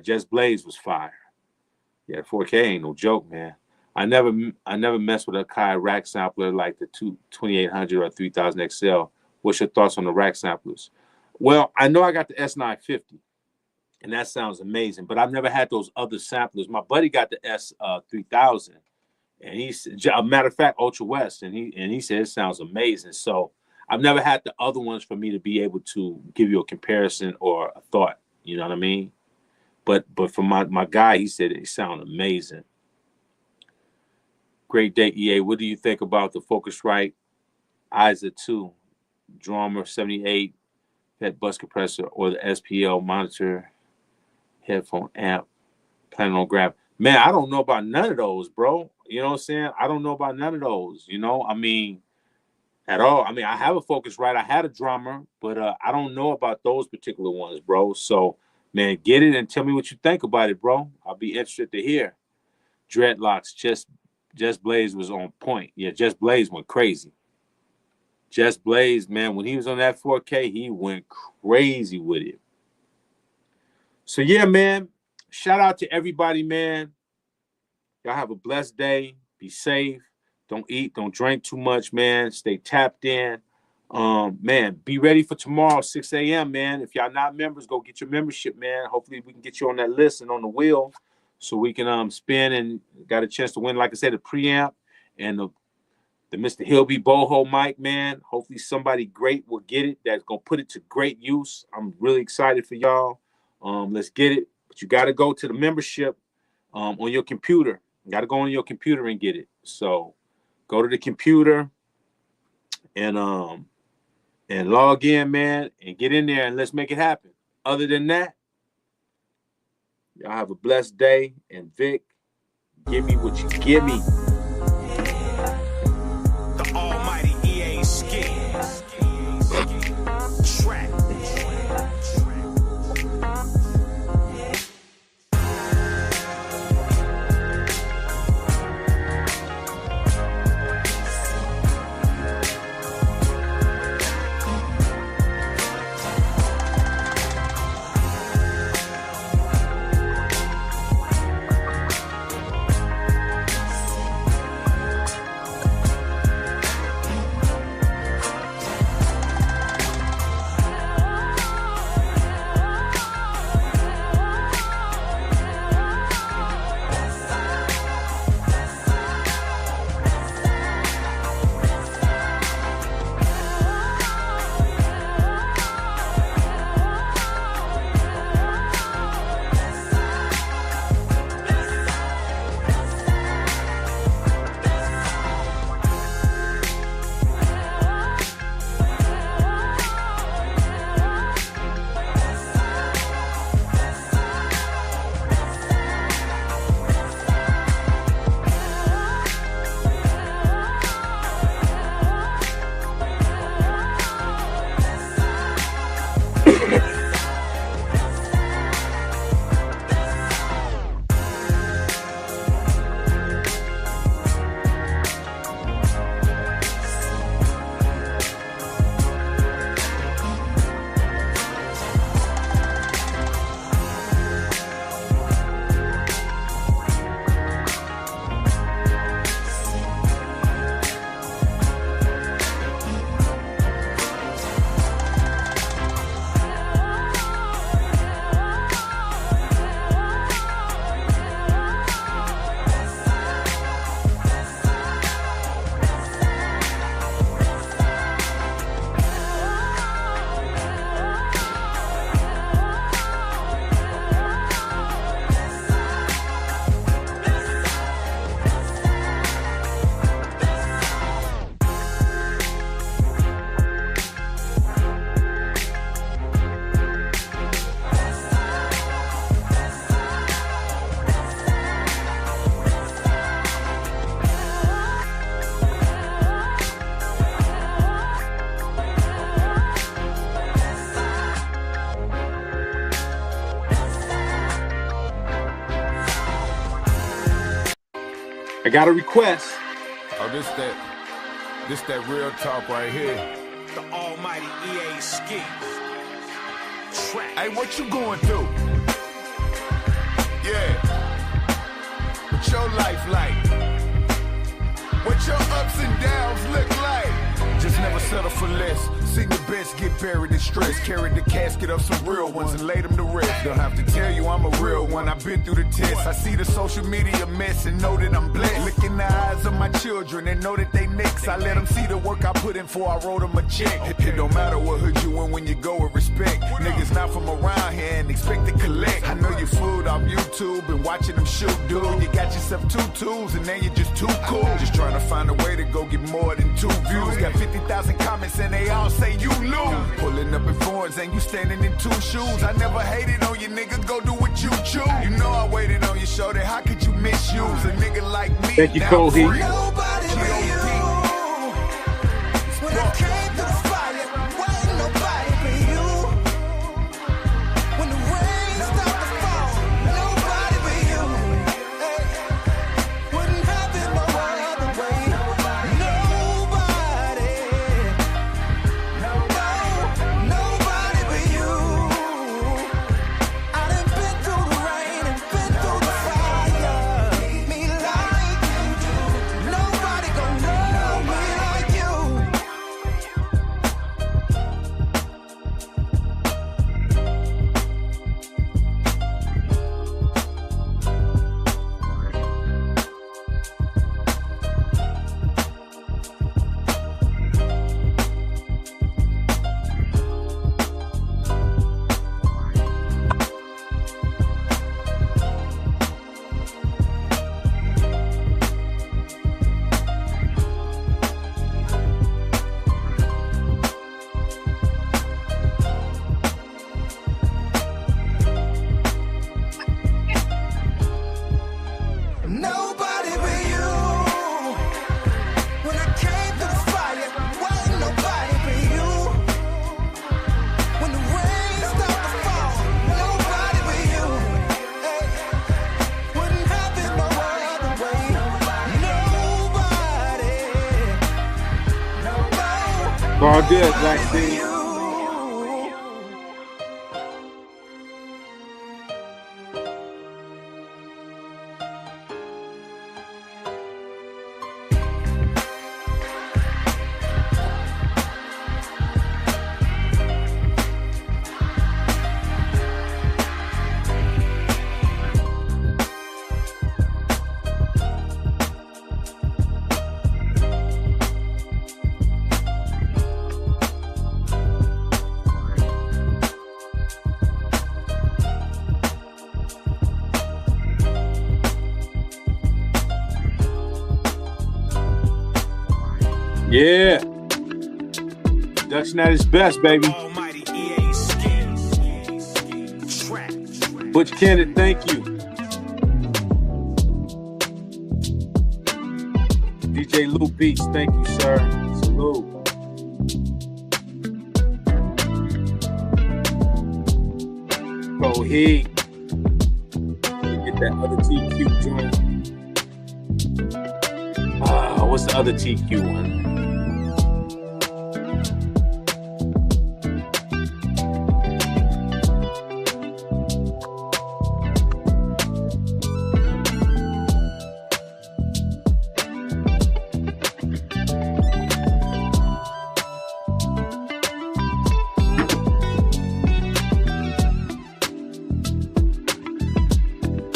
Jess Blaze was fire. Yeah, 4K ain't no joke, man. I never messed with a Kai rack sampler like the 2800 or 3000 XL. What's your thoughts on the rack samplers? Well, I know I got the S950, and that sounds amazing, but I've never had those other samplers. My buddy got the S3000, and he's a matter of fact, Ultra West, and he said it sounds amazing. So I've never had the other ones for me to be able to give you a comparison or a thought. You know what I mean? But for my guy, he said it sounded amazing. Great day, EA. What do you think about the Focusrite ISA 2 Drummer 78 head bus compressor or the SPL monitor headphone amp? Planning on grab. Man, I don't know about none of those, bro. You know what I'm saying? I don't know about none of those. You know, I mean, at all. I mean, I have a Focusrite. I had a drummer, but I don't know about those particular ones, bro. So, man, get it and tell me what you think about it, bro. I'll be interested to hear. Dreadlocks, Just Blaze was on point. Yeah, Just Blaze went crazy. Just Blaze, man, when he was on that 4K, he went crazy with it. So, yeah, man, shout out to everybody, man. Y'all have a blessed day. Be safe. Don't eat. Don't drink too much, man. Stay tapped in. Man, be ready for tomorrow, 6 a.m., man. If y'all not members, go get your membership, man. Hopefully we can get you on that list and on the wheel so we can spin and got a chance to win, like I said, the preamp and the Mr. Hilby Boho mic, man. Hopefully somebody great will get it that's going to put it to great use. I'm really excited for y'all. Let's get it. But you got to go to the membership on your computer. You got to go on your computer and get it. So go to the computer and log in, man, and get in there and let's make it happen. Other than that, y'all have a blessed day. And Vic, give me what you give me. The almighty EA Ski. Track. I got a request. Oh, this that real talk right here. The almighty EA Ski. Track. Hey, what you going through? Yeah. your life like? What your ups and downs look like? Just never settle for less. Seen the best get buried in stress. Carried the casket of some real ones and laid them to rest. Don't have to tell you I'm a real one. I've been through the test. I see the social media mess and know that I'm blessed. Look in the eyes of my children and know that they next. I let them see the work I put in for I wrote them a check. It don't matter what hood you in when you go with respect. Niggas not from around here and expect to collect. I know you fooled off YouTube and watching them shoot, dude. You got yourself 2 tools and now you're just too cool. Just trying to find a way to go get more than 2 views. Got 50,000 comments and they all say you lose. Pulling up in foreigns and you standing in 2 shoes. I never hated on you, nigga. Go do what you choose. You know I waited on your shoulder. How could you misuse a nigga like me? Thank you, Cole Heat. Nobody but you. When I came to the fire, wasn't nobody but you. When the rain started to fall, nobody but you. Hey, wouldn't have it no other way. Nobody, nobody but you. I done been through the rain and been through the fire. Me like you do. Nobody gon' love me like you. Nobody but you. When I came to the fire, wasn't nobody but you. When the rain started to fall, nobody but you. Hey, wouldn't have it no other way. Nobody, All good, Black Steve. you. Yeah. Production at its best, baby. Almighty EA skills. Trap. Butch Kennedy, thank you. DJ Lou Beats, thank you, sir. Salute. Go Heat. Get that other TQ joint. What's the other TQ one?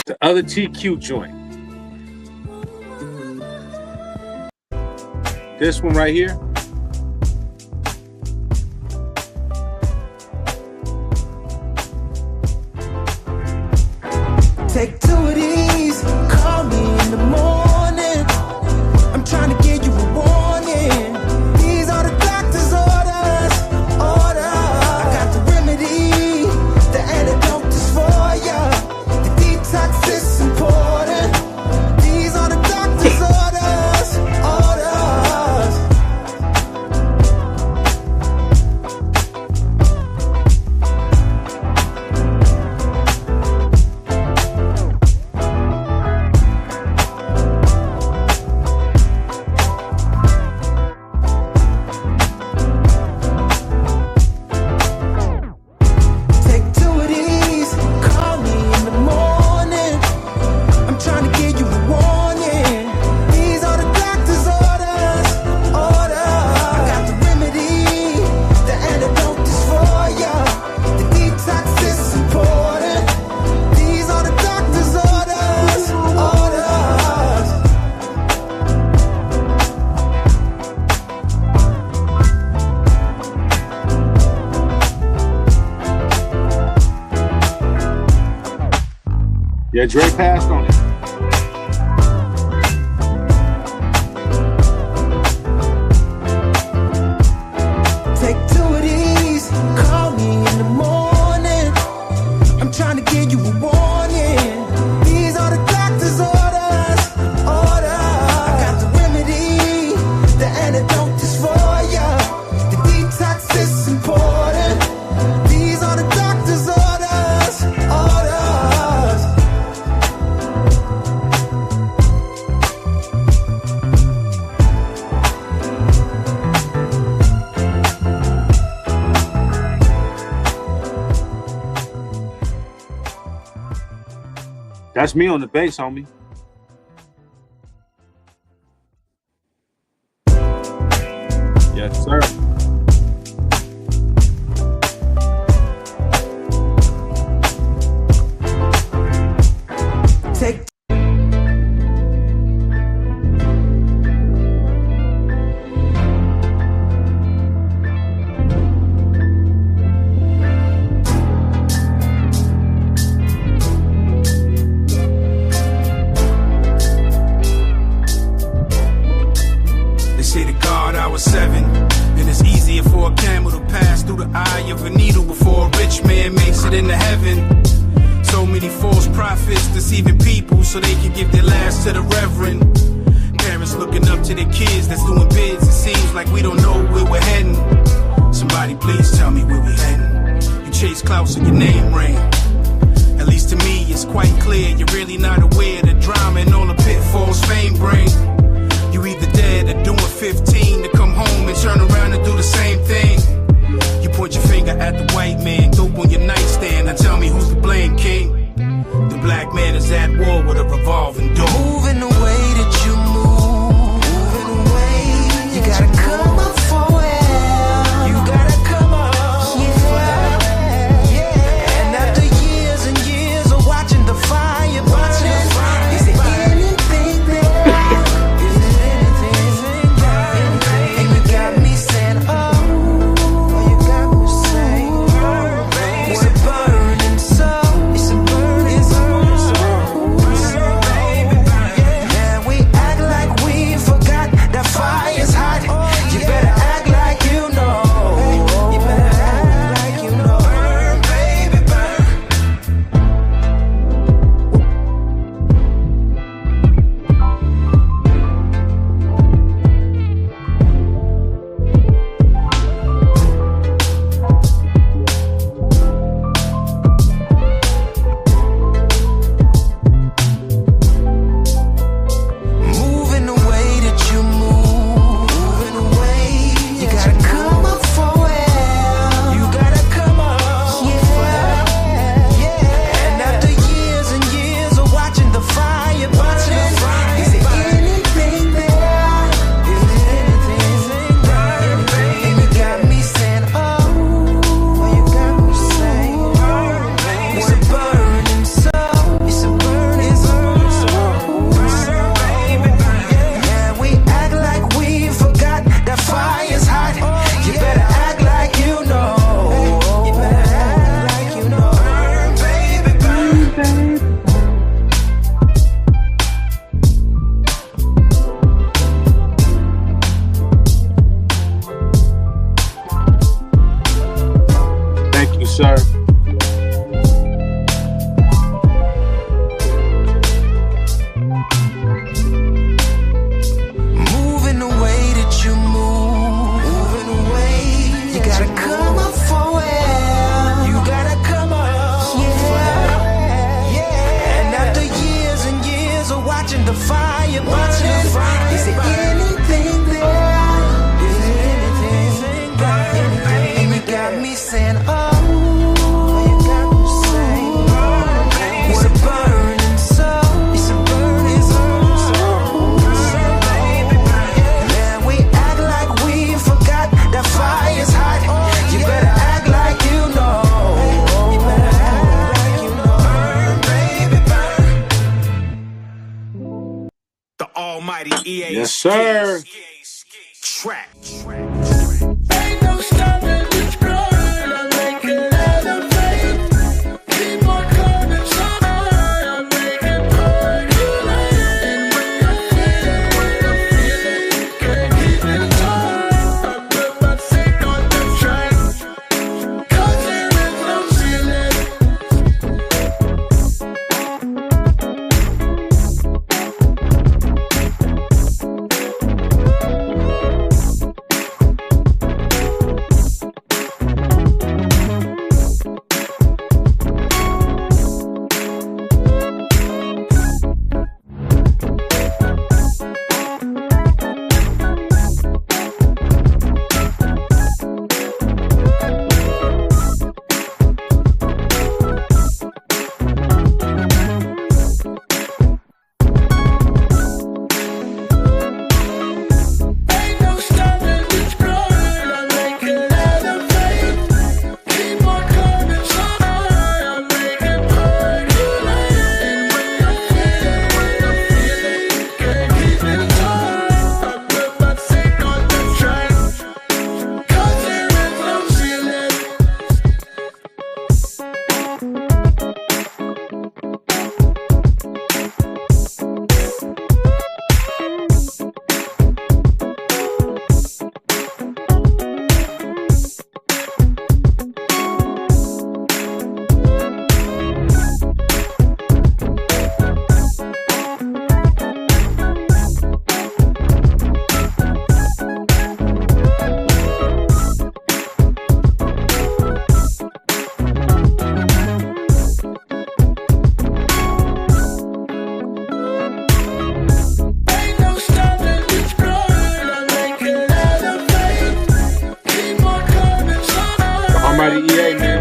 The other TQ joint. This one right here. Take 2 of these, call me in the morning. I'm trying to give you a warning. These are the doctor's orders. I got the remedy, the antidote is for ya. The detox is important. These are the doctor's orders. Yeah, Dre passed on it. Take two of these, call me in the morning. I'm trying to give you a warning. These are the doctor's orders. I got the remedy, the antidote is for ya. The detox is important. These are the doctor's orders. That's me on the bass, homie. Yes, sir. Take seven, and it's easier for a camel to pass through the eye of a needle before a rich man makes it into heaven. So many false prophets deceiving people so they can give their last to the reverend. Parents looking up to their kids that's doing bids. It seems like we don't know where we're heading. Somebody please tell me where we're heading. You chase clout so your name ring. At least to me it's quite clear you're really not aware of the drama and all the pitfalls fame bring. You either dead or doing 15 to come home and turn around and do the same thing. You point your finger at the white man, dope on your nightstand. Now tell me who's to blame, king? The black man is at war with a revolving door. moving the way that you move, moving the way you gotta come up for it. You gotta come up, yeah. And after years and years of watching the fire burning, is it anything there? Is it anything there? And you got me saying, oh, you got me saying, oh, it's a burning soul, it's a burning soul. Yeah, we act like we forgot that fire's hot. You better act like you know. You better act like you know. Burn, baby, burn. Moving the way that you move, moving the way you gotta come up for it. You gotta come up, yeah. And after years and years of watching the fire burning, is it anything there? Is it anything there? And you got me saying, oh, you got me saying, it's a burning soul, it's a burning soul. Yeah, we act like we forgot that fire's hot. You better act like you know. You better act like you know. Burn, baby, burn. Thank you, sir. Moving the way that you move, moving the way you gotta come up for it. You gotta come up, yeah. And after years and years of watching the fire burning, is it anything there? Is it anything there? And you got me saying, oh, you got me saying, it's a burning soul, it's a burning soul. Man, we act like we forgot that fire's hot. You better act like you know. You better act like you know. Burn, baby, burn. The almighty EA. Yes, sir. Track. Ain't no stopping this girl, I make it elevate. Keep on coming, so I make Mighty EA, man.